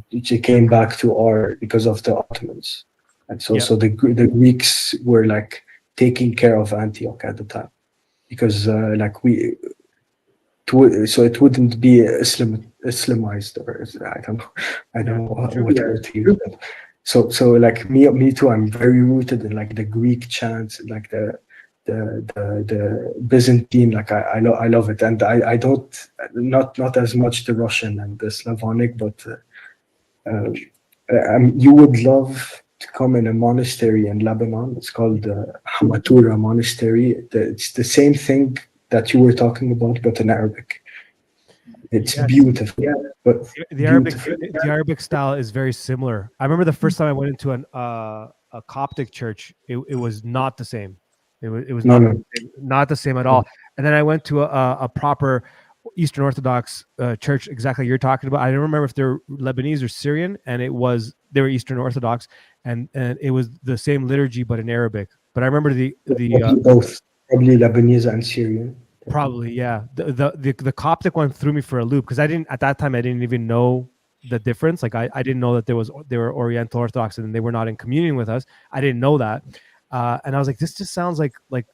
It came back to because of the Ottomans, and so the Greeks were like taking care of Antioch at the time, because so it wouldn't be Islamized, or I don't know what word to use. So like me too. I'm very rooted in like the Greek chants, like the Byzantine. Like I love it, and I don't not as much the Russian and the Slavonic, but you would love to come in a monastery in Lebanon. It's called Hamatura Monastery. It's the same thing that you were talking about, but in Arabic. It's beautiful. But the Arabic style is very similar. I remember the first time I went into a Coptic church, it was not the same. It was not the same at all. And then I went to a proper Eastern Orthodox church, exactly you're talking about. I don't remember if they're Lebanese or Syrian, and they were Eastern Orthodox, and it was the same liturgy but in Arabic. But I remember the both, probably Lebanese and Syrian. Probably, yeah. The Coptic one threw me for a loop, because I didn't even know the difference. Like I didn't know that they were Oriental Orthodox and they were not in communion with us. I didn't know that, and I was like, this just sounds like a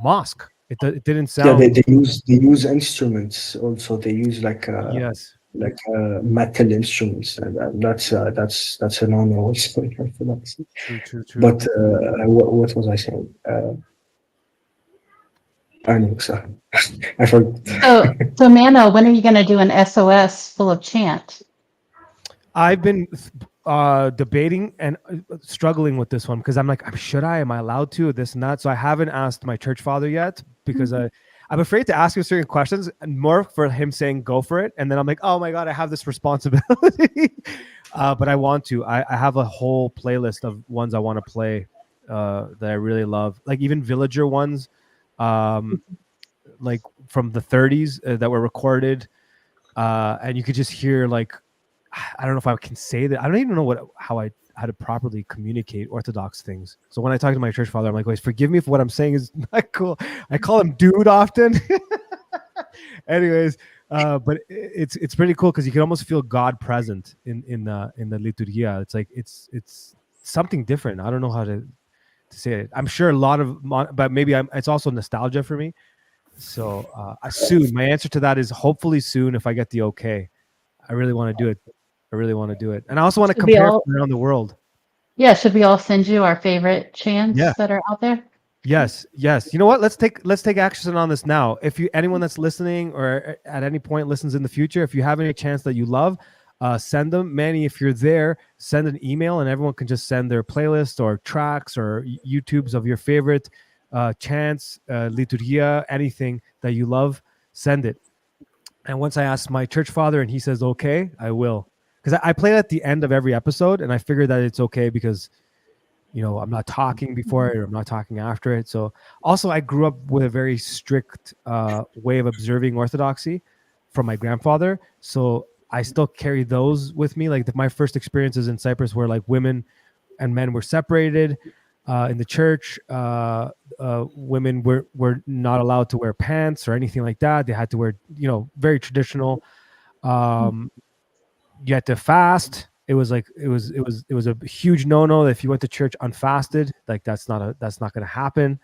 mosque. It didn't sound. Yeah, they use instruments also. They use like metal instruments, and that's a no-no also in Orthodoxy. True. But what was I saying? I know, so I forgot. So Mano, when are you going to do an SOS full of chant? I've been debating and struggling with this one, because I'm like, should I? Am I allowed to? This and that. So I haven't asked my church father yet, because I'm afraid to ask him certain questions, and more for him saying go for it. And then I'm like, oh my God, I have this responsibility. But I want to. I have a whole playlist of ones I want to play that I really love, like even villager ones. Like from the 30s that were recorded, and you could just hear, like, I don't know if I can say that. I don't even know how to properly communicate Orthodox things. So when I talk to my church father, I'm like, forgive me for what I'm saying is not cool. I call him dude often. Anyways, but it's pretty cool, because you can almost feel God present in the liturgia. It's like it's something different. I don't know how to say it. I'm sure a lot of, but maybe it's also nostalgia for me. So soon, my answer to that is hopefully soon, if I get the okay. I really want to do it. And I also want to compare around the world. Yeah, should we all send you our favorite chants that are out there? Yes. You know what? Let's take action on this now. If anyone that's listening or at any point listens in the future, if you have any chants that you love, send them. Manny, if you're there, send an email, and everyone can just send their playlist or tracks or YouTubes of your favorite chants, liturgia, anything that you love. Send it. And once I ask my church father and he says okay, I will. Because I play it at the end of every episode, and I figure that it's okay because, I'm not talking before it or I'm not talking after it. So also, I grew up with a very strict way of observing Orthodoxy from my grandfather. So I still carry those with me. Like my first experiences in Cyprus were like women and men were separated in the church. Women were not allowed to wear pants or anything like that. They had to wear, very traditional. You had to fast. It was a huge no-no. If you went to church unfasted, like that's not going to happen.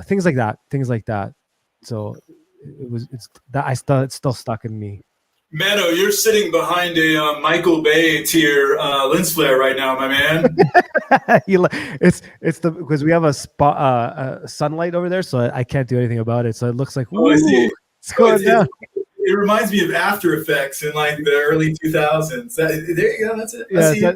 things like that. So it's still stuck in me. Mano, you're sitting behind a Michael Bay tier lens flare right now, my man. It's because we have a spot sunlight over there, so I can't do anything about it. So it looks like I see. It's going down. It reminds me of After Effects in like the early 2000s. There you go. That's it. I see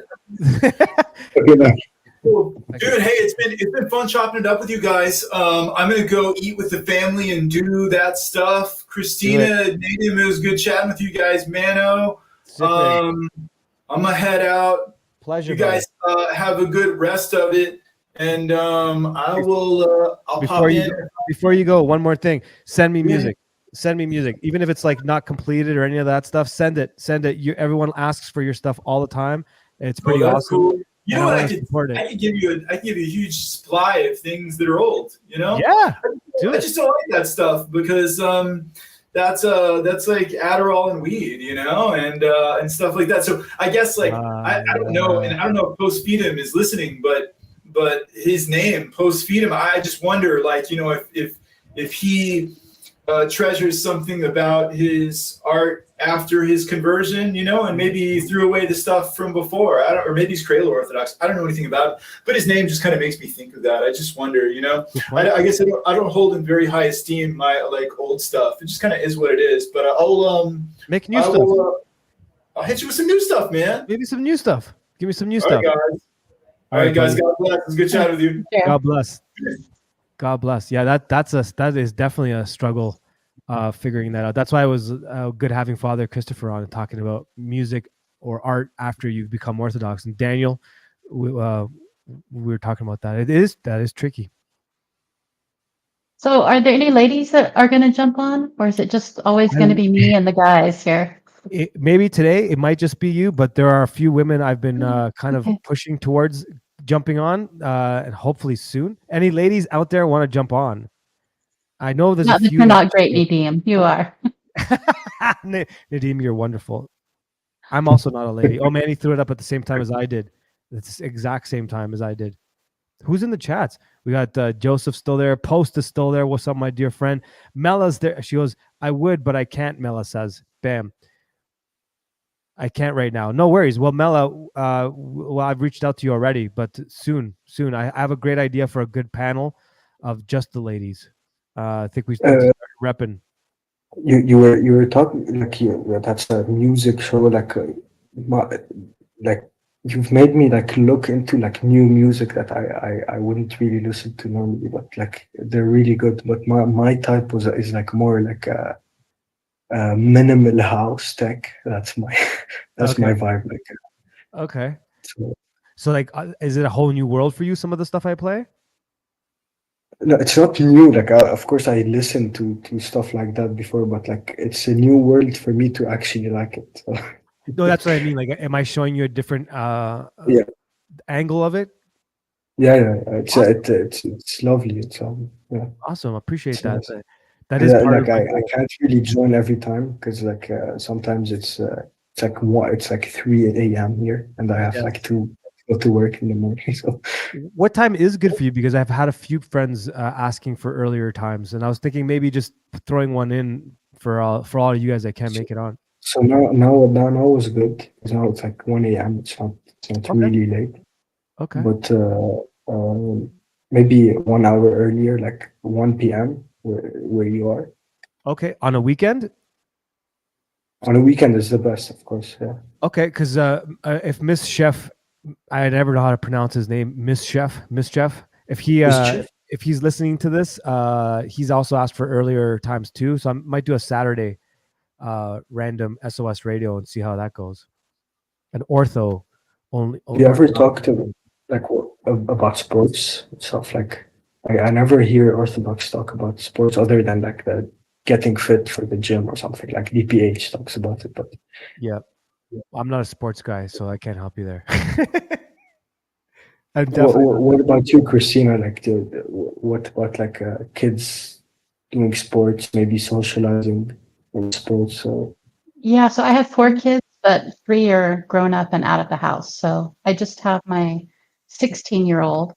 Cool. Dude, hey, it's been fun chopping it up with you guys. I'm gonna go eat with the family and do that stuff. Christina, Nadim, it was good chatting with you guys. Mano, I'm gonna head out. Pleasure. You guys have a good rest of it, and I will. I'll pop in. Before you go, one more thing. Send me music. Send me music, even if it's like not completed or any of that stuff. Send it. Everyone asks for your stuff all the time, and it's pretty awesome. Cool. You know what? I could give you a huge supply of things that are old. You know? Yeah. I just don't like that stuff because that's like Adderall and weed, you know, and stuff like that. So I guess like I don't know, and I don't know if Post Feedham is listening, but his name Post Feedham, I just wonder, like, you know, if he treasures something about his art after his conversion, you know, and maybe he threw away the stuff from before. Or maybe he's cradle Orthodox. I don't know anything about it, but his name just kind of makes me think of that. I just wonder, you know. I guess I don't hold in very high esteem my like old stuff. It just kind of is what it is. But I'll make new stuff. I'll hit you with some new stuff, man. Maybe some new stuff. Give me some new stuff. All right, guys. God bless. It was good chatting with you. Yeah. God bless. God bless. Yeah, that is definitely a struggle. Figuring that out. That's why it was good having Father Christopher on and talking about music or art after you become Orthodox. And Daniel, we were talking about that. That is tricky. So, are there any ladies that are going to jump on, or is it just always going to be me and the guys here? Maybe today it might just be you, but there are a few women I've been kind of pushing towards jumping on, and hopefully soon. Any ladies out there want to jump on? I know there's a few. You're not great, Nadim. You are. Nadim, you're wonderful. I'm also not a lady. Oh man, he threw it up at the same time as I did. It's the exact same time as I did. Who's in the chats? We got Joseph still there. Post is still there. What's up, my dear friend? Mella's there. She goes, I would, but I can't, Mella says. Bam. I can't right now. No worries. Well, Mella, well, I've reached out to you already, but soon. I have a great idea for a good panel of just the ladies. I think we started repping. You were talking like that's a music show, like you've made me like look into like new music that I wouldn't really listen to normally, but like they're really good. But my type is like more like a minimal house tech. That's my my vibe. Like okay. So like, is it a whole new world for you? Some of the stuff I play. No, it's not new. Like, of course, I listened to stuff like that before, but like, it's a new world for me to actually like it. So. No, that's what I mean. Like, am I showing you a different angle of it? Yeah. It's awesome. It's lovely. It's yeah. Awesome. Appreciate that. Nice. That is part like I can't really join every time because like sometimes it's like 3 a.m. here, and I have like to go to work in the morning. So what time is good for you? Because I've had a few friends asking for earlier times, and I was thinking maybe just throwing one in for all of you guys that can't make it on. So now is good because now it's like 1 a.m. It's not really late. Okay. But maybe 1 hour earlier, like 1 p.m. where you are. Okay, on a weekend. On a weekend is the best, of course. Yeah. Okay, because if Miss Chef, I never know how to pronounce his name, Miss Chef. If he's listening to this, he's also asked for earlier times too. So I might do a Saturday random SOS radio and see how that goes. An ortho only. Do you ever talk to like about sports and stuff? Like I never hear Orthodox talk about sports other than like the getting fit for the gym or something. Like DPH talks about it, but yeah. I'm not a sports guy, so I can't help you there. What about you, Christina? Like what about like kids doing sports, maybe socializing in sports? So yeah, so I have 4 kids, but 3 are grown up and out of the house. So I just have my 16-year-old,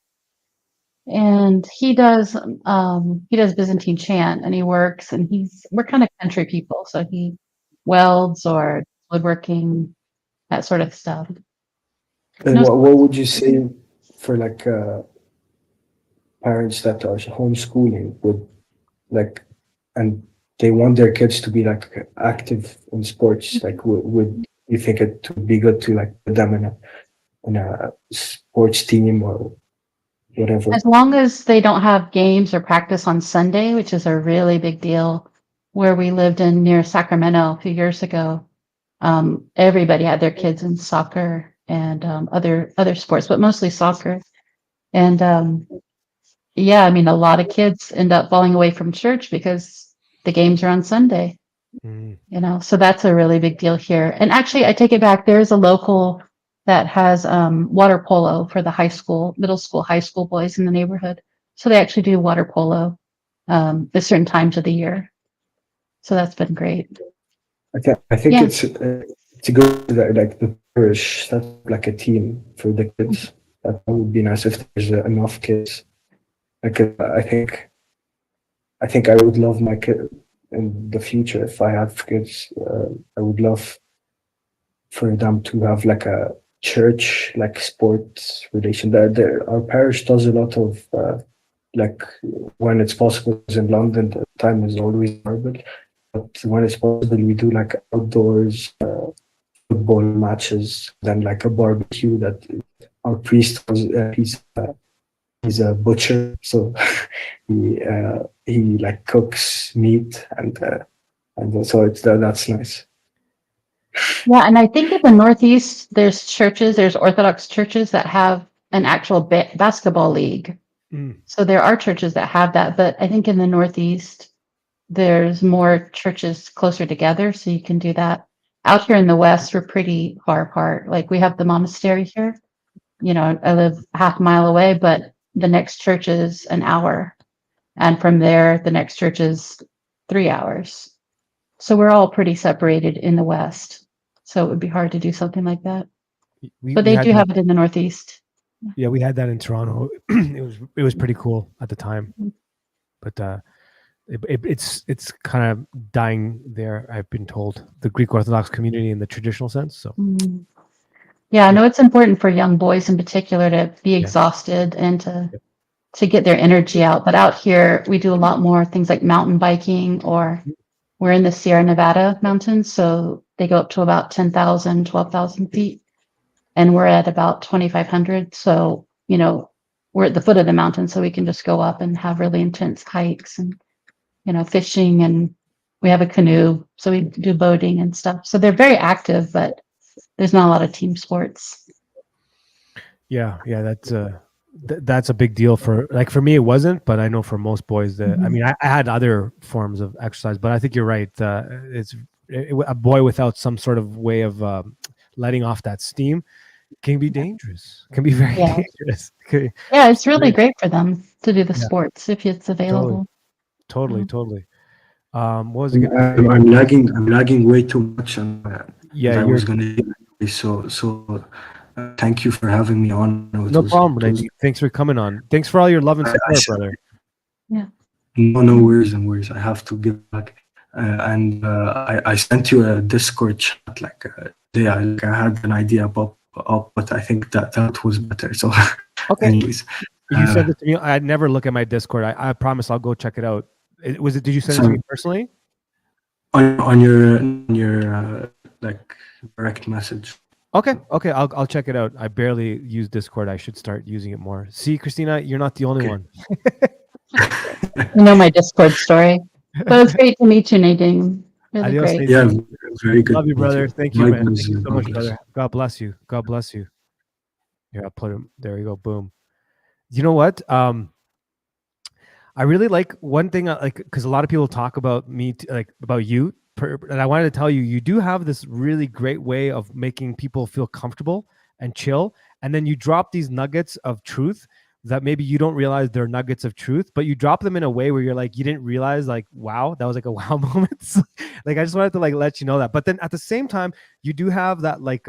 and he does Byzantine chant, and he works, and we're kind of country people, so he welds or woodworking, that sort of stuff. And what would you say for like parents that are homeschooling would like, and they want their kids to be like active in sports? Like, would you think it would be good to like put them in a sports team or whatever? As long as they don't have games or practice on Sunday, which is a really big deal. Where we lived near Sacramento a few years ago, everybody had their kids in soccer and other sports, but mostly soccer. And yeah, I mean, a lot of kids end up falling away from church because the games are on Sunday. So that's a really big deal here. And actually, I take it back. There's a local that has water polo for the high school, middle school, high school boys in the neighborhood. So they actually do water polo at certain times of the year. So that's been great. I think it's good that like the parish set up like a team for the kids. That would be nice if there's enough kids. Like I think I would love my kid in the future if I have kids. I would love for them to have like a church like sports relation. There our parish does a lot of like when it's possible. In London, the time is always horrible. But when it's possible, we do like outdoors football matches, then like a barbecue that our priest was, he's a butcher, so he like cooks meat and so that's nice. Yeah, and I think in the Northeast, there's Orthodox churches that have an actual basketball league. So there are churches that have that, but I think in the Northeast, there's more churches closer together, so you can do that. Out here in the West, we're pretty far apart. Like we have the monastery here. I live half a mile away, but the next church is an hour. And from there, the next church is 3 hours. So we're all pretty separated in the West. So it would be hard to do something like that. But they do have it in the Northeast. Yeah, we had that in Toronto. It was pretty cool at the time. But it's kind of dying there, I've been told, the Greek Orthodox community in the traditional sense. So yeah, I know it's important for young boys in particular to be exhausted and to get their energy out. But out here, we do a lot more things like mountain biking, or we're in the Sierra Nevada mountains, so they go up to about 10,000, 12,000 feet, and we're at about 2,500. So we're at the foot of the mountain, so we can just go up and have really intense hikes and fishing, and we have a canoe, so we do boating and stuff. So they're very active, but there's not a lot of team sports. Yeah, that's a big deal for me. It wasn't, but I know for most boys that I mean, I had other forms of exercise, but I think you're right. A boy without some sort of way of letting off that steam can be dangerous. Can be very dangerous. Yeah, it's really great for them to do the sports if it's available. Totally. What was it? I'm lagging way too much on that. Yeah, I was gonna so thank you for having me on. No problem. Thanks for coming on. Thanks for all your love and support, brother. Yeah. No worries and worries. I have to give back. And I sent you a Discord chat like day. I had an idea up, but I think that was better. So, okay. Anyways, you sent it to me. I never look at my Discord. I promise I'll go check it out. Did you send it to me personally? On your like direct message. Okay. I'll check it out. I barely use Discord. I should start using it more. See, Christina, you're not the only one. You know my Discord story. But it's great to meet you, Nadine. Really Adios, great. Nadine. Yeah, very good. Love you, brother. Thank you, man. Thank you so much, bless. brother. God bless you. God bless you. Here, I'll put him. There you go. Boom. You know what? I really like one thing, because a lot of people talk about me, about you, and I wanted to tell you, you do have this really great way of making people feel comfortable and chill, and then you drop these nuggets of truth that maybe you don't realize they're nuggets of truth, but you drop them in a way where you're like, you didn't realize, like, wow, that was like a wow moment. Like, I just wanted to like let you know that. But then at the same time, you do have that like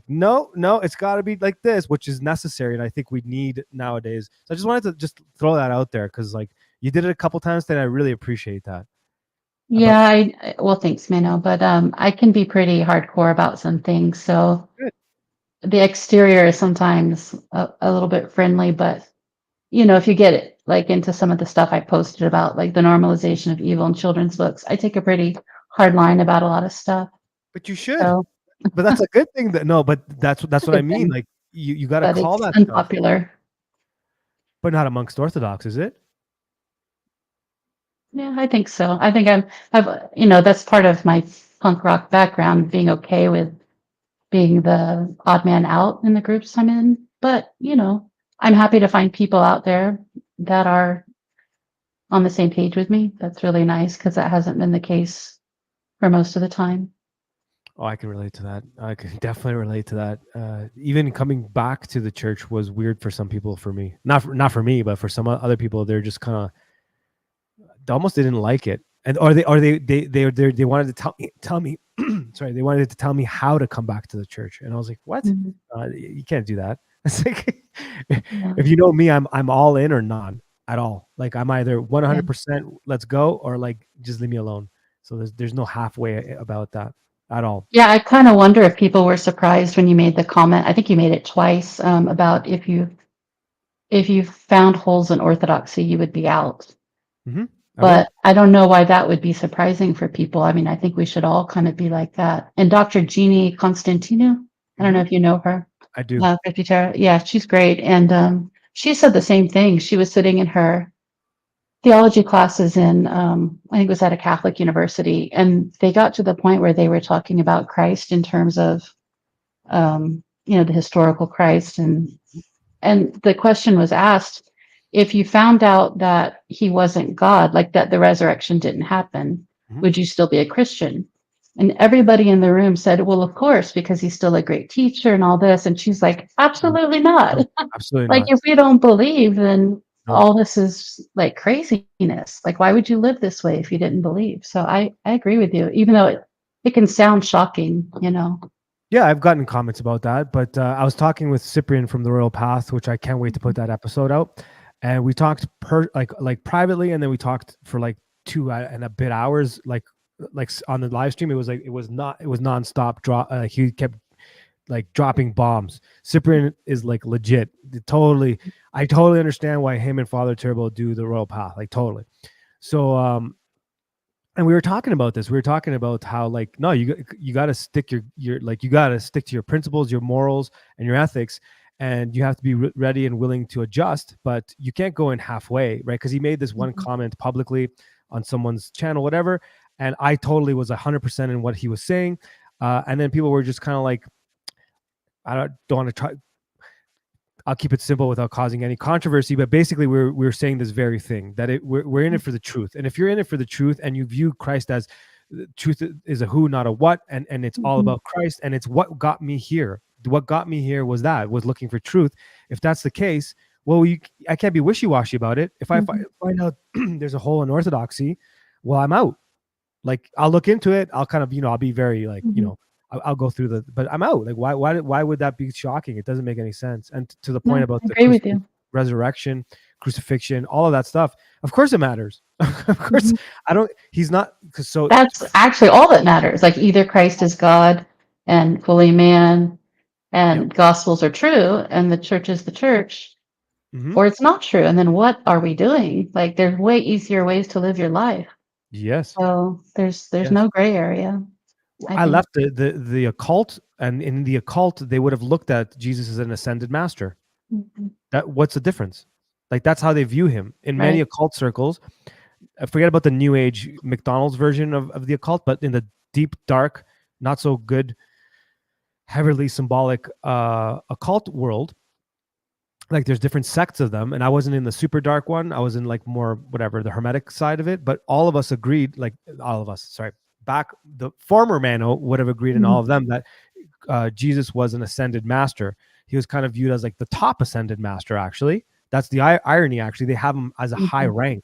no, it's got to be like this, which is necessary, and I think we need nowadays. So I just wanted to just throw that out there, because like you did it a couple times today. I really appreciate that. Yeah, well, thanks, Mano, but I can be pretty hardcore about some things. So Good. The exterior is sometimes a little bit friendly, but if you get it like into some of the stuff I posted about like the normalization of evil in children's books, I take a pretty hard line about a lot of stuff. But you should. So, But that's a good thing. But that's what I mean. Like you got to call it's that unpopular. stuff. But not amongst Orthodox, is it? Yeah, I think so. I think I've that's part of my punk rock background, being okay with being the odd man out in the groups I'm in. But, I'm happy to find people out there that are on the same page with me. That's really nice, because that hasn't been the case for most of the time. Oh, I can relate to that. I can definitely relate to that. Even coming back to the church was weird for some people. For me, not for me, but for some other people, they're just kind of, they almost didn't like it, and they wanted to tell me, sorry, they wanted to tell me how to come back to the church, and I was like, what? Mm-hmm. You can't do that. It's like, if you know me, I'm all in or not at all. Like, I'm either 100% let's go, or like just leave me alone. So there's no halfway about that at all. Yeah, I kind of wonder if people were surprised when you made the comment. I think you made it twice, about if you found holes in orthodoxy, you would be out. Mm-hmm. But I don't know why that would be surprising for people. I mean, I think we should all kind of be like that. And Dr. Jeannie Constantino, I don't know if you know her. I do. Yeah, she's great. And she said the same thing. She was sitting in her theology classes in, I think it was at a Catholic university, and they got to the point where they were talking about Christ in terms of, the historical Christ. And the question was asked, if you found out that he wasn't God, like that the resurrection didn't happen, would you still be a Christian? And everybody in the room said, well, of course, because he's still a great teacher and all this. And she's like, absolutely not. No, absolutely like, not. if we don't believe, then all this is like craziness. Like, why would you live this way if you didn't believe? So I agree with you, even though it can sound shocking, Yeah, I've gotten comments about that, but I was talking with Cyprian from the Royal Path, which I can't wait to put that episode out. And we talked like privately, and then we talked for like 2 and a bit hours, like on the live stream. It was nonstop. He kept like dropping bombs. Cyprian is like legit. I totally understand why him and Father Turbo do the Royal Path, like totally. So and we were talking about this. We were talking about how, like, no, you got to stick you got to stick to your principles, your morals, and your ethics, and you have to be ready and willing to adjust. But you can't go in halfway, right? Because he made this one comment publicly on someone's channel, whatever, and I totally was 100% in what he was saying, and then people were just kind of like, I don't want to try. I'll keep it simple without causing any controversy, but basically we're saying this very thing, that we're in it for the truth. And if you're in it for the truth and you view Christ as truth is a who, not a what, and it's all about Christ, and it's what got me here. What got me here was looking for truth. If that's the case, well, I can't be wishy-washy about it. If I find out there's a hole in orthodoxy, well, I'm out. Like, I'll look into it. I'll kind of, I'll be very like, I'll go through but I'm out. Like, why would that be shocking? It doesn't make any sense. And to the point about the resurrection, crucifixion, all of that stuff, of course it matters. Of course, that's actually all that matters. Like, either Christ is God and fully man, and gospels are true, and the church is the church, or it's not true. And then what are we doing? Like, there's way easier ways to live your life. Yes. So there's no gray area. I left the occult, and in the occult, they would have looked at Jesus as an ascended master. What's the difference? Like, that's how they view him in many occult circles. Forget about the New Age McDonald's version of the occult, but in the deep, dark, not so good, heavily symbolic occult world, like, there's different sects of them, and I wasn't in the super dark one. I was in like more whatever, the hermetic side of it. But all of us agreed, the former Mano would have agreed in all of them that Jesus was an ascended master. He was kind of viewed as like the top ascended master, actually, That's the irony. Actually, they have him as a high rank,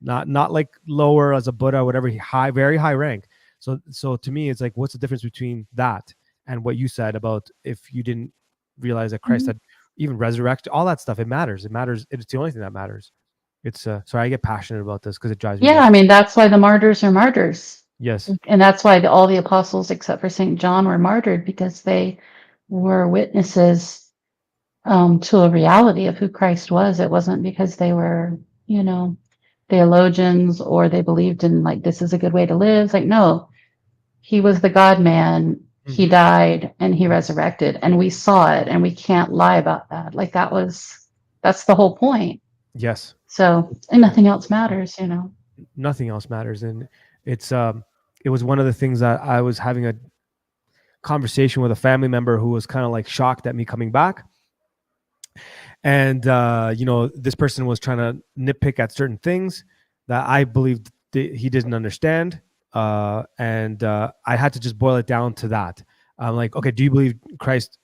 not like lower as a Buddha, whatever. High, very high rank. So to me, it's like, what's the difference between that and what you said about if you didn't realize that Christ had even resurrected, all that stuff? It matters. It matters. It's the only thing that matters. It's sorry, I get passionate about this because it drives me Yeah, nuts. I mean, that's why the martyrs are martyrs. Yes. And that's why all the apostles, except for St. John, were martyred, because they were witnesses to a reality of who Christ was. It wasn't because they were, theologians, or they believed in, like, this is a good way to live. It's like, no, he was the God man. He died and he resurrected, and we saw it, and we can't lie about that. Like, that's the whole point. Yes. So, and nothing else matters, Nothing else matters. And it was one of the things that I was having a conversation with a family member who was kind of like shocked at me coming back. And, this person was trying to nitpick at certain things that I believed he didn't understand. And I had to just boil it down to that. I'm like, okay, do you believe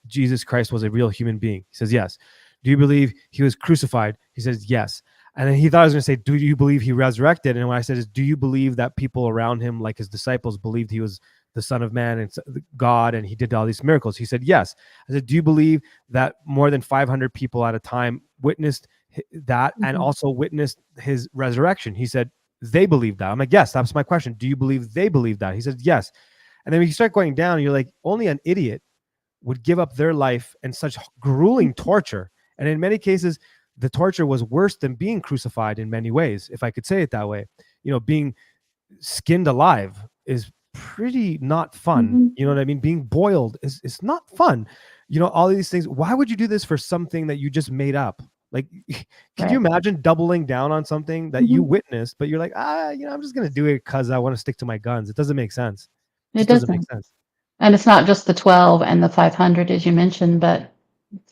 Jesus Christ was a real human being? He says, yes. Do you believe he was crucified? He says, yes. And then he thought I was going to say, do you believe he resurrected? And what I said is, do you believe that people around him, like his disciples, believed he was the Son of Man and God, and he did all these miracles? He said, yes. I said, do you believe that more than 500 people at a time witnessed that and also witnessed his resurrection? He said, they believe that. I'm like, yes, that's my question. Do you believe they believe that? He said, yes. And then when you start going down, you're like, only an idiot would give up their life in such grueling torture. And in many cases, the torture was worse than being crucified in many ways, if I could say it that way. Being skinned alive is pretty not fun. You know what I mean? Being boiled is not fun. All of these things. Why would you do this for something that you just made up? Like, can you imagine doubling down on something that you witnessed, but you're like, I'm just going to do it because I want to stick to my guns. It doesn't make sense. It doesn't make sense. And it's not just the 12 and the 500, as you mentioned, but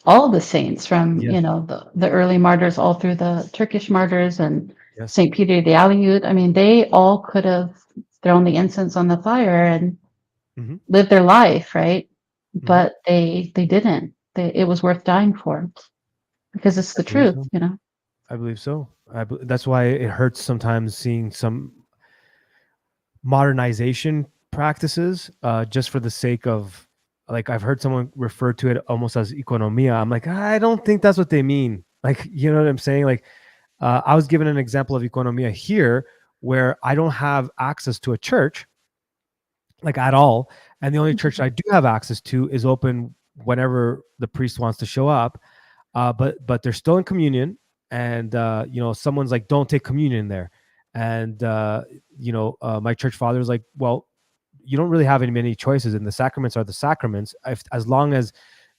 all the saints from, the early martyrs, all through the Turkish martyrs and St. Peter the Aleut. I mean, they all could have thrown the incense on the fire and lived their life, right? But they didn't. It was worth dying for, because it's the truth, I believe so. That's why it hurts sometimes seeing some modernization practices just for the sake of, like, I've heard someone refer to it almost as economia. I'm like, I don't think that's what they mean. Like, you know what I'm saying? Like, I was given an example of economia here where I don't have access to a church, like, at all. And the only church I do have access to is open whenever the priest wants to show up. But they're still in communion. And, someone's like, don't take communion there. And, my church father is like, well, you don't really have many choices, and the sacraments are the sacraments. As long as,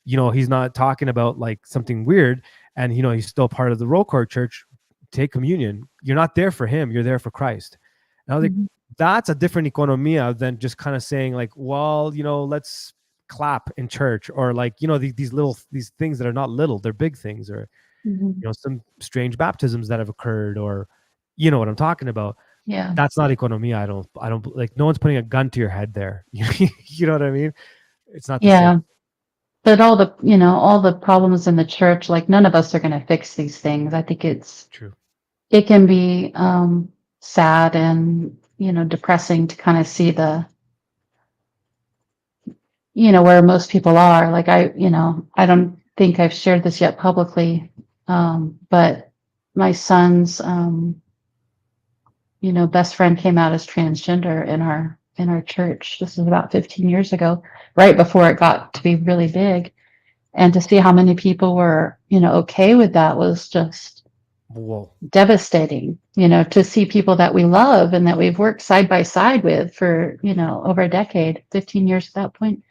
he's not talking about like something weird, and, he's still part of the roll call church, take communion. You're not there for him. You're there for Christ. And I was like, that's a different economia than just kind of saying like, well, let's clap in church, or like, these things that are not little, they're big things, or, some strange baptisms that have occurred, or, what I'm talking about. Yeah. That's not economia. I don't like, no one's putting a gun to your head there. You know what I mean? It's not the same. But all the problems in the church, like, none of us are going to fix these things. I think it's true. It can be sad and, depressing to kind of see where most people are. Like, I don't think I've shared this yet publicly. But my son's, best friend came out as transgender in our church. This is about 15 years ago, right before it got to be really big. And to see how many people were, okay with that was just devastating, to see people that we love and that we've worked side by side with for, over a decade, 15 years at that point.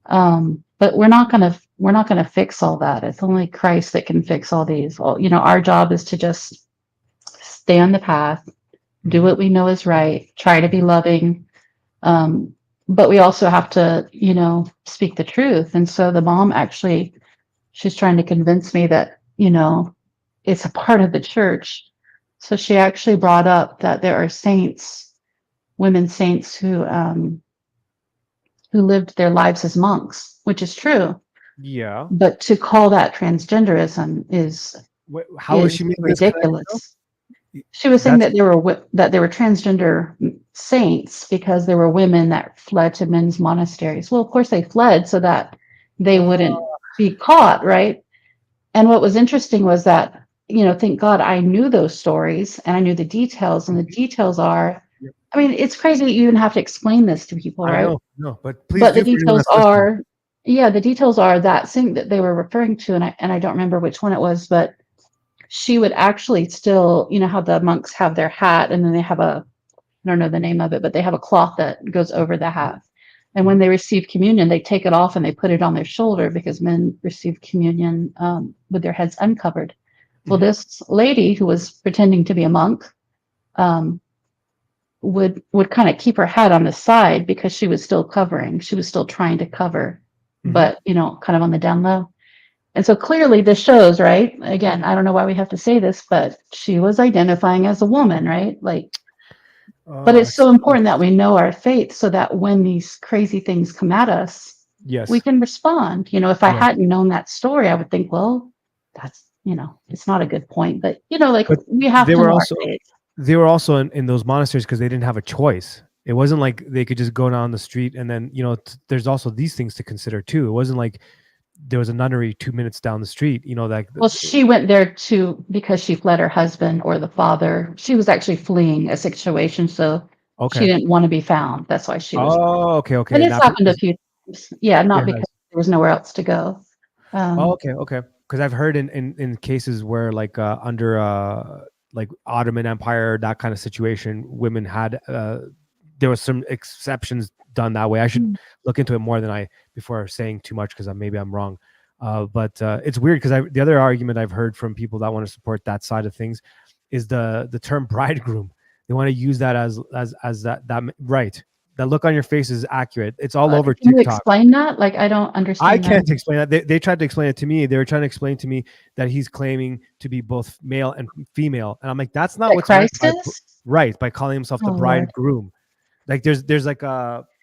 But we're not going to fix all that. It's only Christ that can fix all these. Our job is to just stay on the path, do what we know is right, try to be loving. But we also have to, speak the truth. And so the mom actually, she's trying to convince me that, it's a part of the church. So she actually brought up that there are saints, women saints who lived their lives as monks, which is true. Yeah. But to call that transgenderism is How was she making this connection? Ridiculous. She was saying that there were transgender saints because there were women that fled to men's monasteries. Well, of course they fled so that they wouldn't be caught, right? And what was interesting was that, thank God I knew those stories and I knew the details, and the details are, I mean, it's crazy that you even have to explain this to people, right? I know, no, but please. But the details are, the details are that thing that they were referring to, and I don't remember which one it was, but she would actually still, how the monks have their hat and then they have I don't know the name of it, but they have a cloth that goes over the hat. And when they receive communion, they take it off and they put it on their shoulder because men receive communion with their heads uncovered. Well, this lady who was pretending to be a monk would kind of keep her head on the side because she was still covering. She was still trying to cover, but, kind of on the down low. And so clearly this shows, right? Again, I don't know why we have to say this, but she was identifying as a woman, right? But it's so important that we know our faith so that when these crazy things come at us, we can respond. If I hadn't known that story, I would think, well, that's, it's not a good point. But, but we have to know our faith. They were also in those monasteries because they didn't have a choice. It wasn't like they could just go down the street and then, there's also these things to consider too. It wasn't like there was a nunnery 2 minutes down the street, Well, she went there because she fled her husband or the father. She was actually fleeing a situation, so she didn't want to be found. That's why she was. Oh, okay. And it's happened a few times. Yeah, not because there was nowhere else to go. Okay. Because I've heard in cases where under Ottoman Empire, that kind of situation, women had there was some exceptions done that way. I should look into it more before saying too much because maybe I'm wrong. But it's weird because the other argument I've heard from people that want to support that side of things is the term bridegroom. They want to use that as that right. That look on your face is accurate. It's all over TikTok. Can you explain that? I don't understand. I can't explain that. They tried to explain it to me. They were trying to explain to me that he's claiming to be both male and female, and I'm like, that's not what Christ is. Right, by calling himself the bridegroom. There's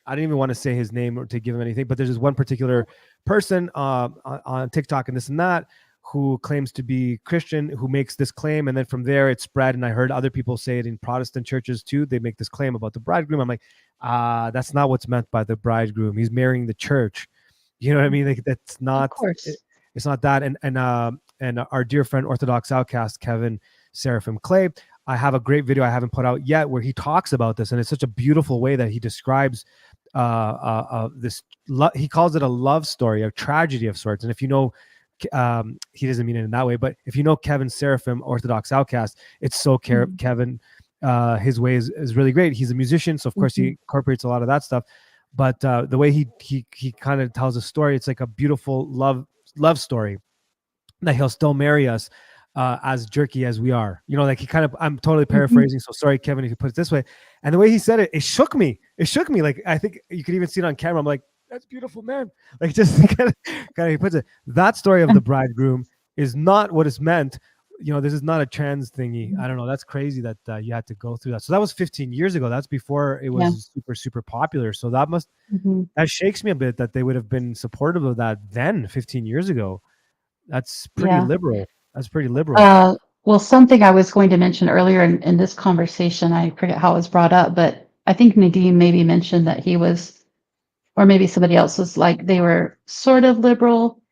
I don't even want to say his name or to give him anything, but there's this one particular person on TikTok and this and that who claims to be Christian, who makes this claim, and then from there it spread. And I heard other people say it in Protestant churches too. They make this claim about the bridegroom. I'm like, that's not what's meant by the bridegroom. He's marrying the church. You know what I mean? That's not. Of course. It's not that. And our dear friend Orthodox Outcast Kevin Seraphim Clay, I have a great video I haven't put out yet where he talks about this, and it's such a beautiful way that he describes this. He calls it a love story, a tragedy of sorts. And if you know, he doesn't mean it in that way, but if you know Kevin Seraphim, Orthodox Outcast, it's so Kevin. His way is really great. He's a musician, so of course he incorporates a lot of that stuff. But the way he kind of tells a story, it's like a beautiful love story that he'll still marry us. As jerky as we are, I'm totally paraphrasing. So sorry, Kevin, if you put it this way. And the way he said it, it shook me. Like, I think you could even see it on camera. I'm like, that's beautiful, man. Like, just kind of he puts it. That story of the bridegroom is not what is meant. This is not a trans thingy. I don't know. That's crazy that you had to go through that. So that was 15 years ago. That's before it was super, super popular. So that that shakes me a bit that they would have been supportive of that then 15 years ago. That's pretty liberal. That's pretty liberal. Well, something I was going to mention earlier in this conversation, I forget how it was brought up, but I think Nadeem maybe mentioned that he was, or maybe somebody else was like, they were sort of liberal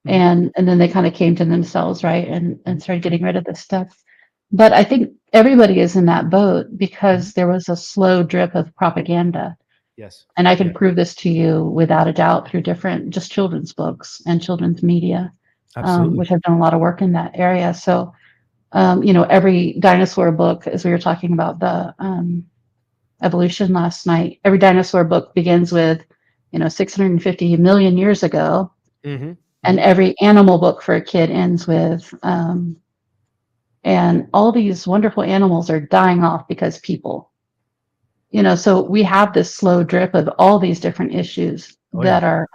and then they kind of came to themselves, right? And started getting rid of this stuff. But I think everybody is in that boat because there was a slow drip of propaganda. Yes. And I can prove this to you without a doubt through different just children's books and children's media. Which have done a lot of work in that area. So, every dinosaur book, as we were talking about the evolution last night, every dinosaur book begins with, 650 million years ago. And every animal book for a kid ends with, and all these wonderful animals are dying off because people, so we have this slow drip of all these different issues that are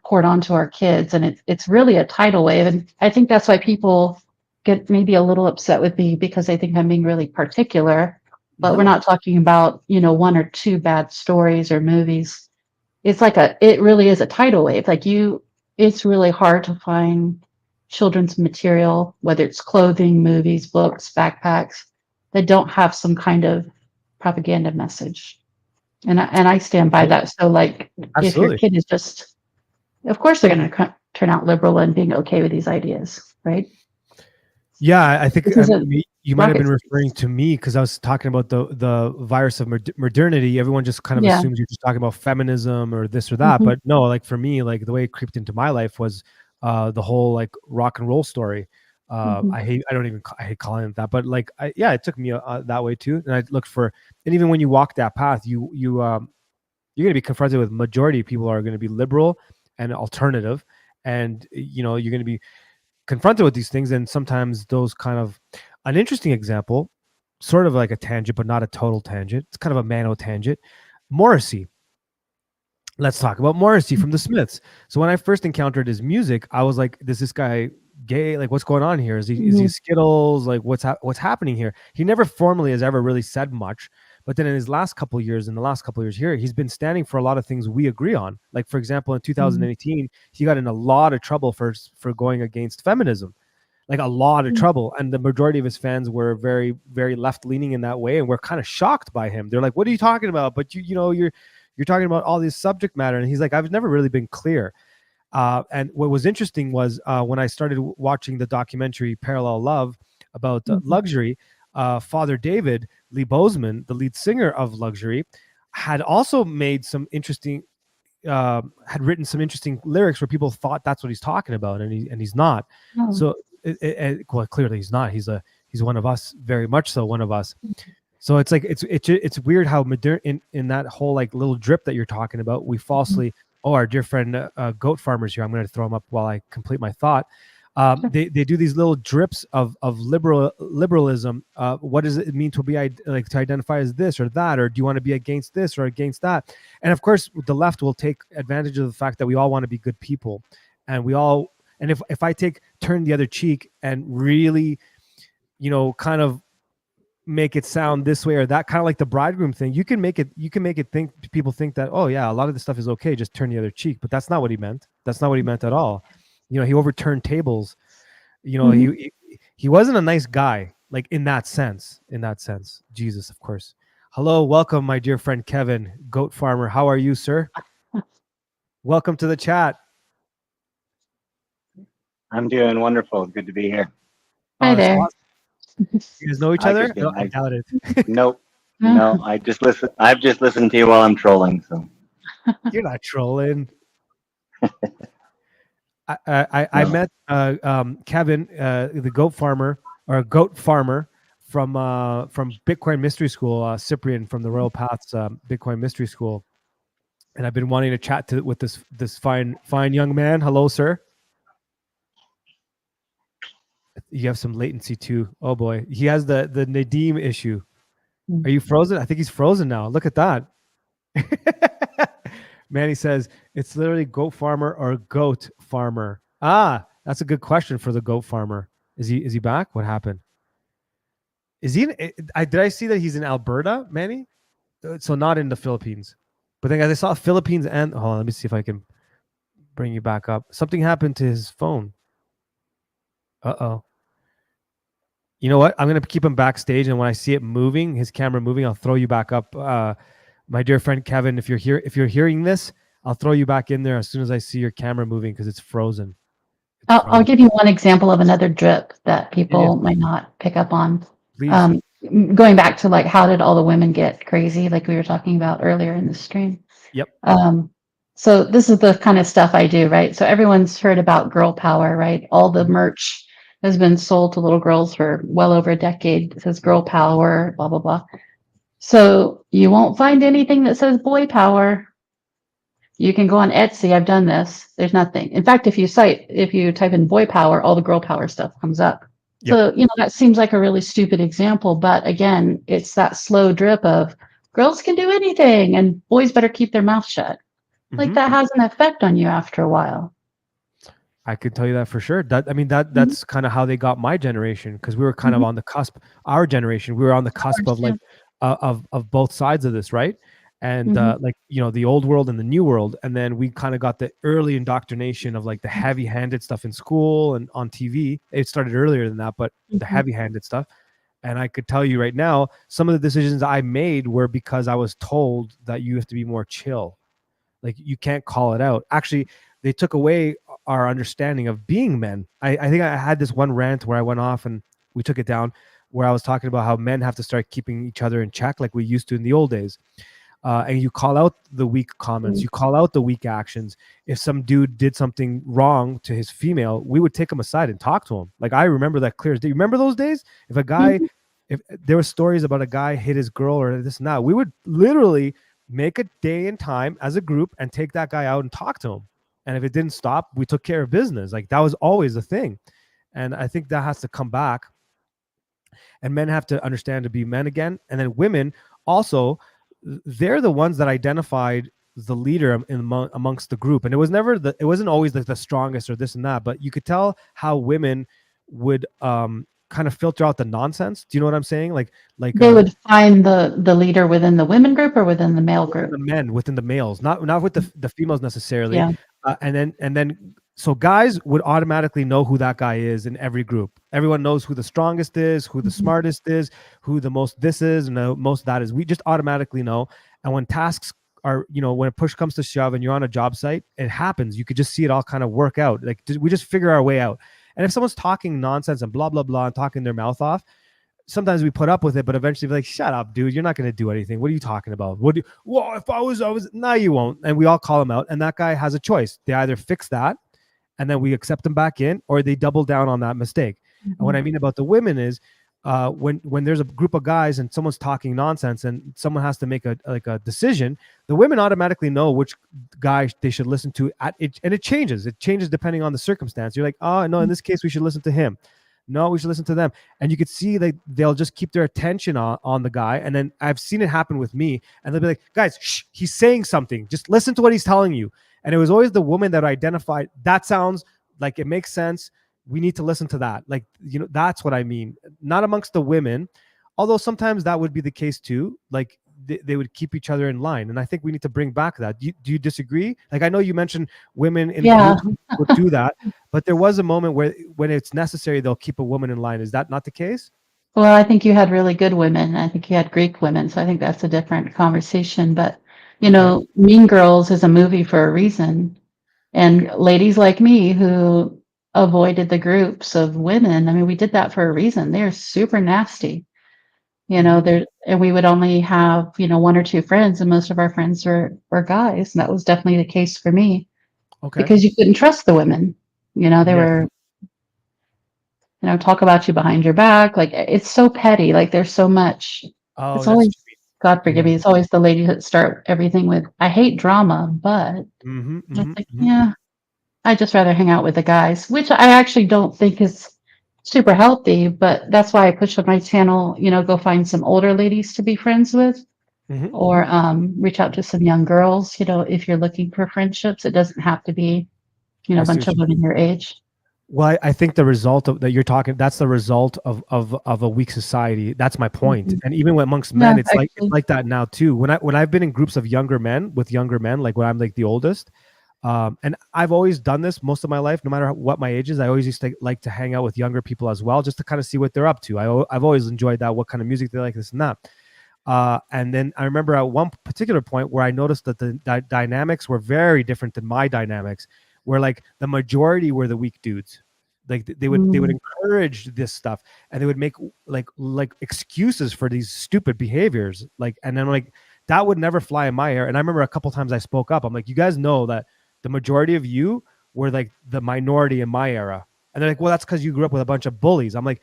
poured onto our kids, and it's really a tidal wave. And I think that's why people get maybe a little upset with me because they think I'm being really particular. But we're not talking about one or two bad stories or movies. It's like it really is a tidal wave. It's really hard to find children's material, whether it's clothing, movies, books, backpacks, that don't have some kind of propaganda message. And I stand by that. So like, if your kid is just, of course they're going to turn out liberal and being okay with these ideas, right? Yeah, I think you might have been referring to me because I was talking about the virus of modernity. Everyone just kind of assumes you're just talking about feminism or this or that. But no, like for me, like the way it creeped into my life was the whole like rock and roll story. I hate calling it that, but like, it took me that way too. And I looked for, and even when you walk that path, you're going to be confronted with majority of people are going to be liberal and alternative. And, you're going to be confronted with these things. And sometimes those kind of, an interesting example, sort of like a tangent, but not a total tangent. It's kind of a mano tangent. Morrissey. Let's talk about Morrissey from the Smiths. So when I first encountered his music, I was like, is this guy gay? Like, what's going on here? Is he Skittles? Like, what's happening here? He never formally has ever really said much. But then in the last couple of years here, he's been standing for a lot of things we agree on. Like, for example, in 2018, he got in a lot of trouble for going against feminism. Like a lot of trouble. And the majority of his fans were very, very left-leaning in that way. And we're kind of shocked by him. They're like, what are you talking about? But you're talking about all this subject matter. And he's like, I've never really been clear. And what was interesting was when I started watching the documentary Parallel Love about luxury, Father David Lee Bozeman, the lead singer of Luxury, had also made some interesting, had written some interesting lyrics where people thought that's what he's talking about. And he's not. Oh. So well, clearly he's not. He's one of us, very much so one of us. So it's like it's weird how in that whole like little drip that you're talking about, we falsely our dear friend Goat Farmer's here. I'm going to throw him up while I complete my thought. They do these little drips of liberalism. What does it mean to be like to identify as this or that, or do you want to be against this or against that? And of course, the left will take advantage of the fact that we all want to be good people, and we all. And if I turn the other cheek and really, kind of make it sound this way or that, kind of like the bridegroom thing, you can make it think people think that, oh yeah, a lot of this stuff is okay, just turn the other cheek. But that's not what he meant. That's not what he meant at all. He overturned tables. He wasn't a nice guy, like in that sense. Jesus, of course. Hello, welcome, my dear friend Kevin, Goat Farmer. How are you, sir? Welcome to the chat. I'm doing wonderful. Good to be here. Hi there. Awesome. You guys know each other? No, I doubt it. Nope. No, I've just listened to you while I'm trolling. So you're not trolling. I met Kevin, the goat farmer from Bitcoin Mystery School, Cyprian from the Royal Paths Bitcoin Mystery School, and I've been wanting to chat with this fine young man. Hello, sir. You have some latency too. Oh boy, he has the Nadim issue. Are you frozen? I think he's frozen now. Look at that. Manny says it's literally goat farmer or goat farmer. That's a good question for the goat farmer. Is he back? What happened? Is he? Did I see that he's in Alberta, Manny? So not in the Philippines. But then I saw Philippines and hold on, let me see if I can bring you back up. Something happened to his phone. Uh-oh. You know what? I'm going to keep him backstage, and when I see it moving, his camera moving, I'll throw you back up. My dear friend Kevin, if you're hearing this, I'll throw you back in there as soon as I see your camera moving because it's frozen. I'll give you one example of another drip that people might not pick up on. Please. Going back to like, how did all the women get crazy, like we were talking about earlier in the stream? Yep. So this is the kind of stuff I do, right? So everyone's heard about girl power, right? All the merch has been sold to little girls for well over a decade. It says girl power, blah, blah, blah. So you won't find anything that says boy power. You can go on Etsy. I've done this. There's nothing. In fact, if you type in boy power, all the girl power stuff comes up. Yep. So, that seems like a really stupid example. But again, it's that slow drip of girls can do anything and boys better keep their mouth shut. Like that has an effect on you after a while. I could tell you that for sure. That's kind of how they got my generation, because we were kind of on the cusp. Our generation, we were on the cusp of like of both sides of this, right? and like, you know, the old world and the new world. And then we kind of got the early indoctrination of like the heavy-handed stuff in school and on TV. It started earlier than that, but the heavy-handed stuff. And I could tell you right now, some of the decisions I made were because I was told that you have to be more chill. Like, you can't call it out. Actually, they took away our understanding of being men. I think I had this one rant where I went off and we took it down, where I was talking about how men have to start keeping each other in check like we used to in the old days. And you call out the weak comments, you call out the weak actions. If some dude did something wrong to his female, we would take him aside and talk to him. Like, I remember that clear as day. You remember those days? If a guy, if there were stories about a guy hit his girl or this and that, we would literally make a day and time as a group and take that guy out and talk to him. And if it didn't stop, we took care of business. Like, that was always a thing. And I think that has to come back. And men have to understand to be men again. And then women also, they're the ones that identified the leader amongst the group. And it was never it wasn't always the strongest or this and that, but you could tell how women would kind of filter out the nonsense. Do you know what I'm saying? Like they would find the leader within the women group or within the male group. The men within the males, not with the females necessarily. Yeah. And then so guys would automatically know who that guy is in every group. Everyone knows who the strongest is, who the smartest is, who the most this is, and the most that is. We just automatically know. And when tasks are, you know, when a push comes to shove and you're on a job site, it happens. You could just see it all kind of work out. Like, we just figure our way out. And if someone's talking nonsense and blah, blah, blah, and talking their mouth off, sometimes we put up with it, but eventually we're like, shut up, dude. You're not going to do anything. What are you talking about? Well, if I was, no, you won't. And we all call him out. And that guy has a choice. They either fix that and then we accept them back in, or they double down on that mistake. And what I mean about the women is when there's a group of guys and someone's talking nonsense and someone has to make a decision, the women automatically know which guy they should listen to and it changes. It changes depending on the circumstance. You're like, oh, no, in this case, we should listen to him. No, we should listen to them. And you could see they'll just keep their attention on the guy. And then I've seen it happen with me. And they'll be like, guys, shh, he's saying something. Just listen to what he's telling you. And it was always the woman that identified, that sounds like it makes sense. We need to listen to that. Like, you know, that's what I mean. Not amongst the women, although sometimes that would be the case too. Like, they would keep each other in line. And I think we need to bring back that. Do you disagree? Like, I know you mentioned women in groups would do that, but there was a moment where when it's necessary, they'll keep a woman in line. Is that not the case? Well, I think you had really good women. I think you had Greek women. So I think that's a different conversation. But, you know, Mean Girls is a movie for a reason. And ladies like me who avoided the groups of women, I mean, we did that for a reason. They're super nasty. You know, and we would only have, you know, one or two friends, and most of our friends were guys. And that was definitely the case for me. Okay. Because you couldn't trust the women. You know, they were, you know, talk about you behind your back. Like, it's so petty. Like, there's so much. Oh, it's always, God forgive me, it's always the ladies that start everything with, I hate drama, but yeah, I'd just rather hang out with the guys, which I actually don't think is super healthy, but that's why I push on my channel, you know, go find some older ladies to be friends with, or reach out to some young girls, you know, if you're looking for friendships. It doesn't have to be, you know, a bunch of women your age. Well, I think the result of that you're talking, that's the result of a weak society. That's my point. And even amongst men, it's like that now too. When I've been in groups of younger men with younger men, like when I'm like the oldest, and I've always done this most of my life, no matter what my age is. I always used to like to hang out with younger people as well, just to kind of see what they're up to. I've always enjoyed that, what kind of music they like, this and that. And then I remember at one particular point where I noticed that the dynamics were very different than my dynamics, where like the majority were the weak dudes. Like they would encourage this stuff, and they would make like excuses for these stupid behaviors. Like, and then like that would never fly in my ear. And I remember a couple times I spoke up. I'm like, you guys know that the majority of you were like the minority in my era. And they're like, well, that's because you grew up with a bunch of bullies. I'm like,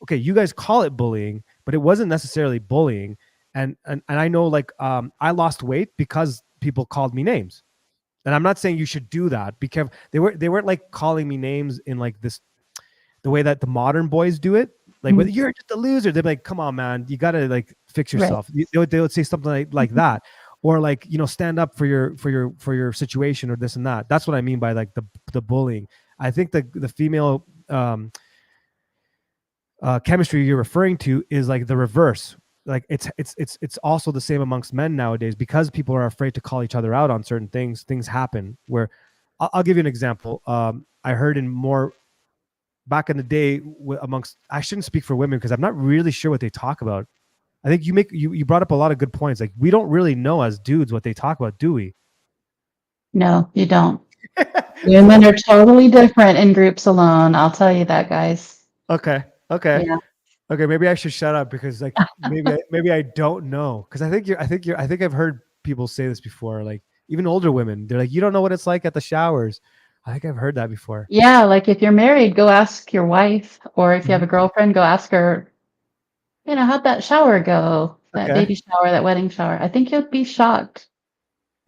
okay, you guys call it bullying, but it wasn't necessarily bullying. And I know like I lost weight because people called me names. And I'm not saying you should do that, because they weren't like calling me names in like this, the way that the modern boys do it. Like, whether you're just a loser, they're like, come on, man, you got to like fix yourself. Right. They would say something like that, or like, you know, stand up for your situation, or this and that. That's what I mean by like the bullying. I think the female chemistry you're referring to is like the reverse. like it's also the same amongst men nowadays, because people are afraid to call each other out on certain things. Things happen where I'll give you an example. I heard in more back in the day amongst, I shouldn't speak for women because I'm not really sure what they talk about. I think you brought up a lot of good points. Like, we don't really know as dudes what they talk about, do we? No, you don't. Women are totally different in groups alone. I'll tell you that, guys. Okay. Yeah. Okay, maybe I should shut up because like maybe I don't know, because I think I've heard people say this before, like even older women. They're like, you don't know what it's like at the showers. I think I've heard that before. Yeah, like if you're married, go ask your wife, or if you have a girlfriend, go ask her, how'd that shower go? That baby shower, that wedding shower. I think you'll be shocked.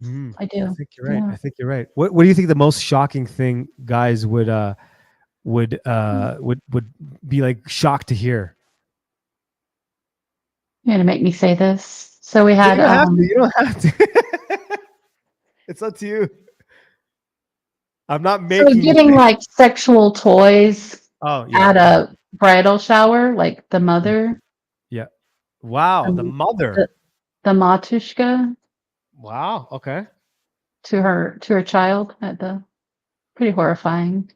I do. I think you're right. Yeah. I think you're right. What do you think the most shocking thing guys would be like shocked to hear? You're gonna make me say this. So we had You don't have to. It's up to you. I'm not making. So getting like sexual toys at a bridal shower, like the mother. Yeah. Wow, the mother. The matushka. Wow. Okay. To her child pretty horrifying.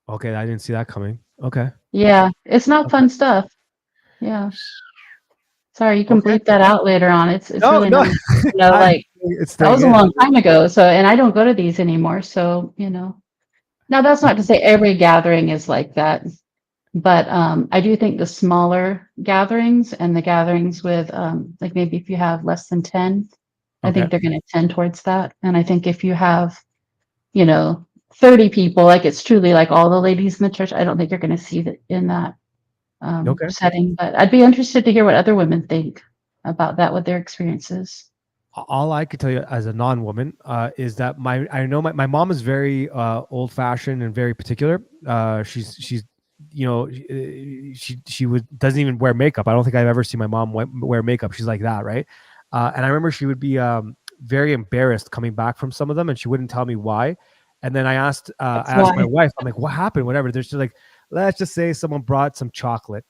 Okay, I didn't see that coming. Okay. Yeah, it's not fun stuff. Yeah. Sorry, you can bleep that out later on. It's really not, like that was a long time ago. So, and I don't go to these anymore. So, now that's not to say every gathering is like that, but I do think the smaller gatherings and the gatherings with like maybe if you have less than 10, I think they're going to tend towards that. And I think if you have, 30 people, like it's truly like all the ladies in the church, I don't think you're going to see that in that setting. But I'd be interested to hear what other women think about that, what their experiences. All I could tell you as a non-woman is that I know my mom is very old-fashioned and very particular. She's she doesn't even wear makeup. I don't think I've ever seen my mom wear makeup. She's like that, right? And I remember she would be very embarrassed coming back from some of them, and she wouldn't tell me why. And then I asked my wife, I'm like, what happened? Whatever. They're just like, let's just say someone brought some chocolate.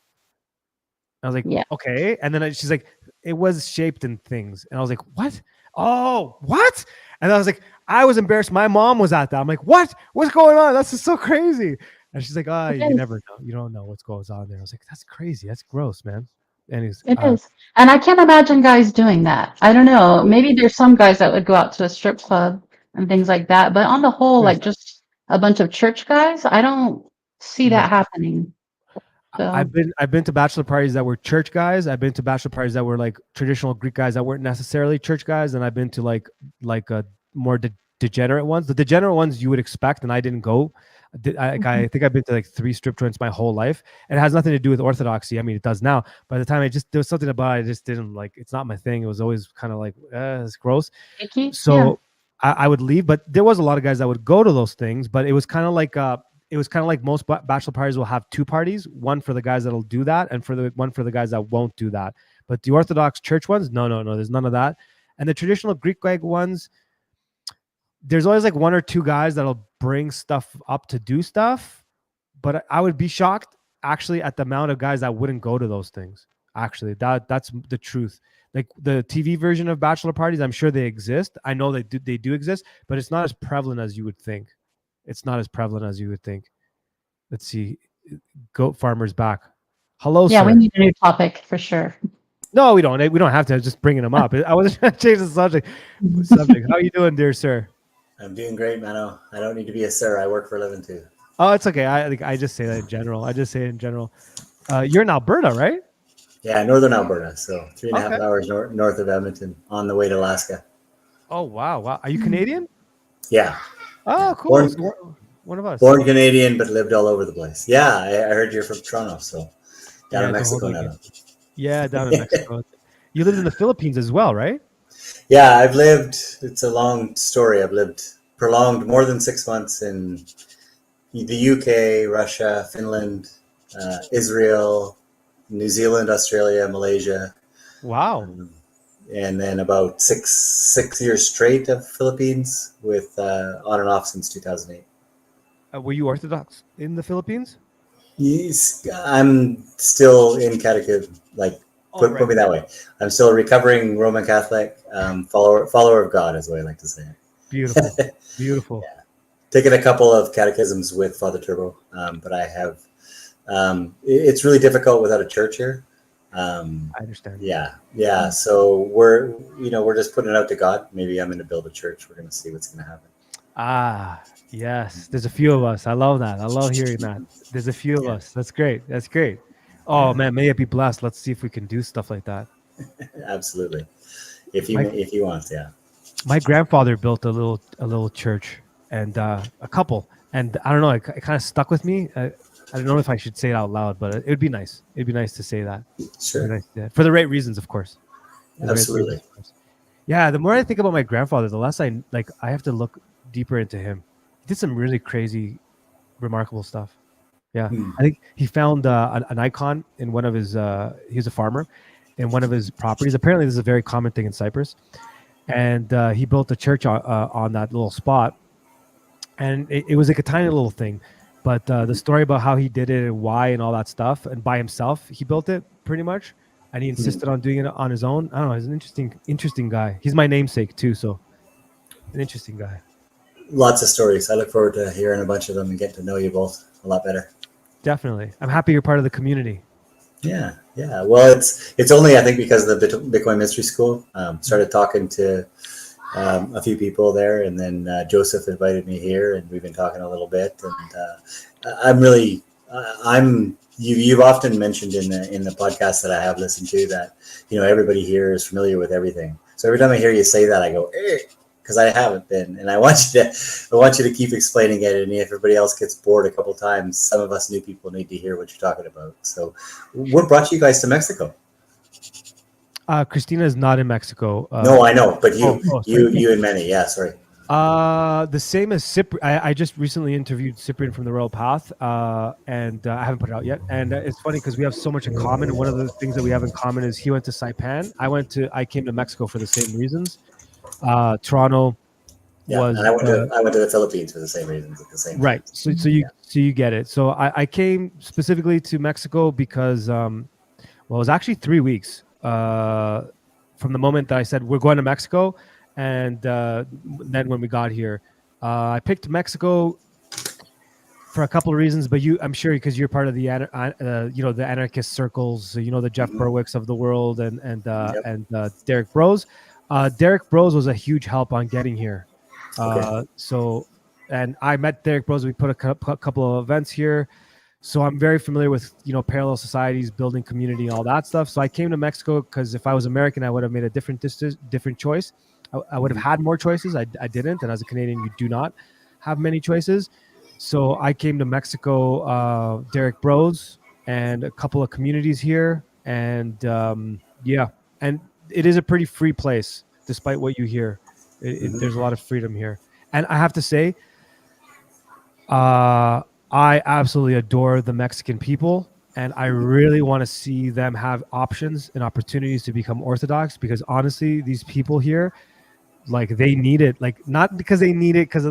I was like, okay. And then she's like, it was shaped in things. And I was like, what? Oh, what? And I was like, I was embarrassed. My mom was at that. I'm like, what? What's going on? That's just so crazy. And she's like, you never know. You don't know what goes on there. I was like, that's crazy. That's gross, man. Anyways, it is. And I can't imagine guys doing that. I don't know. Maybe there's some guys that would go out to a strip club and things like that. But on the whole, like just a bunch of church guys, I don't see that happening. So. I've been to bachelor parties that were church guys. I've been to bachelor parties that were like traditional Greek guys that weren't necessarily church guys, and I've been to like more degenerate ones. The degenerate ones you would expect, and I didn't go. I think I've been to like 3 strip joints my whole life, and it has nothing to do with orthodoxy. I mean, it does now. By the time there was something about it, I just didn't like. It's not my thing. It was always kind of like it's gross. So I would leave, but there was a lot of guys that would go to those things. But it was kind of like most bachelor parties will have 2 parties, one for the guys that'll do that, and one for the guys that won't do that. But the Orthodox church ones, no, there's none of that. And the traditional Greek guy ones, there's always like 1 or 2 guys that'll bring stuff up to do stuff. But I would be shocked actually at the amount of guys that wouldn't go to those things. Actually, that's the truth. Like the TV version of bachelor parties, I'm sure they exist. I know they do exist, but it's not as prevalent as you would think. It's not as prevalent as you would think. Let's see. Goat farmers back. Hello, sir. Yeah, we need a new topic for sure. No, we don't. We don't have to. I was just bringing them up. I wasn't trying to change the subject. How are you doing, dear sir? I'm doing great, Mano. I don't need to be a sir. I work for a living too. Oh, it's okay. I just say that in general. You're in Alberta, right? Yeah, northern Alberta. So 3.5 hours north of Edmonton on the way to Alaska. Oh, wow. Are you Canadian? Yeah. Oh, cool. One of us. Born Canadian, but lived all over the place. Yeah, I heard you're from Toronto, so down in Mexico now. Yeah, down in Mexico. You lived in the Philippines as well, right? Yeah, it's a long story. I've lived prolonged more than 6 months in the UK, Russia, Finland, Israel, New Zealand, Australia, Malaysia. Wow. And then about six years straight of Philippines with on and off since 2008. Were you Orthodox in the Philippines? Yes, I'm still in catechism, like Put me that way. I'm still a recovering Roman Catholic, follower of God, is the way I like to say it. Beautiful, beautiful. Yeah. Taken a couple of catechisms with Father Turbo, but I have. It's really difficult without a church here. I understand. Yeah. So we're just putting it out to God. Maybe I'm going to build a church. We're going to see what's going to happen. Ah, yes. There's a few of us. I love that. I love hearing that. There's a few of us. That's great. That's great. Oh man, may it be blessed. Let's see if we can do stuff like that. Absolutely. If you want, yeah. My grandfather built a little church and a couple, and I don't know. It kind of stuck with me. I don't know if I should say it out loud, but it would be nice. It'd be nice to say that. Sure. Nice, yeah. For the right reasons, of course. Absolutely. Right reasons. Yeah. The more I think about my grandfather, the less I have to look deeper into him. He did some really crazy, remarkable stuff. Yeah. I think he found an icon in one of his, he's a farmer, in one of his properties. Apparently this is a very common thing in Cyprus. And he built a church on that little spot. And it was like a tiny little thing. But the story about how he did it and why and all that stuff, and by himself, he built it pretty much. And he insisted on doing it on his own. I don't know. He's an interesting guy. He's my namesake too. So an interesting guy. Lots of stories. I look forward to hearing a bunch of them and getting to know you both a lot better. Definitely. I'm happy you're part of the community. Yeah. Well, it's only, I think, because of the Bitcoin Mystery School. Started talking to a few people there, and then Joseph invited me here, and we've been talking a little bit. And you've often mentioned in the podcast that I have listened to that, everybody here is familiar with everything. So every time I hear you say that, I go, because I haven't been, and I want you to keep explaining it. And if everybody else gets bored a couple times, some of us new people need to hear what you're talking about. So, what brought you guys to Mexico? Christina is not in Mexico. No, I know, but you and Manny, yeah, sorry. The same as Cyprian. I just recently interviewed Cyprian from the Royal Path, and I haven't put it out yet. And it's funny because we have so much in common. And one of the things that we have in common is he went to Saipan. I came to Mexico for the same reasons. Toronto was. And I went to the Philippines for the same reasons at the same time. Right. So you get it. So I came specifically to Mexico because it was actually 3 weeks from the moment that I said we're going to Mexico, and then when we got here, I picked Mexico for a couple of reasons. But I'm sure because you're part of the the anarchist circles, the Jeff Berwicks of the world and Derek Bros. Derek Bros was a huge help on getting here. And I met Derek Bros. We put a couple of events here. So I'm very familiar with, parallel societies, building community, all that stuff. So I came to Mexico because if I was American, I would have made a different choice. I would have had more choices. I didn't. And as a Canadian, you do not have many choices. So I came to Mexico, Derek Bros, and a couple of communities here. And and it is a pretty free place, despite what you hear. There's a lot of freedom here. And I have to say, I absolutely adore the Mexican people, and I really want to see them have options and opportunities to become Orthodox, because honestly, these people here, they need it, not because they need it because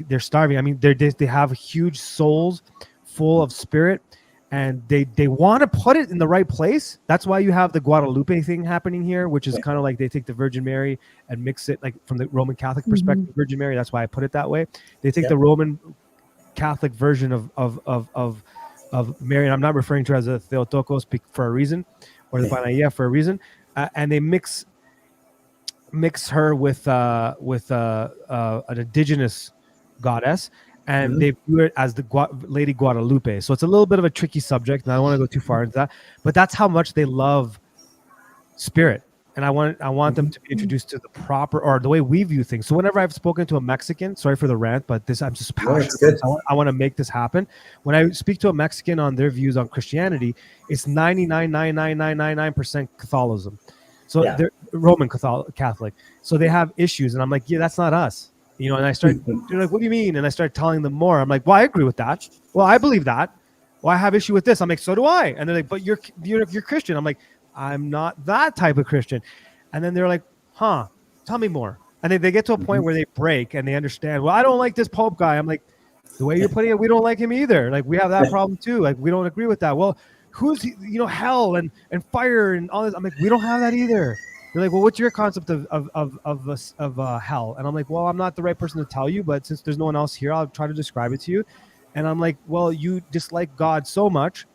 they're starving. I mean, they have huge souls full of spirit, and they want to put it in the right place. That's why you have the Guadalupe thing happening here, which is kind of like they take the Virgin Mary and mix it from the Roman Catholic perspective, Virgin Mary. That's why I put it that way. They take the Roman Catholic version of Mary, and I'm not referring to her as a Theotokos for a reason, or the Manoelia for a reason, and they mix her with an indigenous goddess, and they view it as the Lady Guadalupe. So it's a little bit of a tricky subject, and I don't want to go too far into that, but that's how much they love spirit. And I want them to be introduced to the proper, or the way we view things. So whenever I've spoken to a Mexican, sorry for the rant, but I'm just passionate. I want to make this happen. When I speak to a Mexican on their views on Christianity, it's 99.99999% Catholicism. So they're Roman Catholic. So they have issues, and I'm like, yeah, that's not us. And I start, they're like, what do you mean? And I start telling them more. I'm like, well, I agree with that. Well, I believe that. Well, I have issue with this. I'm like, so do I. And they're like, but you're Christian. I'm like, I'm not that type of Christian. And then they're like, tell me more. And they get to a point where they break and they understand, well, I don't like this Pope guy. I'm like, the way you're putting it, we don't like him either. We have that problem too. We don't agree with that. Well, who's, hell and fire and all this. I'm like, we don't have that either. They're like, well, what's your concept of hell? And I'm like, well, I'm not the right person to tell you, but since there's no one else here, I'll try to describe it to you. And I'm like, well, you dislike God so much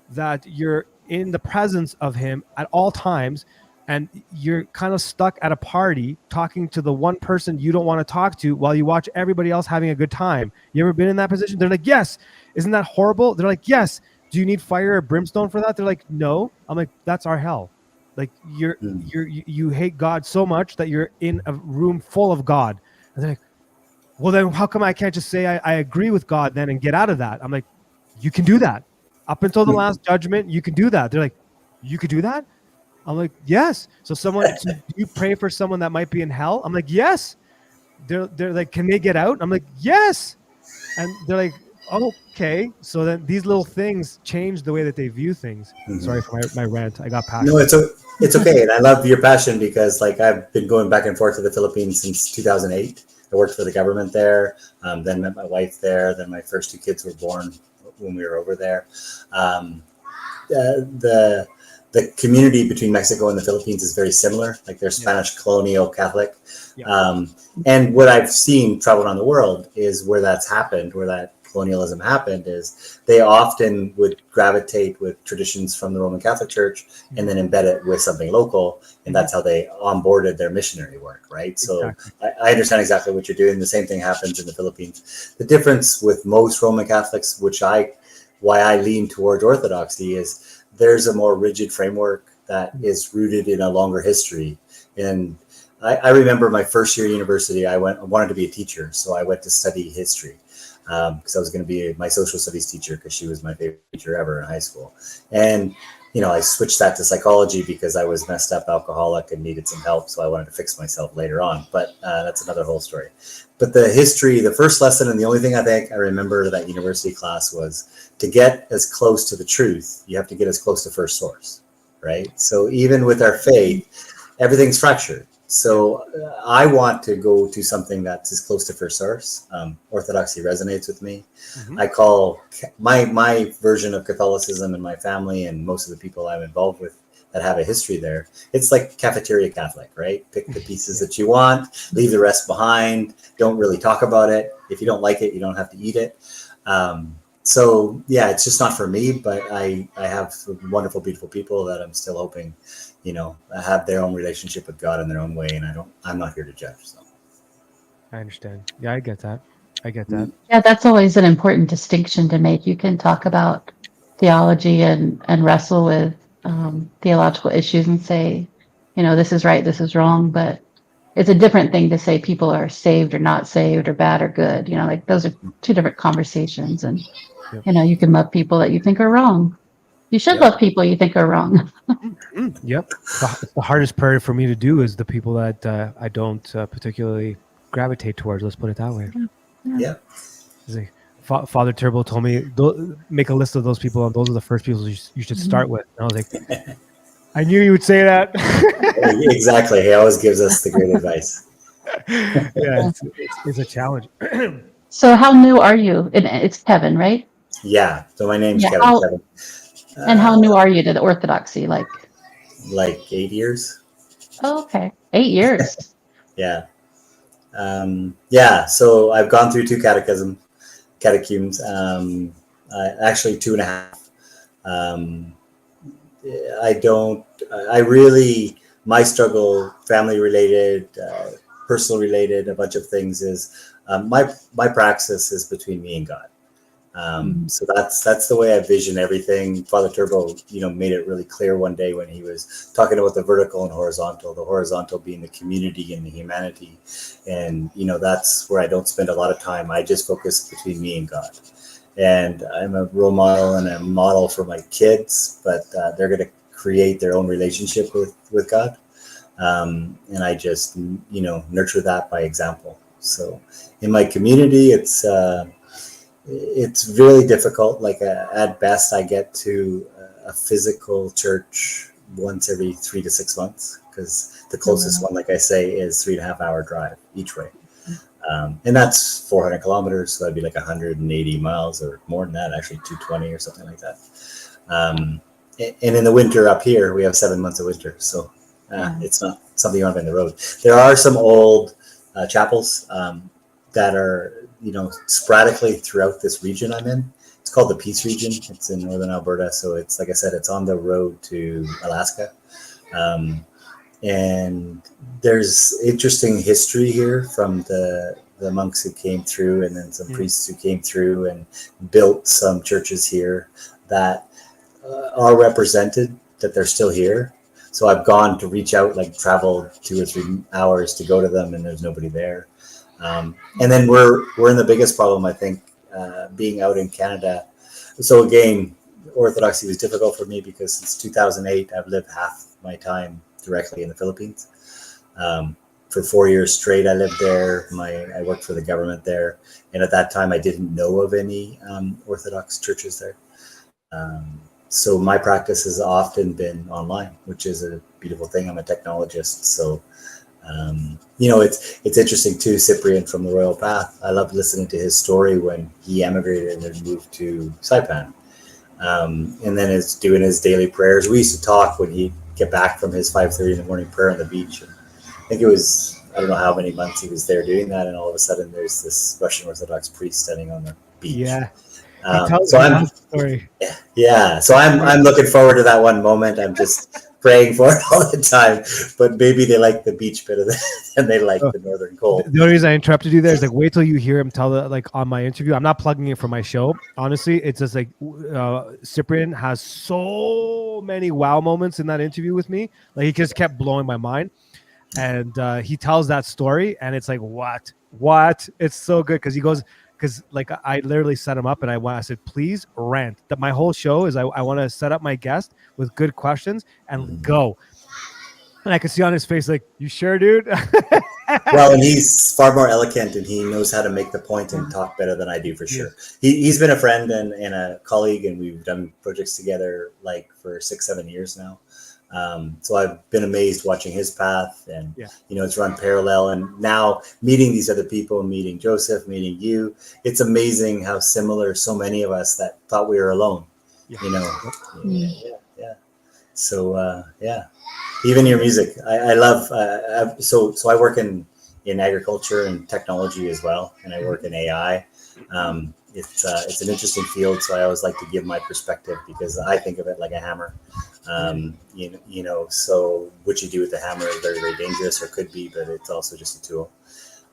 that you're in the presence of him at all times, and you're kind of stuck at a party talking to the one person you don't want to talk to while you watch everybody else having a good time. You ever been in that position? They're like, yes. Isn't that horrible? They're like, yes. Do you need fire or brimstone for that? They're like, no. I'm like, that's our hell. Like you hate God so much that you're in a room full of God. And they're like, well, then how come I can't just say I agree with God then and get out of that? I'm like, you can do that. Up until the last judgment, you can do that. They're like, you could do that? I'm like, yes. So do you pray for someone that might be in hell? I'm like, yes. They're like, can they get out? I'm like, yes. And they're like, okay. So then these little things change the way that they view things. Sorry for my rant. I got passionate. No, it's okay. And I love your passion because I've been going back and forth to the Philippines since 2008. I worked for the government there, then met my wife there. Then my first 2 kids were born when we were over there. The community between Mexico and the Philippines is very similar. Like they're Spanish colonial Catholic. Yeah. And what I've seen travel around the world is where that's happened, where that colonialism happened, is they often would gravitate with traditions from the Roman Catholic Church and then embed it with something local. And that's how they onboarded their missionary work, right? So exactly. I understand exactly what you're doing. The same thing happens in the Philippines. The difference with most Roman Catholics, why I lean towards orthodoxy, is there's a more rigid framework that is rooted in a longer history. And I remember my first year at university, I wanted to be a teacher. So I went to study history because I was going to be my social studies teacher because she was my favorite teacher ever in high school. And, I switched that to psychology because I was messed up alcoholic and needed some help. So I wanted to fix myself later on. But that's another whole story. But the history, the first lesson, and the only thing I think I remember that university class was to get as close to the truth, you have to get as close to first source, right? So even with our faith, everything's fractured. So I want to go to something that's as close to first source. Orthodoxy resonates with me. I call my version of Catholicism and my family and most of the people I'm involved with that have a history there. It's like cafeteria Catholic, right? Pick the pieces that you want, leave the rest behind. Don't really talk about it. If you don't like it, you don't have to eat it. So yeah, it's just not for me, but I have wonderful, beautiful people that I'm still hoping, have their own relationship with God in their own way. And I'm not here to judge. So I understand. Yeah, I get that. Yeah, that's always an important distinction to make. You can talk about theology and wrestle with theological issues and say, this is right, this is wrong, but it's a different thing to say people are saved or not saved or bad or good. Like those are 2 different conversations. And, you can love people that you think are wrong. You should love people you think are wrong. Yep. The hardest part for me to do is the people that I don't particularly gravitate towards. Let's put it that way. Yeah. Father Turbo told me, make a list of those people, and those are the first people you should start with. And I was like, I knew you would say that. Exactly. He always gives us the great advice. Yeah, it's a challenge. So how new are you? It's Kevin, right? Yeah. So my name's Kevin. And how new are you to the orthodoxy? Like 8 years. Oh, okay. 8 years. Yeah. So I've gone through 2 catechemes. Actually 2.5. My struggle, family related, personal related, a bunch of things is my praxis is between me and God. So that's the way I vision everything. Father Turbo, made it really clear one day when he was talking about the vertical and horizontal, the horizontal being the community and the humanity. And, that's where I don't spend a lot of time. I just focus between me and God. And I'm a role model and a model for my kids, but they're going to create their own relationship with God. And I just, nurture that by example. So in my community, it's really difficult. Like at best, I get to a physical church once every 3 to 6 months, because the closest one, like I say, is 3.5 hour drive each way. And that's 400 kilometers. So that'd be like 180 miles or more than that, actually 220 or something like that. And in the winter up here, we have 7 months of winter. So it's not something you want to have in the road. There are some old chapels that are, sporadically throughout this region I'm in. It's called the Peace Region. It's in northern Alberta. So it's, like I said, it's on the road to Alaska. And there's interesting history here from the monks who came through, and then some priests who came through and built some churches here that are represented, that they're still here. So I've gone to reach out, like travel 2 or 3 hours to go to them, and there's nobody there. And then we're in the biggest problem, I think, being out in Canada. So again, Orthodoxy was difficult for me because since 2008, I've lived half my time directly in the Philippines. For 4 years straight, I lived there. I worked for the government there. And at that time, I didn't know of any Orthodox churches there. So my practice has often been online, which is a beautiful thing. I'm a technologist. So, it's interesting too, Cyprian from the Royal Path. I love listening to his story when he emigrated and moved to Saipan. And then it's doing his daily prayers. We used to talk when he'd get back from his 5:30 in the morning prayer on the beach. And I think it was, I don't know how many months he was there doing that. And all of a sudden there's this Russian Orthodox priest standing on the beach. Yeah. So I'm story. Yeah. So I'm looking forward to that one moment. I'm just praying for it all the time, but maybe they like the beach better than they like the northern cold. The only reason I interrupted you there is like, wait till you hear him tell that, like on my interview. I'm not plugging it for my show. Honestly, it's just like Cyprian has so many wow moments in that interview with me. Like he just kept blowing my mind. And he tells that story and it's like, what? It's so good. Because like I literally set him up and I said, please rant. That my whole show is I want to set up my guest with good questions and go. And I could see on his face, like, you sure, dude? Well, and he's far more eloquent and he knows how to make the point and talk better than I do for sure. He's been a friend and a colleague, and we've done projects together like for 6-7 years now. So I've been amazed watching his path, and it's run parallel. And now meeting these other people, meeting Joseph, meeting you, it's amazing how similar so many of us that thought we were alone. So even your music, I love. So I work in agriculture and technology as well, and I work in AI. It's an interesting field, so I always like to give my perspective because I think of it like a hammer. So what you do with the hammer is very, very dangerous, or could be, but it's also just a tool.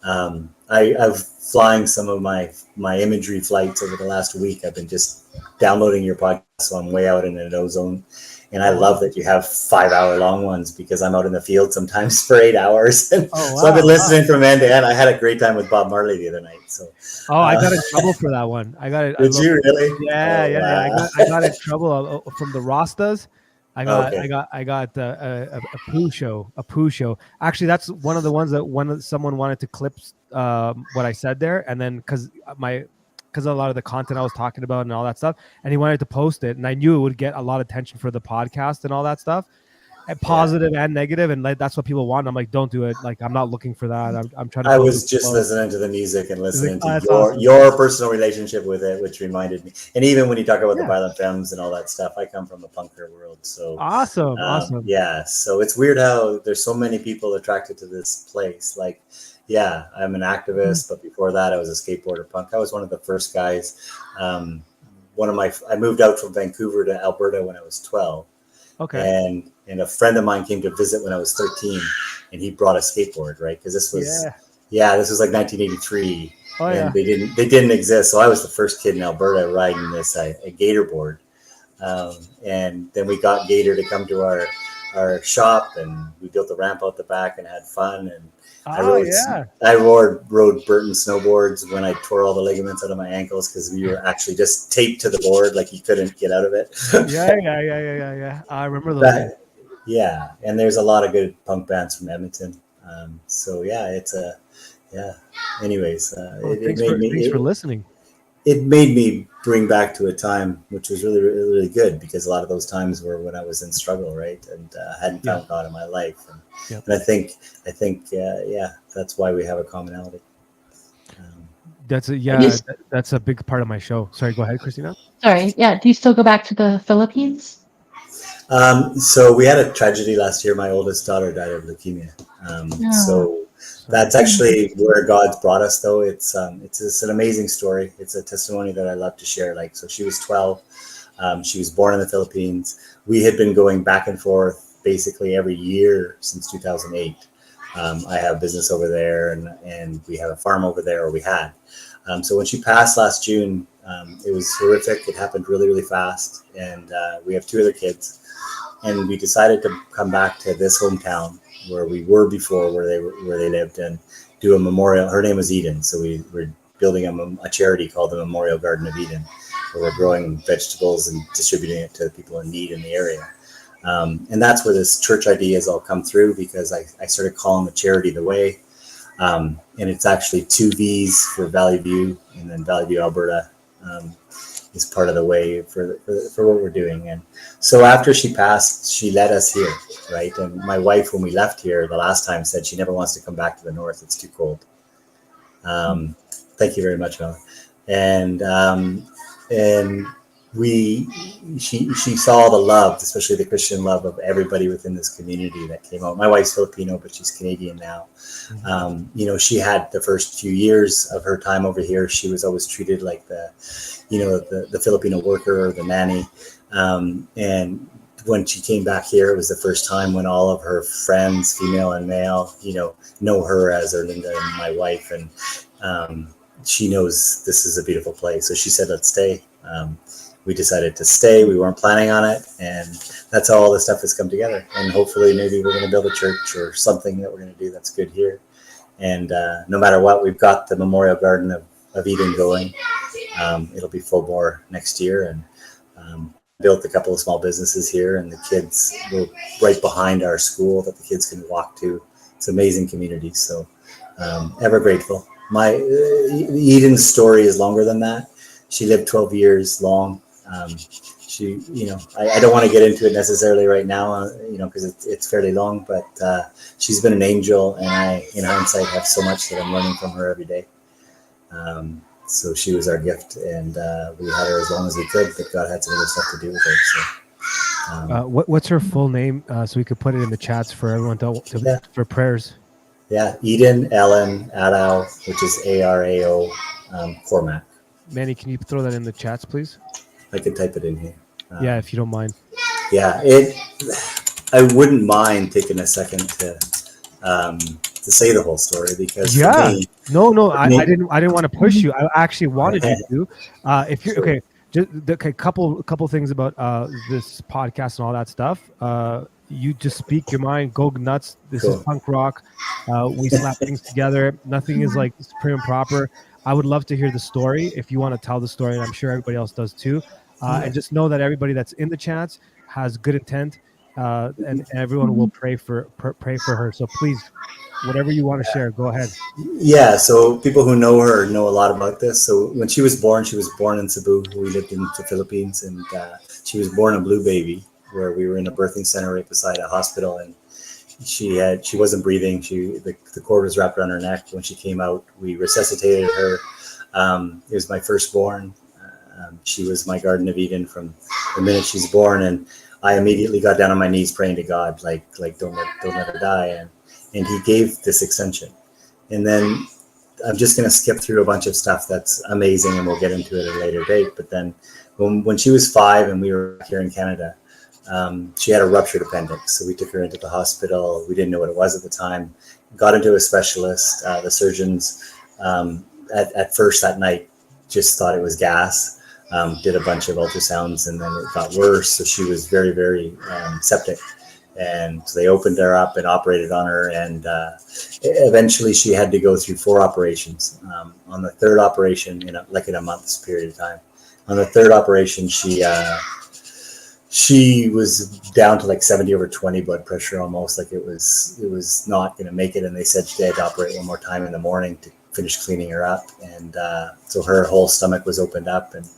I've flying some of my imagery flights over the last week. I've been just downloading your podcast, so I'm way out in an ozone. And I love that you have 5-hour long ones because I'm out in the field sometimes for 8 hours. So I've been listening from end to end. I had a great time with Bob Marley the other night. So I got in trouble for that one. Did you really? Yeah. I got in trouble from the Rastas. I got a poo show. Actually, that's one of the ones that someone wanted to clip what I said there, and then because of a lot of the content I was talking about and all that stuff, and he wanted to post it, and I knew it would get a lot of attention for the podcast and all that stuff, and positive and negative, and like that's what people want. I'm like, don't do it. Like, I'm not looking for that. I'm trying to. I was just listening to the music and listening to your personal relationship with it, which reminded me. And even when you talk about the violent femmes and all that stuff, I come from the punker world, so awesome. Yeah, so it's weird how there's so many people attracted to this place. Like, yeah, I'm an activist, but before that, I was a skateboarder punk. I was one of the first guys. I moved out from Vancouver to Alberta when I was 12. Okay. And a friend of mine came to visit when I was 13, and he brought a skateboard, right? Because this was like 1983, and they didn't exist. So I was the first kid in Alberta riding this a gator board, and then we got Gator to come to our shop, and we built a ramp out the back and had fun. And I rode Burton snowboards when I tore all the ligaments out of my ankles because we were actually just taped to the board, like you couldn't get out of it. Yeah. I remember those. Yeah, and there's a lot of good punk bands from Edmonton. Anyways, thanks for listening. It made me bring back to a time which was really, really, really good, because a lot of those times were when I was in struggle, right, and hadn't found God in my life, and I think that's why we have a commonality. That's that's a big part of my show. Sorry, go ahead, Christina. Sorry. Yeah. Do you still go back to the Philippines? So we had a tragedy last year. My oldest daughter died of leukemia. So that's actually where God's brought us, though. It's an amazing story. It's a testimony that I love to share. Like, so she was 12. She was born in the Philippines. We had been going back and forth basically every year since 2008. I have business over there, and we have a farm over there, or we had. So when she passed last June, it was horrific. It happened really, really fast. And we have 2 other kids. And we decided to come back to this hometown where we were before, where they lived, and do a memorial. Her name was Eden. So we're building a charity called the Memorial Garden of Eden, where we're growing vegetables and distributing it to people in need in the area. And that's where this church idea has all come through, because I started calling the charity The Way. And it's actually 2 V's for Valley View, and then Valley View, Alberta is part of the way for what we're doing. And so after she passed, she led us here, right? And my wife, when we left here the last time, said she never wants to come back to the north. It's too cold. Thank you very much, Mel. And she saw the love, especially the Christian love of everybody within this community that came out. My wife's Filipino, but she's Canadian now. She had the first few years of her time over here, she was always treated like the Filipino worker or the nanny. And when she came back here, it was the first time when all of her friends, female and male, know her as Erlinda and my wife. And she knows this is a beautiful place. So she said, let's stay. We decided to stay. We weren't planning on it. And that's how all this stuff has come together. And hopefully maybe we're going to build a church or something that we're going to do that's good here. And no matter what, we've got the Memorial Garden of Eden going. It'll be full bore next year. And built a couple of small businesses here. And the kids were right behind our school that the kids can walk to. It's an amazing community. So ever grateful. My Eden's story is longer than that. She lived 12 years long. I don't want to get into it necessarily right now, because it's fairly long, but she's been an angel, and I, in hindsight, have so much that I'm learning from her every day. So she was our gift, and we had her as long as we could, but God had some other stuff to do with her. So, what's her full name, so we could put it in the chats for everyone for prayers? Yeah, Eden Ellen Adao, which is Arao Cormac. Manny, can you throw that in the chats, please? I can type it in here. If you don't mind. Yeah, I wouldn't mind taking a second to say the whole story, because for me, I didn't want to push you. I actually wanted you to. If you're okay, just a couple things about this podcast and all that stuff. You just speak your mind, go nuts. This is punk rock. We slap things together. Nothing is like prim and proper. I would love to hear the story if you want to tell the story, and I'm sure everybody else does too. And just know that everybody that's in the chats has good intent, and everyone will pray for her. So please, whatever you want to share, go ahead. Yeah, so people who know her know a lot about this. So when she was born in Cebu. We lived in the Philippines, and she was born a blue baby, where we were in a birthing center right beside a hospital, and she wasn't breathing. The cord was wrapped around her neck. When she came out, we resuscitated her. It was my firstborn. She was my Garden of Eden from the minute she's born, and I immediately got down on my knees praying to God, like don't let her die, and He gave this extension. And then I'm just going to skip through a bunch of stuff that's amazing, and we'll get into it at a later date. But then when she was 5 and we were here in Canada, she had a ruptured appendix. So we took her into the hospital. We didn't know what it was at the time. Got into a specialist. The surgeons at first that night just thought it was gas. Did a bunch of ultrasounds, and then it got worse. So she was very, very septic. And so they opened her up and operated on her. And eventually she had to go through 4 operations. On the 3rd operation, in a month's period of time. On the 3rd operation, she was down to like 70/20 blood pressure, almost like it was not going to make it. And they said they had to operate one more time in the morning to finish cleaning her up. And so her whole stomach was opened up. And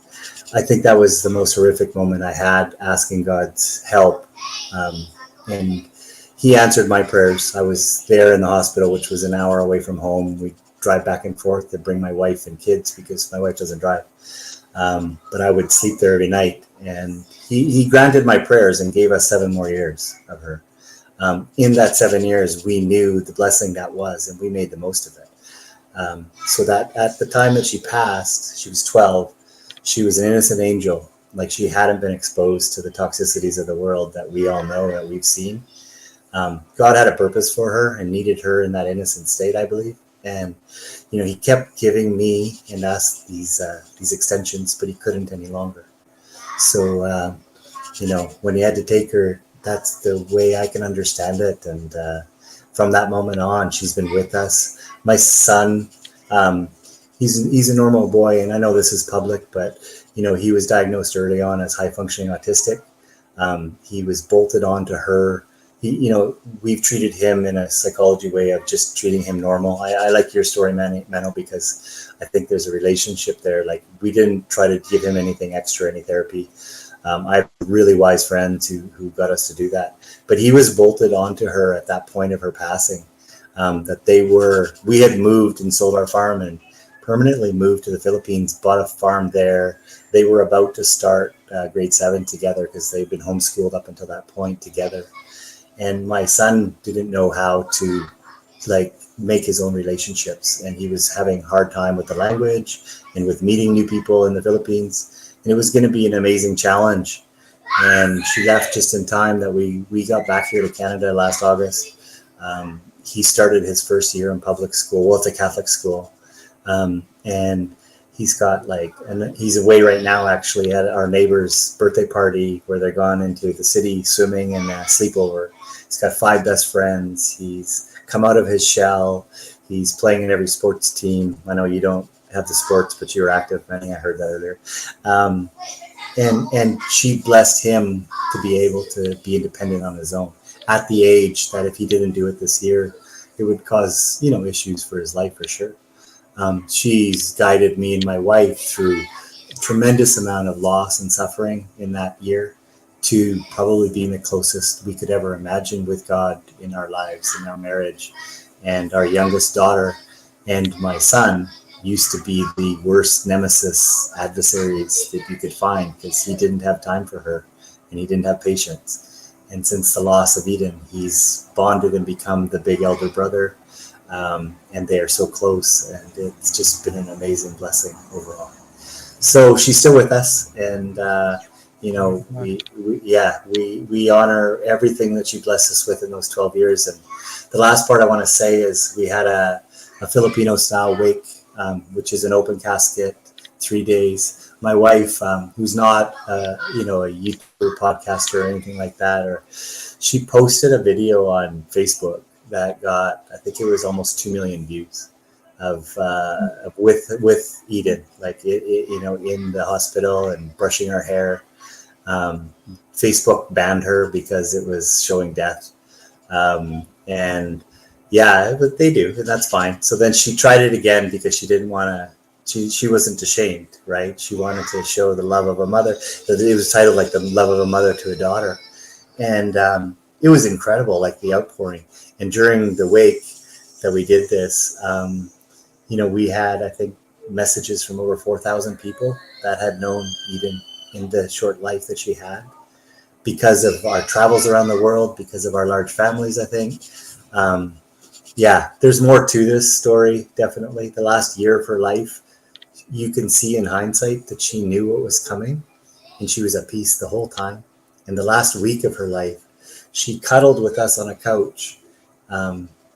I think that was the most horrific moment I had, asking God's help. And He answered my prayers. I was there in the hospital, which was an hour away from home. We drive back and forth to bring my wife and kids because my wife doesn't drive. But I would sleep there every night, and he granted my prayers and gave us 7 more years of her. In that 7 years, we knew the blessing that was, and we made the most of it. So that at the time that she passed, she was 12, she was an innocent angel. Like, she hadn't been exposed to the toxicities of the world that we all know, that we've seen. God had a purpose for her and needed her in that innocent state, I believe. And, he kept giving me and us these extensions, but he couldn't any longer. So, when he had to take her, that's the way I can understand it. And from that moment on, she's been with us. My son, he's a normal boy, and I know this is public, but he was diagnosed early on as high functioning autistic. He was bolted onto her. We've treated him in a psychology way of just treating him normal. I like your story, Mano, because I think there's a relationship there. Like, we didn't try to give him anything extra, any therapy. I have really wise friends who got us to do that. But he was bolted onto her at that point of her passing. We had moved and sold our farm and permanently moved to the Philippines, bought a farm there. They were about to start grade 7 together because they'd been homeschooled up until that point together. And my son didn't know how to make his own relationships. And he was having a hard time with the language and with meeting new people in the Philippines. And it was going to be an amazing challenge. And she left just in time that we got back here to Canada last August. He started his first year in public school. Well, it's a Catholic school. And he's got and he's away right now, actually, at our neighbor's birthday party where they're gone into the city swimming and sleepover. He's got 5 best friends. He's come out of his shell. He's playing in every sports team. I know you don't have the sports, but you're active, Manny. I heard that earlier. And she blessed him to be able to be independent on his own at the age that if he didn't do it this year, it would cause, issues for his life for sure. She's guided me and my wife through a tremendous amount of loss and suffering in that year to probably being the closest we could ever imagine with God in our lives, in our marriage. And our youngest daughter and my son used to be the worst nemesis adversaries that you could find because he didn't have time for her and he didn't have patience. And since the loss of Eden, he's bonded and become the big elder brother. And they are so close, and it's just been an amazing blessing overall. So she's still with us, and we honor everything that she blessed us with in those 12 years. And the last part I want to say is we had a Filipino style wake, which is an open casket, 3 days. My wife, who's not a YouTuber, podcaster, or anything like that, she posted a video on Facebook that got, I think it was almost 2 million views with Eden, in the hospital and brushing her hair. Facebook banned her because it was showing death. And yeah, but they do, and that's fine. So then she tried it again because she didn't want to, she wasn't ashamed, right? She wanted to show the love of a mother. It was titled the love of a mother to a daughter. And it was incredible, the outpouring. And during the wake that we did this, we had, I think, messages from over 4,000 people that had known Eden in the short life that she had because of our travels around the world, because of our large families, I think. There's more to this story, definitely. The last year of her life, you can see in hindsight that she knew what was coming and she was at peace the whole time. And the last week of her life, she cuddled with us on a couch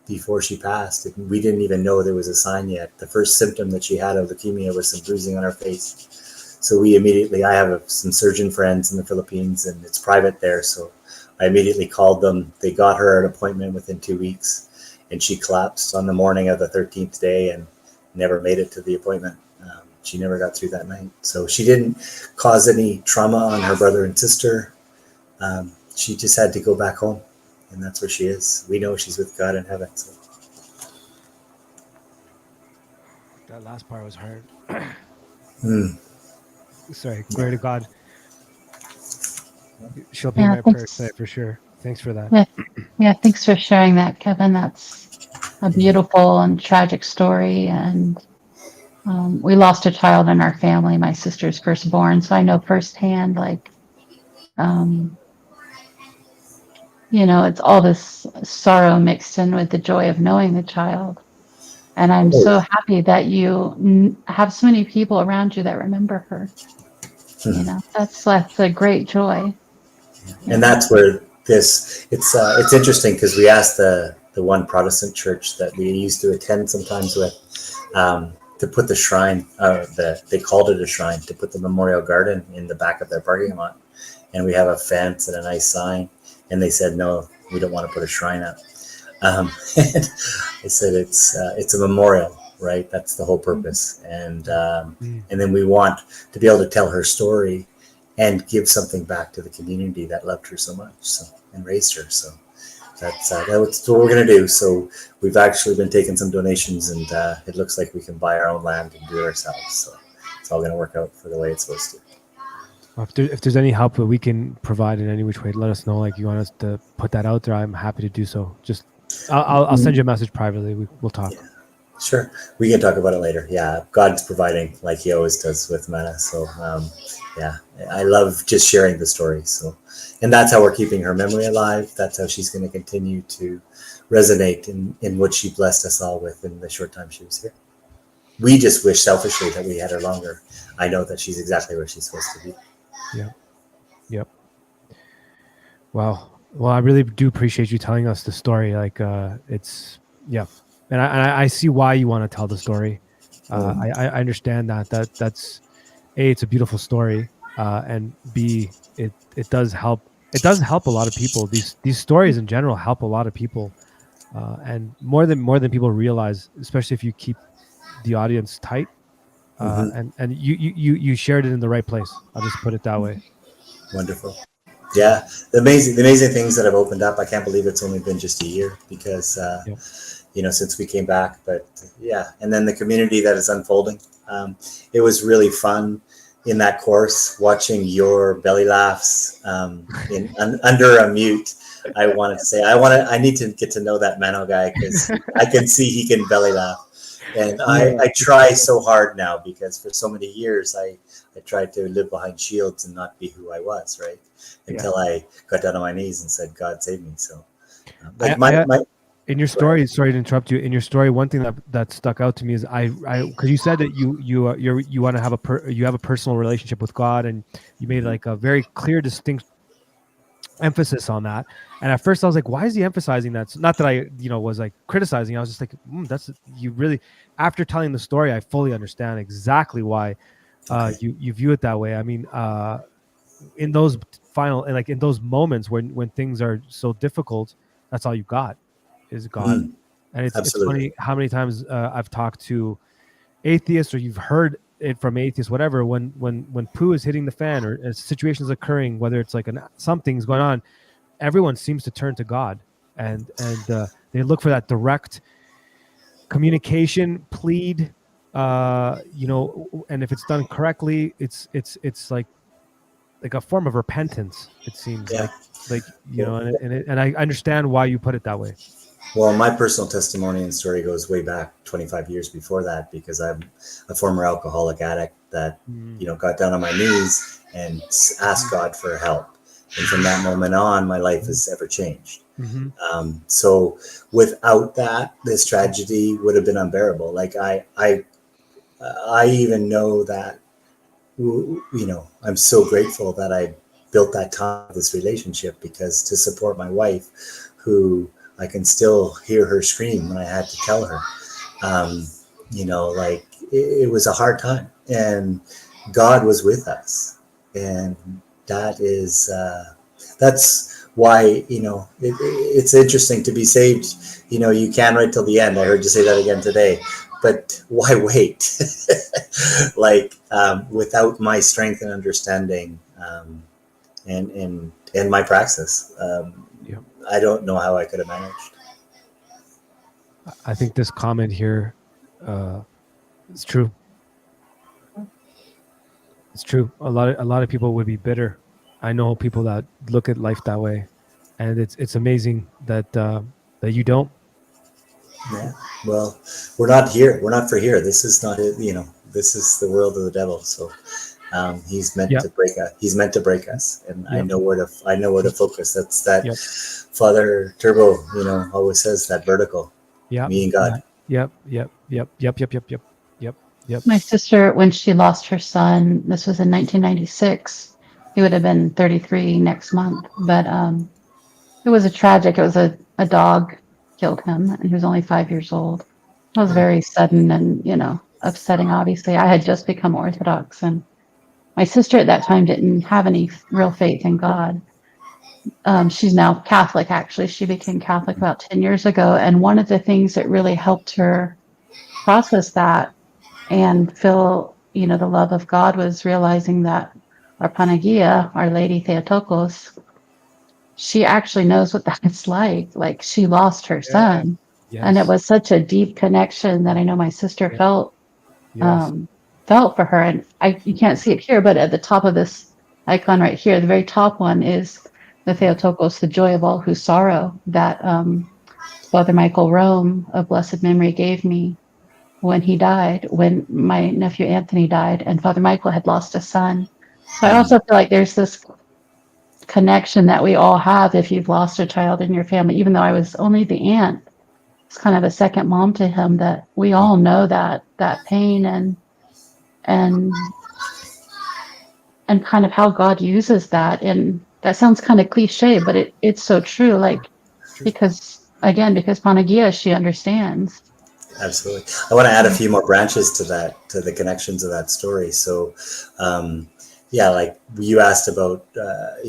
before she passed. We didn't even know there was a sign yet. The first symptom that she had of leukemia was some bruising on her face. So I have some surgeon friends in the Philippines, and it's private there. So I immediately called them. They got her an appointment within 2 weeks, and she collapsed on the morning of the 13th day and never made it to the appointment. She never got through that night. So she didn't cause any trauma on her brother and sister. She just had to go back home, and that's where she is. We know she's with God in heaven. So. That last part was hard. Sorry, glory to God. She'll be in my prayer tonight for sure. Thanks for that. Yeah, thanks for sharing that, Kevin. That's a beautiful and tragic story. And we lost a child in our family, my sister's firstborn. So I know firsthand, like, it's all this sorrow mixed in with the joy of knowing the child. And I'm so happy that you have so many people around you that remember her. That's a great joy. And that's where it's interesting because we asked the one Protestant church that we used to attend sometimes with to put the shrine, they called it a shrine, to put the memorial garden in the back of their parking lot. And we have a fence and a nice sign. And they said, no, we don't want to put a shrine up. And I said, it's a memorial, right? That's the whole purpose. And then we want to be able to tell her story and give something back to the community that loved her so much and raised her. So that's what we're going to do. So we've actually been taking some donations, and it looks like we can buy our own land and do it ourselves. So it's all going to work out for the way it's supposed to. If there's any help that we can provide in any which way, let us know. Like, you want us to put that out there, I'm happy to do so. Just I'll send you a message privately. We'll talk. Yeah. Sure, we can talk about it later. Yeah, God's providing like He always does with Mana. So yeah, I love just sharing the story. So, and that's how we're keeping her memory alive. That's how she's going to continue to resonate in what she blessed us all with in the short time she was here. We just wish selfishly that we had her longer. I know that she's exactly where she's supposed to be. Yep. Wow. Well, I really do appreciate you telling us the story. Like, it's and I see why you want to tell the story. I understand that's A, it's a beautiful story, and B, it does help. It does help a lot of people. These stories in general help a lot of people, and more than people realize. Especially if you keep the audience tight, and you shared it in the right place. I'll just put it that way. Wonderful. Yeah, the amazing things that have opened up. I can't believe it's only been just a year because since we came back. But yeah, and then the community that is unfolding. It was really fun in that course watching your belly laughs under a mute. I wanted to say I need to get to know that Mano guy because I can see he can belly laugh. And I try so hard now because for so many years I tried to live behind shields and not be who I was, right? Until I got down on my knees and said, God save me. So in your story, sorry to interrupt you. In your story, one thing that stuck out to me is because you said that you want to have a personal relationship with God, and you made like a very clear, distinct emphasis on that. And at first I was like, why is he emphasizing that? So not that I was like criticizing. I was just like, that's you really. After telling the story, I fully understand exactly why you view it that way. I mean, in those in those moments when things are so difficult, that's all you got is God. And it's funny how many times I've talked to atheists, or you've heard it from atheists, whatever, when poo is hitting the fan, or a situation is occurring, whether it's like something's going on, everyone seems to turn to God, and they look for that direct communication, plead, and if it's done correctly, it's like a form of repentance. It seems and I understand why you put it that way. Well, my personal testimony and story goes way back 25 years before that, because I'm a former alcoholic addict that, got down on my knees and asked God for help. And from that moment on, my life has ever changed. So without that, this tragedy would have been unbearable. Like I even know that, I'm so grateful that I built that time, this relationship, because to support my wife, who I can still hear her scream when I had to tell her, it was a hard time, and God was with us. And that is, that's why, it's interesting to be saved. You can right till the end. I heard you say that again today, but why wait? Without my strength and understanding, and my praxis, I don't know how I could have managed. I think this comment here is true. It's true. A lot of people would be bitter. I know people that look at life that way, and it's amazing that you don't. Yeah. Well, we're not here. We're not for here. This is not it. This is the world of the devil. So he's meant to break us. He's meant to break us, and I know where to focus. That's that. Father Turbo, always says that vertical. Yeah. Me and God. Yep. My sister, when she lost her son, this was in 1996. He would have been 33 next month, but it was tragic. It was a dog killed him, and he was only 5 years old. It was very sudden and, upsetting, obviously. I had just become Orthodox, and my sister at that time didn't have any real faith in God. She's now Catholic, actually. She became Catholic about 10 years ago. And one of the things that really helped her process that and feel, the love of God was realizing that our Panagia, Our Lady Theotokos, she actually knows what that's like. Like, she lost her son. And it was such a deep connection that I know my sister felt for her. And you can't see it here, but at the top of this icon right here, the very top one is the Theotokos, the joy of all who sorrow, that Father Michael Rome of blessed memory gave me when he died, when my nephew Anthony died, and Father Michael had lost a son. So I also feel like there's this connection that we all have if you've lost a child in your family, even though I was only the aunt. It's kind of a second mom to him, that we all know that pain and kind of how God uses that. And that sounds kind of cliche, but it's so true. Like, because Panagia, she understands. Absolutely. I want to add a few more branches to the connections of that story. So, like you asked about,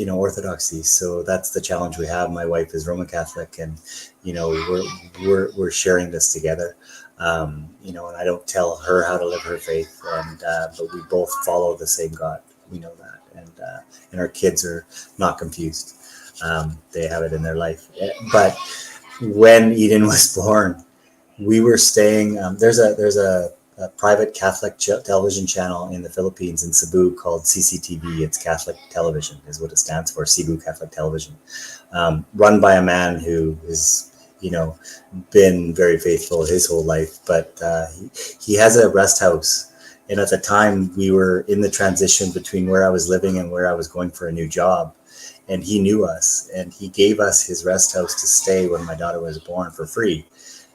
orthodoxy. So that's the challenge we have. My wife is Roman Catholic, and, we're sharing this together. And I don't tell her how to live her faith, but we both follow the same God. We know that, and our kids are not confused. They have it in their life. But when Eden was born, we were staying. There's a private Catholic television channel in the Philippines, in Cebu, called CCTV. It's Catholic Television, is what it stands for. Cebu Catholic Television, run by a man who is, been very faithful his whole life. But he has a rest house, and at the time we were in the transition between where I was living and where I was going for a new job. And he knew us, and he gave us his rest house to stay when my daughter was born for free.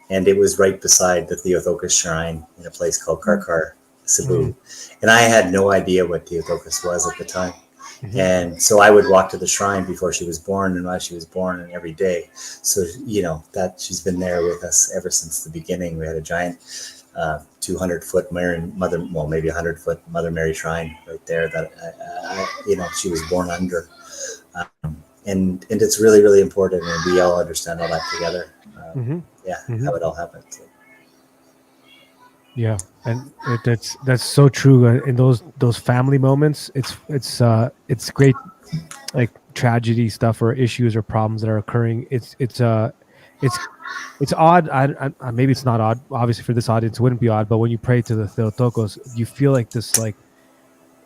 And it was right beside the Theotokos shrine in a place called Karkar, Cebu. And I had no idea what Theotokos was at the time. And so I would walk to the shrine before she was born and while she was born and every day. So, that she's been there with us ever since the beginning. We had a giant 200-foot maybe 100-foot Mother Mary shrine right there that, she was born under. And it's really, really important. And we all understand all that together. How it all happened. So. Yeah, and that's so true. In those family moments, it's great, like tragedy stuff or issues or problems that are occurring. It's odd. I maybe it's not odd. Obviously, for this audience, it wouldn't be odd. But when you pray to the Theotokos, you feel like this, like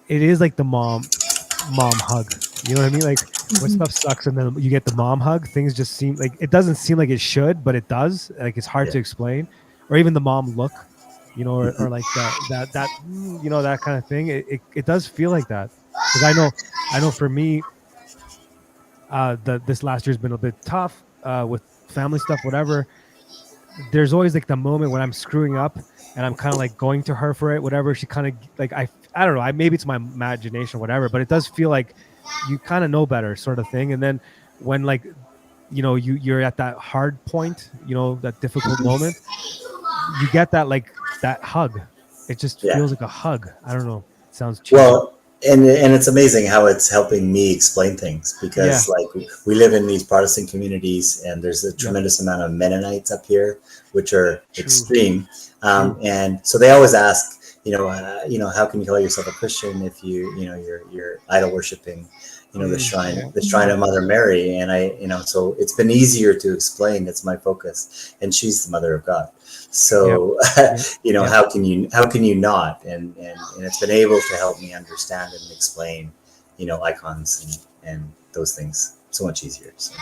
it is like the mom hug. You know what I mean? Like when stuff sucks and then you get the mom hug, things just seem like, it doesn't seem like it should, but it does. Like it's hard to explain. Or even the mom look, or like that that kind of thing. It does feel like that. Because I know for me, this last year's been a bit tough with family stuff, whatever. There's always like the moment when I'm screwing up and I'm kind of like going to her for it, whatever. She kind of like, I don't know, maybe it's my imagination, whatever, but it does feel like you kind of know better, sort of thing. And then when like, you're at that hard point, that difficult moment, you get that, like that hug. It just feels like a hug. I don't know. It sounds cheesy. Well, and it's amazing how it's helping me explain things, because like we live in these Protestant communities, and there's a tremendous amount of Mennonites up here, which are extreme. And so they always ask, how can you call yourself a Christian if you're idol worshiping, the shrine of Mother Mary? And so it's been easier to explain. It's my focus, and she's the Mother of God. So, how can you not? And it's been able to help me understand and explain, icons and those things so much easier. So.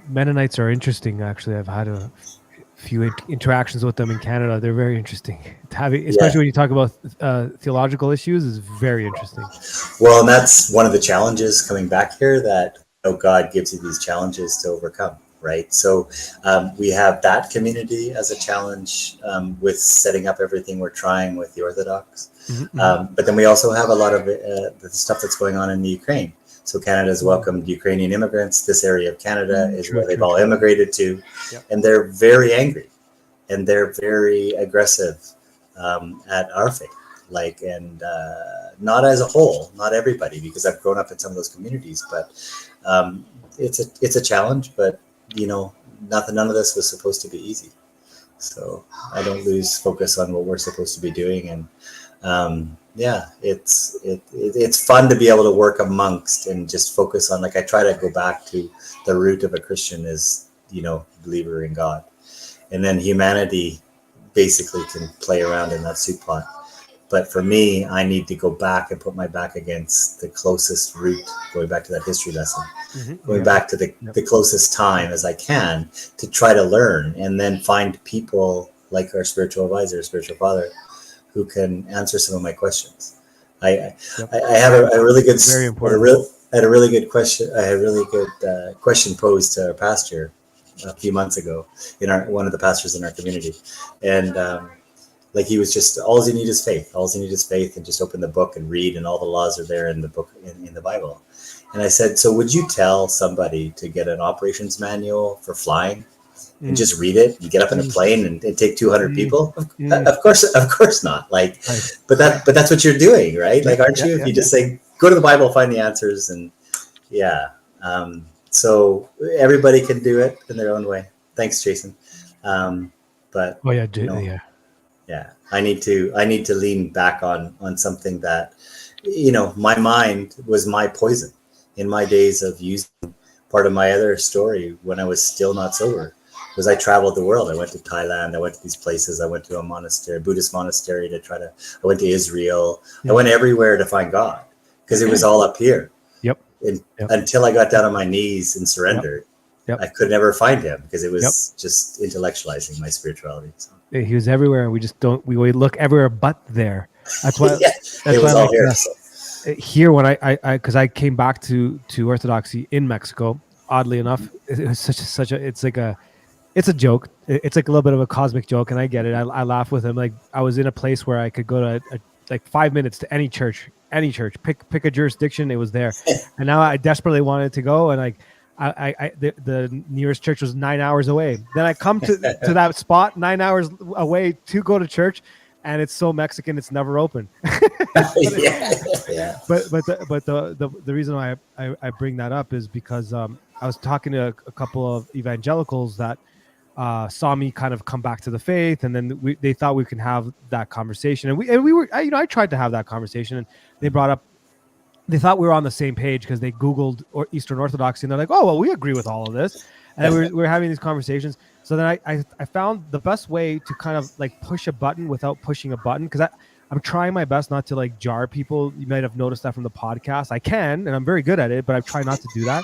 Mennonites are interesting. Actually, I've had a few interactions with them in Canada. They're very interesting. Especially when you talk about theological issues, is very interesting. Well, and that's one of the challenges coming back here, that God gives you these challenges to overcome, right? So we have that community as a challenge with setting up everything we're trying with the Orthodox. But then we also have a lot of the stuff that's going on in the Ukraine. So Canada's welcomed Ukrainian immigrants. This area of Canada is where they've all immigrated to. Yep. And they're very angry and they're very aggressive at our faith. And not as a whole, not everybody, because I've grown up in some of those communities, but it's a challenge, but none of this was supposed to be easy. So I don't lose focus on what we're supposed to be doing. And it's fun to be able to work amongst and just focus on, I try to go back to the root of a Christian is, believer in God. And then humanity basically can play around in that soup pot. But for me, I need to go back and put my back against the closest root, going back to that history lesson, going back to the closest time as I can to try to learn, and then find people like our spiritual advisor, spiritual father, who can answer some of my questions. I have a really good, very important. I had a really good question. I had a really good question posed to our pastor a few months ago, one of the pastors in our community, and he was just, all you need is faith. All you need is faith, and just open the book and read, and all the laws are there in the book, in the Bible. And I said, so would you tell somebody to get an operations manual for flying and just read it and get up in a plane and take 200 people? Of course not. But that's what you're doing, right? Aren't you? If you just say, go to the Bible, find the answers, and so everybody can do it in their own way. Thanks, Jason. But I need to lean back on something that, my mind was my poison in my days of using. Part of my other story when I was still not sober was I traveled the world. I went to Thailand. I went to these places. I went to a monastery, Buddhist monastery I went to Israel. I went everywhere to find God because it was all up here. Until I got down on my knees and surrendered. I could never find him because it was just intellectualizing my spirituality. So. He was everywhere, and we look everywhere but there. That's why. It was all here. Here, when I came back to Orthodoxy in Mexico, oddly enough, it was it's a joke. It's like a little bit of a cosmic joke, and I get it. I laugh with him. I was in a place where I could go to 5 minutes to any church, pick a jurisdiction. It was there, and now I desperately wanted to go, and the nearest church was 9 hours away. Then I come to that spot 9 hours away to go to church, and it's so Mexican, it's never open. But the reason why I bring that up is because I was talking to a couple of evangelicals that saw me kind of come back to the faith, and then they thought we could have that conversation, and we were I tried to have that conversation, and they brought up. They thought we were on the same page because they Googled Eastern Orthodoxy, and they're like, "Oh, well, we agree with all of this." And we were having these conversations. So then I found the best way to kind of push a button without pushing a button, because I'm trying my best not to jar people. You might have noticed that from the podcast. I can, and I'm very good at it, but I try not to do that.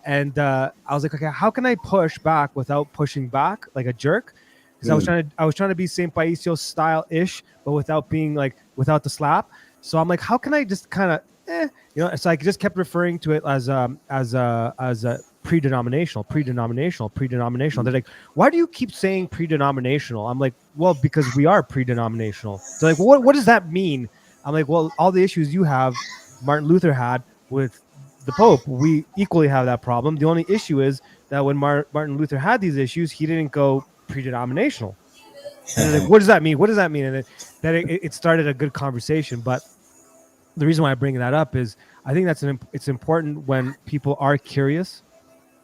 And I was like, okay, how can I push back without pushing back like a jerk? Because I was trying to be St. Paisios style ish, but without being without the slap. So I'm like, how can I just kind of so I just kept referring to it as a pre-denominational. They're like, why do you keep saying pre-denominational? I'm like, well, because we are pre-denominational. They're like, well, what does that mean? I'm like, well, all the issues you have, Martin Luther had with the Pope, we equally have that problem. The only issue is that when Martin Luther had these issues, he didn't go pre-denominational. And they're like, what does that mean? What does that mean? And it started a good conversation, but the reason why I bring that up is I think it's important when people are curious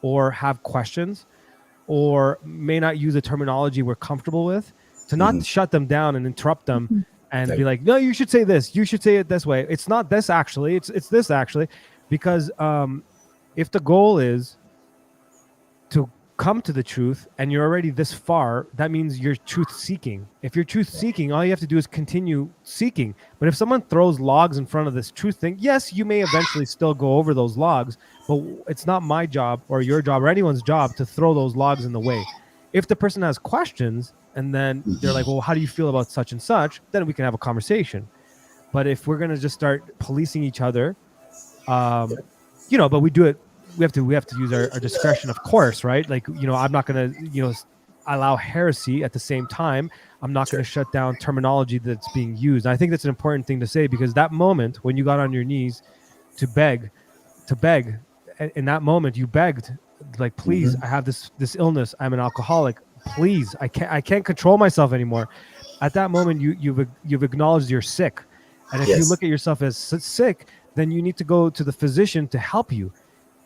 or have questions or may not use a terminology we're comfortable with, to not shut them down and interrupt them and be like, no, you should say this. You should say it this way. It's not this actually. It's this actually. Because if the goal is to come to the truth and you're already this far, that means you're truth seeking. If you're truth seeking, all you have to do is continue seeking. But if someone throws logs in front of this truth thing, yes, you may eventually still go over those logs, but it's not my job or your job or anyone's job to throw those logs in the way. If the person has questions and then they're like, well, how do you feel about such and such? Then we can have a conversation. But if we're going to just start policing each other, but we do it, we have to use our discretion, of course, right? Like, I'm not going to, allow heresy. At the same time, I'm not going to shut down terminology that's being used. And I think that's an important thing to say, because that moment when you got on your knees to beg, in that moment you begged, like, please, I have this illness, I'm an alcoholic, please, I can't control myself anymore. At that moment, you've acknowledged you're sick. And if you look at yourself as sick, then you need to go to the physician to help you.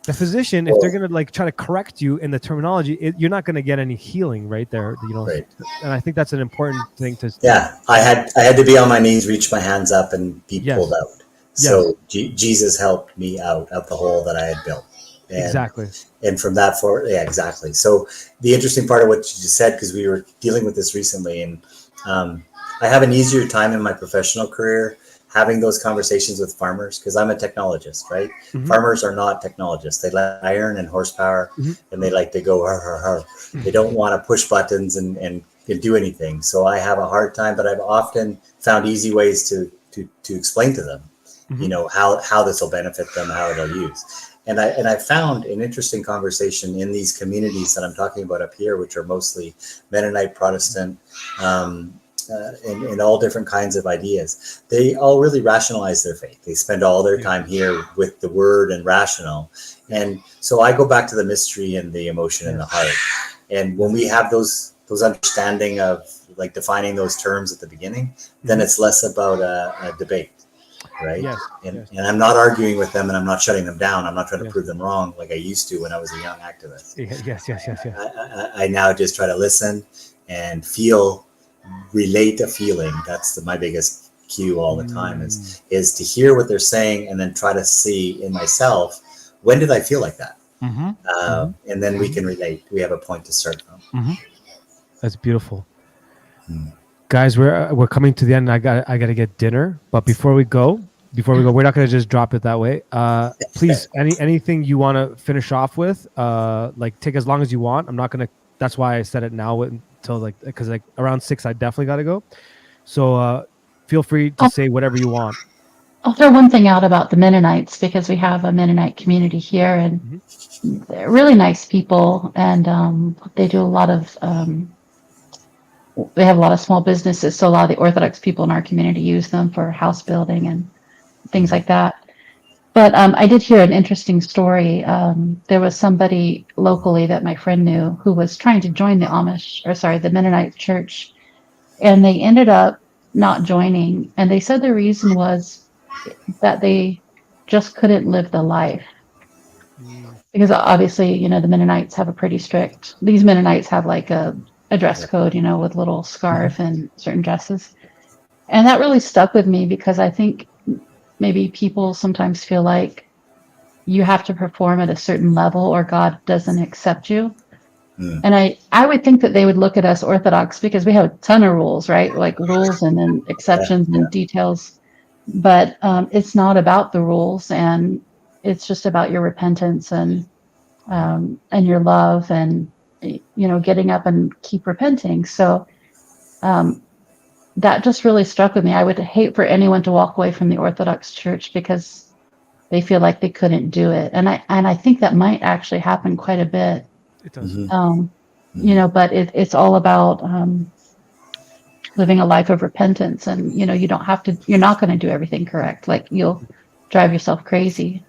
The physician, if they're going to try to correct you in the terminology, you're not going to get any healing right there. Right. And I think that's an important thing to. Yeah, I had to be on my knees, reach my hands up, and be pulled out. So Jesus helped me out of the hole that I had built. Exactly. And from that forward, exactly. So the interesting part of what you just said, because we were dealing with this recently, and I have an easier time in my professional career having those conversations with farmers, because I'm a technologist, right? Farmers are not technologists. They like iron and horsepower, and they like to go har, har, har. They don't want to push buttons and do anything. So I have a hard time, but I've often found easy ways to explain to them, how this will benefit them, how it'll use. And I found an interesting conversation in these communities that I'm talking about up here, which are mostly Mennonite, Protestant, and all different kinds of ideas. They all really rationalize their faith. They spend all their time here with the word and rational. And so I go back to the mystery and the emotion and the heart. And when we have those understanding of defining those terms at the beginning, then it's less about a debate. Right. Yes. And I'm not arguing with them, and I'm not shutting them down. I'm not trying to prove them wrong like I used to when I was a young activist. Yes. I now just try to listen and relate a feeling. That's my biggest cue all the time is to hear what they're saying and then try to see in myself, when did I feel like that? And then we can relate. We have a point to start from. That's beautiful. Guys, we're coming to the end. I got to get dinner, but before we go, we're not going to just drop it that way. Please, anything you want to finish off with, take as long as you want. I'm not going to. That's why I said it now until because around 6 I definitely got to go. So feel free to say whatever you want. I'll throw one thing out about the Mennonites, because we have a Mennonite community here, and they're really nice people, and they do a lot of. They have a lot of small businesses, so a lot of the Orthodox people in our community use them for house building and things like that. But I did hear an interesting story. There was somebody locally that my friend knew who was trying to join the Mennonite church, and they ended up not joining. And they said the reason was that they just couldn't live the life. Because obviously, the Mennonites have these Mennonites have a dress code, with little scarf and certain dresses. And that really stuck with me, because I think maybe people sometimes feel like you have to perform at a certain level or God doesn't accept you. And I would think that they would look at us Orthodox, because we have a ton of rules, right? Like rules and then exceptions and details. But it's not about the rules, and it's just about your repentance and your love and getting up and keep repenting. So that just really struck with me. I would hate for anyone to walk away from the Orthodox Church because they feel like they couldn't do it. And I think that might actually happen quite a bit. It does. But it's all about living a life of repentance, and you're not going to do everything correct. You'll drive yourself crazy.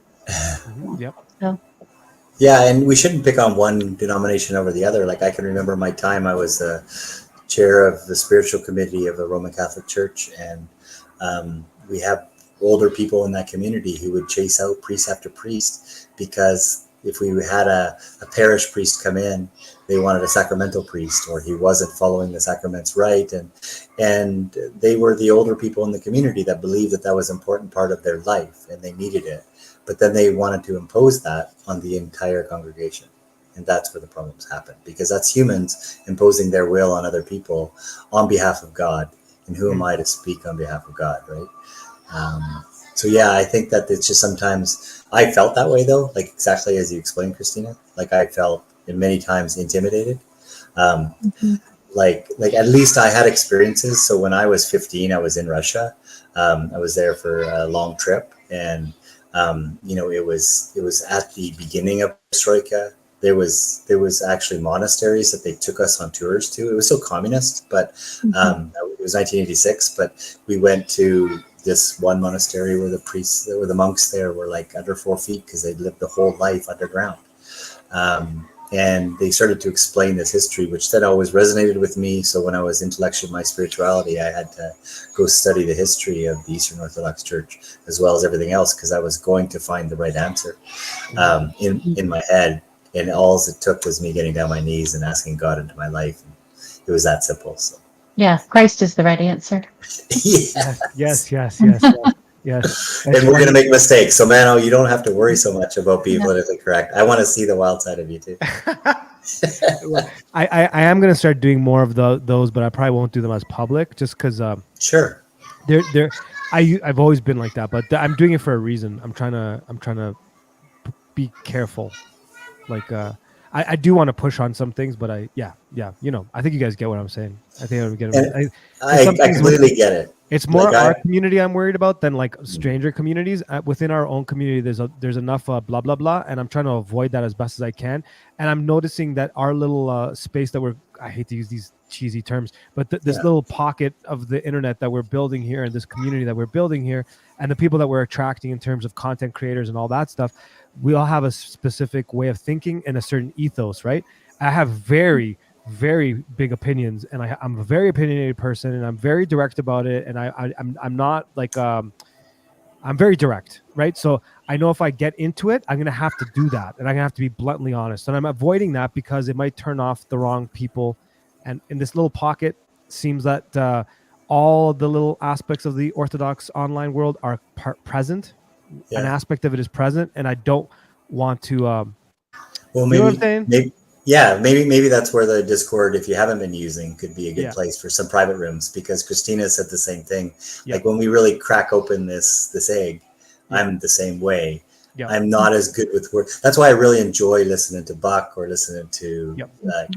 Yep. So. Yeah, and we shouldn't pick on one denomination over the other. I can remember my time, I was the chair of the spiritual committee of the Roman Catholic Church, and we have older people in that community who would chase out priest after priest, because if we had a parish priest come in, they wanted a sacramental priest, or he wasn't following the sacraments right, and they were the older people in the community that believed that was an important part of their life and they needed it. But then they wanted to impose that on the entire congregation. And that's where the problems happen, because that's humans imposing their will on other people on behalf of God. And who am I to speak on behalf of God, right? So yeah, I think that it's just sometimes, I felt that way though, exactly as you explained, Christina. I felt many times intimidated. Like at least I had experiences. So when I was 15, I was in Russia. I was there for a long trip, and it was at the beginning of Perestroika. There was actually monasteries that they took us on tours to. It was still communist, but it was 1986. But we went to this one monastery where the monks there were like under 4 feet because they'd lived the whole life underground. And they started to explain this history, which then always resonated with me. So when I was intellectual in my spirituality, I had to go study the history of the Eastern Orthodox Church as well as everything else, because I was going to find the right answer in my head. And all it took was me getting down my knees and asking God into my life. And it was that simple. So. Yeah, Christ is the right answer. Yes. Yes. And we're going to make mistakes. So, Mano, you don't have to worry so much about being politically correct. I want to see the wild side of you, too. I am going to start doing more of those, but I probably won't do them as public just because. Sure. I've always been like that, but I'm doing it for a reason. I'm trying to be careful. Like, I do want to push on some things, but I think you guys get what I'm saying. I think I get it. I completely get it. It's more our community I'm worried about than like stranger communities. Within our own community, there's enough blah blah blah, and I'm trying to avoid that as best as I can. And I'm noticing that our little space that I hate to use these cheesy terms, but this little pocket of the internet that we're building here, and this community that we're building here, and the people that we're attracting in terms of content creators and all that stuff, we all have a specific way of thinking and a certain ethos, right? I have very big opinions, and I'm a very opinionated person, and I'm very direct about it, and I'm not like I'm very direct, right? So I know if I get into it, I'm gonna have to do that, and I'm gonna have to be bluntly honest, and I'm avoiding that because it might turn off the wrong people. And in this little pocket, seems that all the little aspects of the Orthodox online world are present. An aspect of it is present, and I don't want to. Well, you know what I'm saying? Maybe that's where the Discord, if you haven't been using, could be a good place for some private rooms, because Christina said the same thing. Like when we really crack open this egg, I'm the same way. I'm not as good with words. That's why I really enjoy listening to Buck or listening to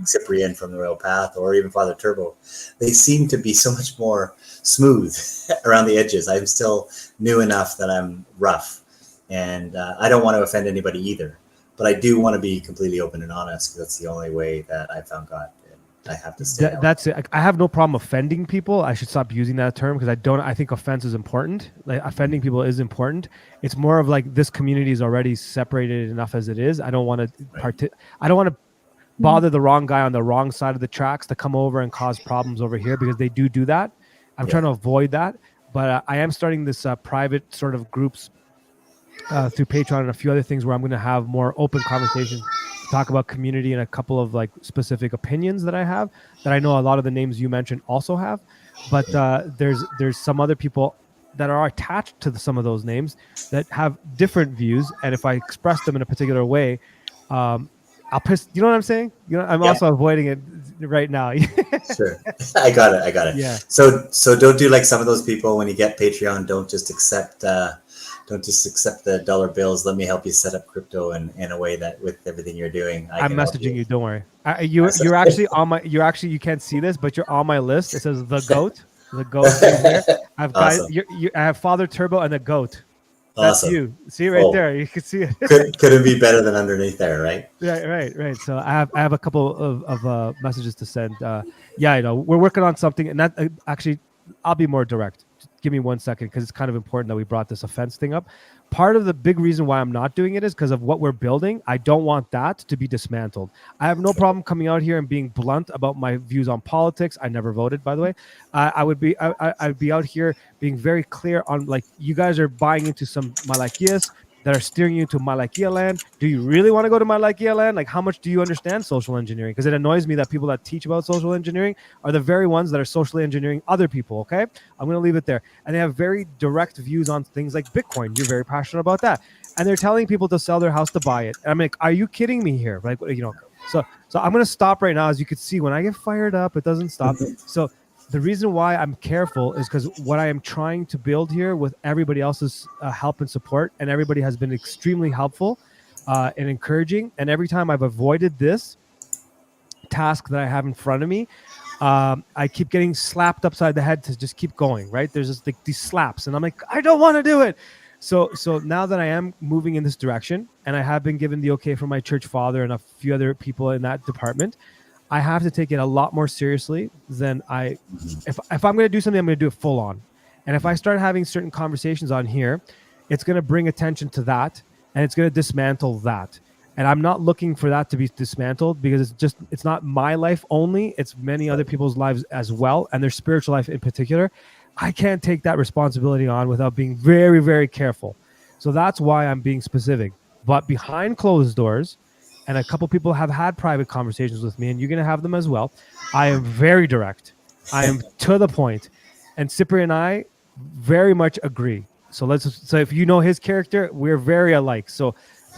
Cyprian from the Royal Path, or even Father Turbo. They seem to be so much more smooth around the edges. I'm still new enough that I'm rough, and I don't want to offend anybody either. But I do want to be completely open and honest, because that's the only way that I found God. And I have to stay. That's it. I have no problem offending people. I should stop using that term, because I think offense is important. Like, offending people is important. It's more of like, this community is already separated enough as it is. I don't want to I don't want to bother the wrong guy on the wrong side of the tracks to come over and cause problems over here, because they do that. I'm trying to avoid that. But I am starting this private sort of groups through Patreon and a few other things, where I'm going to have more open conversations to talk about community and a couple of like specific opinions that I have, that I know a lot of the names you mentioned also have. But there's some other people that are attached to some of those names that have different views, and if I express them in a particular way, I'll piss. You know what I'm saying? I'm also avoiding it right now. Sure, I got it. Yeah. So don't do like some of those people when you get Patreon. Don't just accept the dollar bills. Let me help you set up crypto in a way that, with everything you're doing, I'm messaging you. Don't worry. You're actually on my. You can't see this, but you're on my list. It says the goat. The goat is there. I've awesome. I have Father Turbo and the goat. That's awesome. You. See right there. You can see it. Couldn't be better than underneath there, right? Right. So I have a couple of messages to send. We're working on something, and that actually, I'll be more direct. Give me 1 second, because it's kind of important that we brought this offense thing up. Part of the big reason why I'm not doing it is because of what we're building. I don't want that to be dismantled. I have no problem coming out here and being blunt about my views on politics. I never voted, by the way. I'd be out here being very clear on, like, you guys are buying into some malachias that are steering you to Malakia land. Do you really want to go to Malakia land? Like, how much do you understand social engineering? Because it annoys me that people that teach about social engineering are the very ones that are socially engineering other people, okay? I'm going to leave it there. And they have very direct views on things like Bitcoin. You're very passionate about that. And they're telling people to sell their house to buy it. And I'm like, are you kidding me here? Like, so I'm going to stop right now. As you can see, when I get fired up, it doesn't stop. So the reason why I'm careful is because what I am trying to build here, with everybody else's help and support, and everybody has been extremely helpful and encouraging. And every time I've avoided this task that I have in front of me, I keep getting slapped upside the head to just keep going, right? There's just like these slaps, and I'm like, I don't want to do it. So now that I am moving in this direction, and I have been given the okay from my church father and a few other people in that department, I have to take it a lot more seriously than if I'm going to do something, I'm going to do it full on. And if I start having certain conversations on here, it's going to bring attention to that, and it's going to dismantle that. And I'm not looking for that to be dismantled, because it's not my life only. It's many other people's lives as well, and their spiritual life in particular. I can't take that responsibility on without being very, very careful. So that's why I'm being specific. But behind closed doors, and a couple people have had private conversations with me, and you're going to have them as well, I am very direct. I am to the point. And Cyprian and I very much agree. So if you know his character, we're very alike. So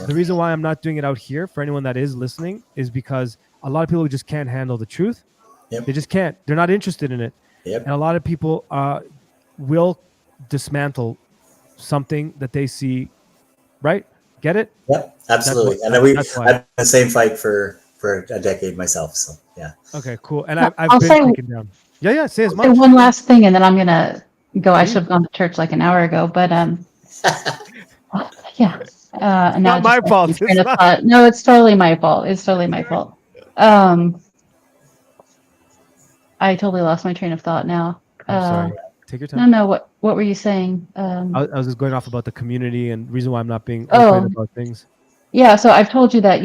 the reason why I'm not doing it out here for anyone that is listening is because a lot of people just can't handle the truth. They just can't. They're not interested in it. And a lot of people will dismantle something that they see, right? Get it? Yep, absolutely. I've been in the same fight for a decade myself. So yeah. Okay, cool. And I've been taken down. Yeah. Say as much. One last thing, and then I'm gonna go. I should have gone to church like an hour ago, but yeah. Not my fault. No, it's totally my fault. It's totally my fault. I totally lost my train of thought now. I'm sorry. Take your time. No. What were you saying? I was just going off about the community and reason why I'm not being open about things. Yeah. So I've told you that,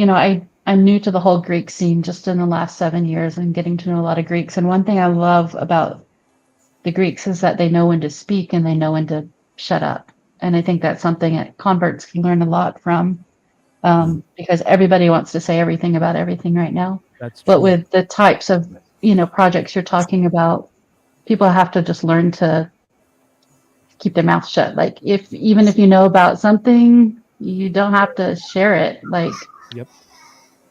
I'm new to the whole Greek scene just in the last 7 years and getting to know a lot of Greeks. And one thing I love about the Greeks is that they know when to speak and they know when to shut up. And I think that's something that converts can learn a lot from, because everybody wants to say everything about everything right now. That's true. But with the types of, projects you're talking about, people have to just learn to keep their mouth shut. Like even if you know about something, you don't have to share it. Like,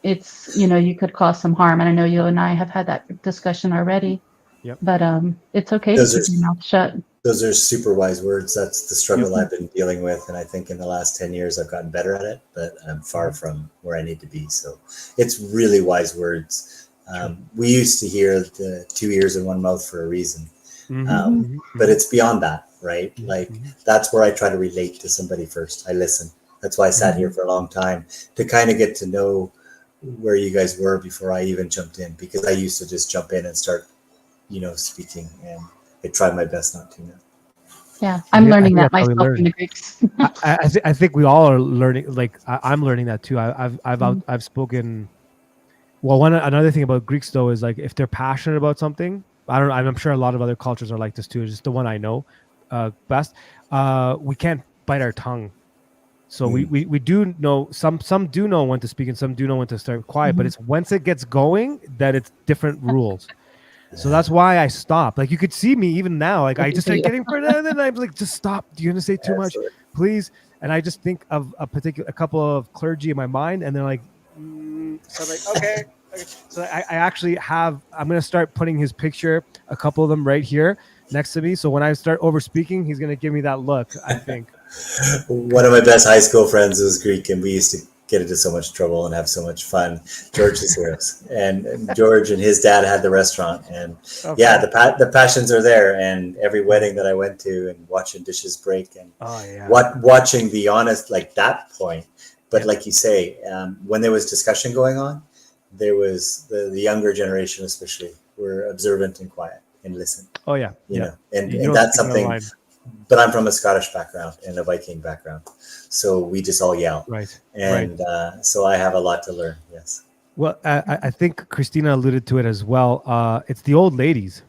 it's, you could cause some harm. And I know you and I have had that discussion already. But it's okay to keep your mouth shut. Those are super wise words. That's the struggle I've been dealing with. And I think in the last 10 years, I've gotten better at it, but I'm far from where I need to be. So it's really wise words. We used to hear the 2 ears and 1 mouth for a reason. But it's beyond that, right? Like that's where I try to relate to somebody first. I listen. That's why I sat here for a long time, to kind of get to know where you guys were before I even jumped in, because I used to just jump in and start, speaking, and I tried my best not to now. Yeah, I'm learning that myself in the Greeks. I think we all are learning. Like I'm learning that too. I've spoken. Well, another thing about Greeks though is like if they're passionate about something, I'm sure a lot of other cultures are like this too. It's just the one I know best. We can't bite our tongue. So we do know some do know when to speak and some do know when to start quiet. But it's once it gets going that it's different rules. So that's why I stopped. Like you could see me even now. Like I just start getting further, and then I'm like, just stop. Do you want to say too much, please? And I just think of a couple of clergy in my mind, and they're like, so I'm like, okay. So I actually I'm gonna start putting his picture, a couple of them right here next to me. So when I start over speaking, he's gonna give me that look, I think. One of my best high school friends was Greek, and we used to get into so much trouble and have so much fun. George Zeros, and George and his dad had the restaurant, and the passions are there. And every wedding that I went to, and watching dishes break, and watching the honest, like that point. But like you say, when there was discussion going on, there was the younger generation, especially, were observant and quiet and listen. Oh yeah, and that's something. But I'm from a Scottish background and a Viking background, so we just all yell. Right. And so I have a lot to learn. Yes. Well, I think Christina alluded to it as well. It's the old ladies.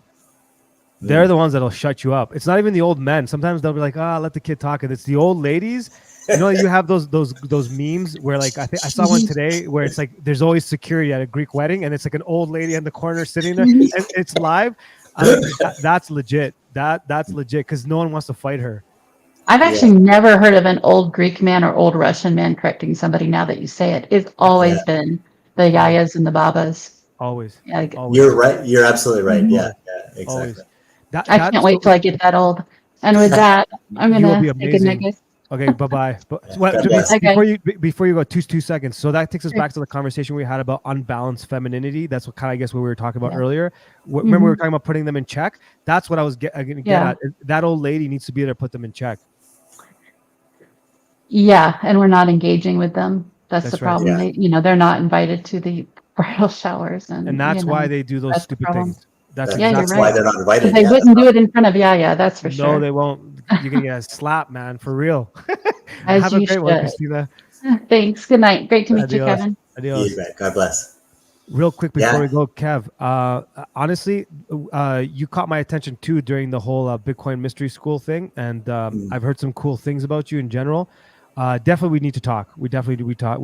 They're the ones that'll shut you up. It's not even the old men. Sometimes they'll be like, let the kid talk. And it's the old ladies. You have those memes where like I think I saw one today where it's like there's always security at a Greek wedding, and it's like an old lady in the corner sitting there, and it's live. That's legit. That's legit because no one wants to fight her. I've actually never heard of an old Greek man or old Russian man correcting somebody. Now that you say it, it's always been the yayas and the babas. Always. Always. You're right. You're absolutely right. Yeah, exactly. I can't wait till I get that old. And with that, I'm gonna take a nugget. Okay, bye-bye. God bless. Before you go, 2 seconds. So that takes us back to the conversation we had about unbalanced femininity. That's what kind of, I guess, what we were talking about earlier. Remember, we were talking about putting them in check. That's what I was going to get at. That old lady needs to be there to put them in check. Yeah, and we're not engaging with them. That's the right. problem. They, they're not invited to the bridal showers, and that's why they do those that's stupid things. That's exactly why they're not invited. They wouldn't do it in front of. Yeah, that's for sure. No, they won't. You're gonna get a slap, man, for real. As Have you a great should. one, Christina. Thanks. Good night. Great to meet you, Adios. Kevin. Adios. God bless. Real quick before we go, Kev, honestly, you caught my attention too during the whole Bitcoin mystery school thing, and I've heard some cool things about you in general. Definitely, we need to talk. We talk.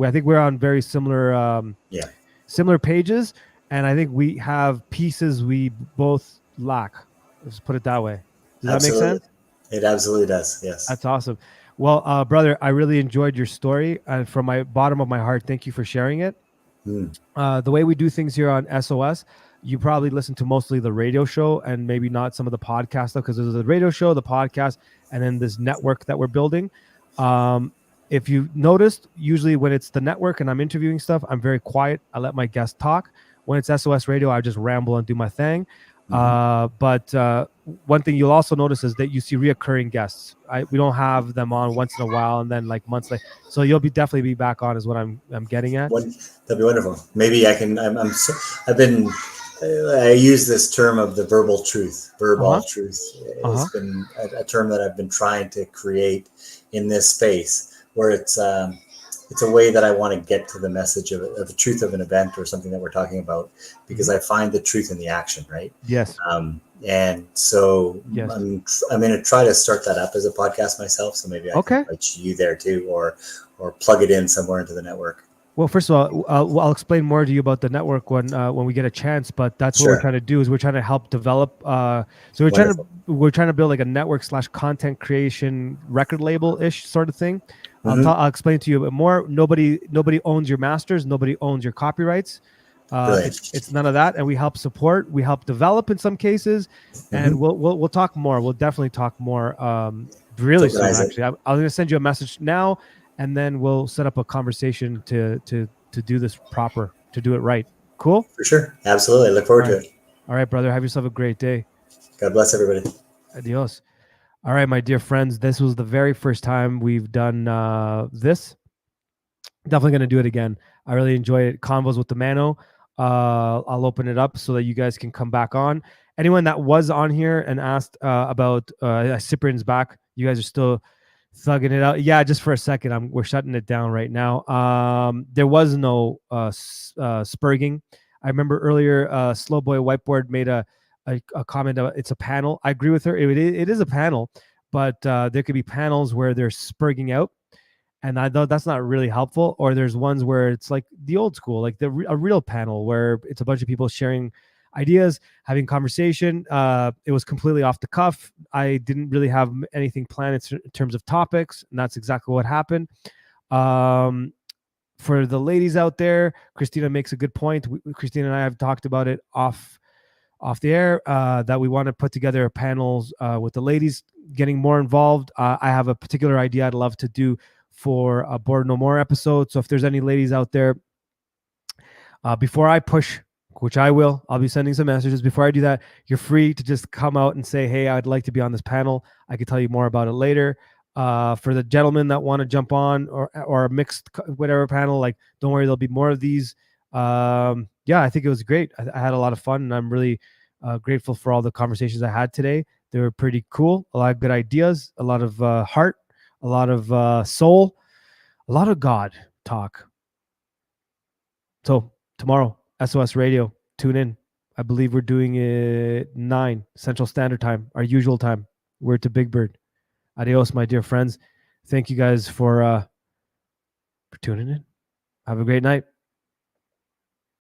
I think we're on very similar, similar pages, and I think we have pieces we both lack. Let's put it that way. Does that make sense? It absolutely does. Yes. That's awesome. Well, brother, I really enjoyed your story, and from my bottom of my heart, thank you for sharing it. The way we do things here on SOS, you probably listen to mostly the radio show and maybe not some of the podcast stuff, because there's the radio show, the podcast, and then this network that we're building. If you noticed, usually when it's the network and I'm interviewing stuff, I'm very quiet. I let my guests talk. When it's SOS radio, I just ramble and do my thing. But one thing you'll also notice is that you see reoccurring guests. We don't have them on once in a while and then like months later. So you'll definitely be back on is what I'm getting at. That'd be wonderful. Maybe I can. I use this term of the verbal truth. Truth has been a term that I've been trying to create in this space, where it's a way that I want to get to the message of the truth of an event or something that we're talking about, because I find the truth in the action, right? Yes. And so I'm going to try to start that up as a podcast myself. So maybe I can invite you there too, or plug it in somewhere into the network. Well, first of all, I'll explain more to you about the network when we get a chance. But that's what we're trying to do, is we're trying to help develop. So we're trying to build like a network / content creation record label ish sort of thing. I'll explain to you a bit more. Nobody owns your masters. Nobody owns your copyrights. It's none of that, and we help support. We help develop in some cases, and we'll talk more. We'll definitely talk more really soon. Actually, I'm going to send you a message now. And then we'll set up a conversation to do this proper, to do it right. Cool? For sure. Absolutely. I look forward to it. All right, brother. Have yourself a great day. God bless everybody. Adios. All right, my dear friends. This was the very first time we've done this. Definitely going to do it again. I really enjoy it. Convos with the Mano. I'll open it up so that you guys can come back on. Anyone that was on here and asked about Cyprian's back, you guys are still thugging it out. Yeah, just for a second, we're shutting it down right now. There was no spurging. I remember earlier, Slowboy Whiteboard made a comment about it's a panel. I agree with her. It is a panel, but there could be panels where they're spurging out, and I thought that's not really helpful. Or there's ones where it's like the old school, like a real panel where it's a bunch of people sharing ideas, having conversation. It was completely off the cuff. I didn't really have anything planned in terms of topics, and that's exactly what happened. For the ladies out there, Christina makes a good point. Christina and I have talked about it off the air, that we want to put together panels with the ladies getting more involved. I have a particular idea I'd love to do for a Board No More episode. So if there's any ladies out there, before I push, which I'll be sending some messages. Before I do that, you're free to just come out and say, hey, I'd like to be on this panel. I could tell you more about it later. For the gentlemen that want to jump on or a mixed whatever panel, like, don't worry, there'll be more of these. I think it was great. I had a lot of fun, and I'm really grateful for all the conversations I had today. They were pretty cool. A lot of good ideas, a lot of heart, a lot of soul, a lot of God talk. So tomorrow, SOS Radio, tune in. I believe we're doing it 9 Central Standard Time, our usual time. We're to Big Bird. Adios, my dear friends. Thank you guys for tuning in. Have a great night.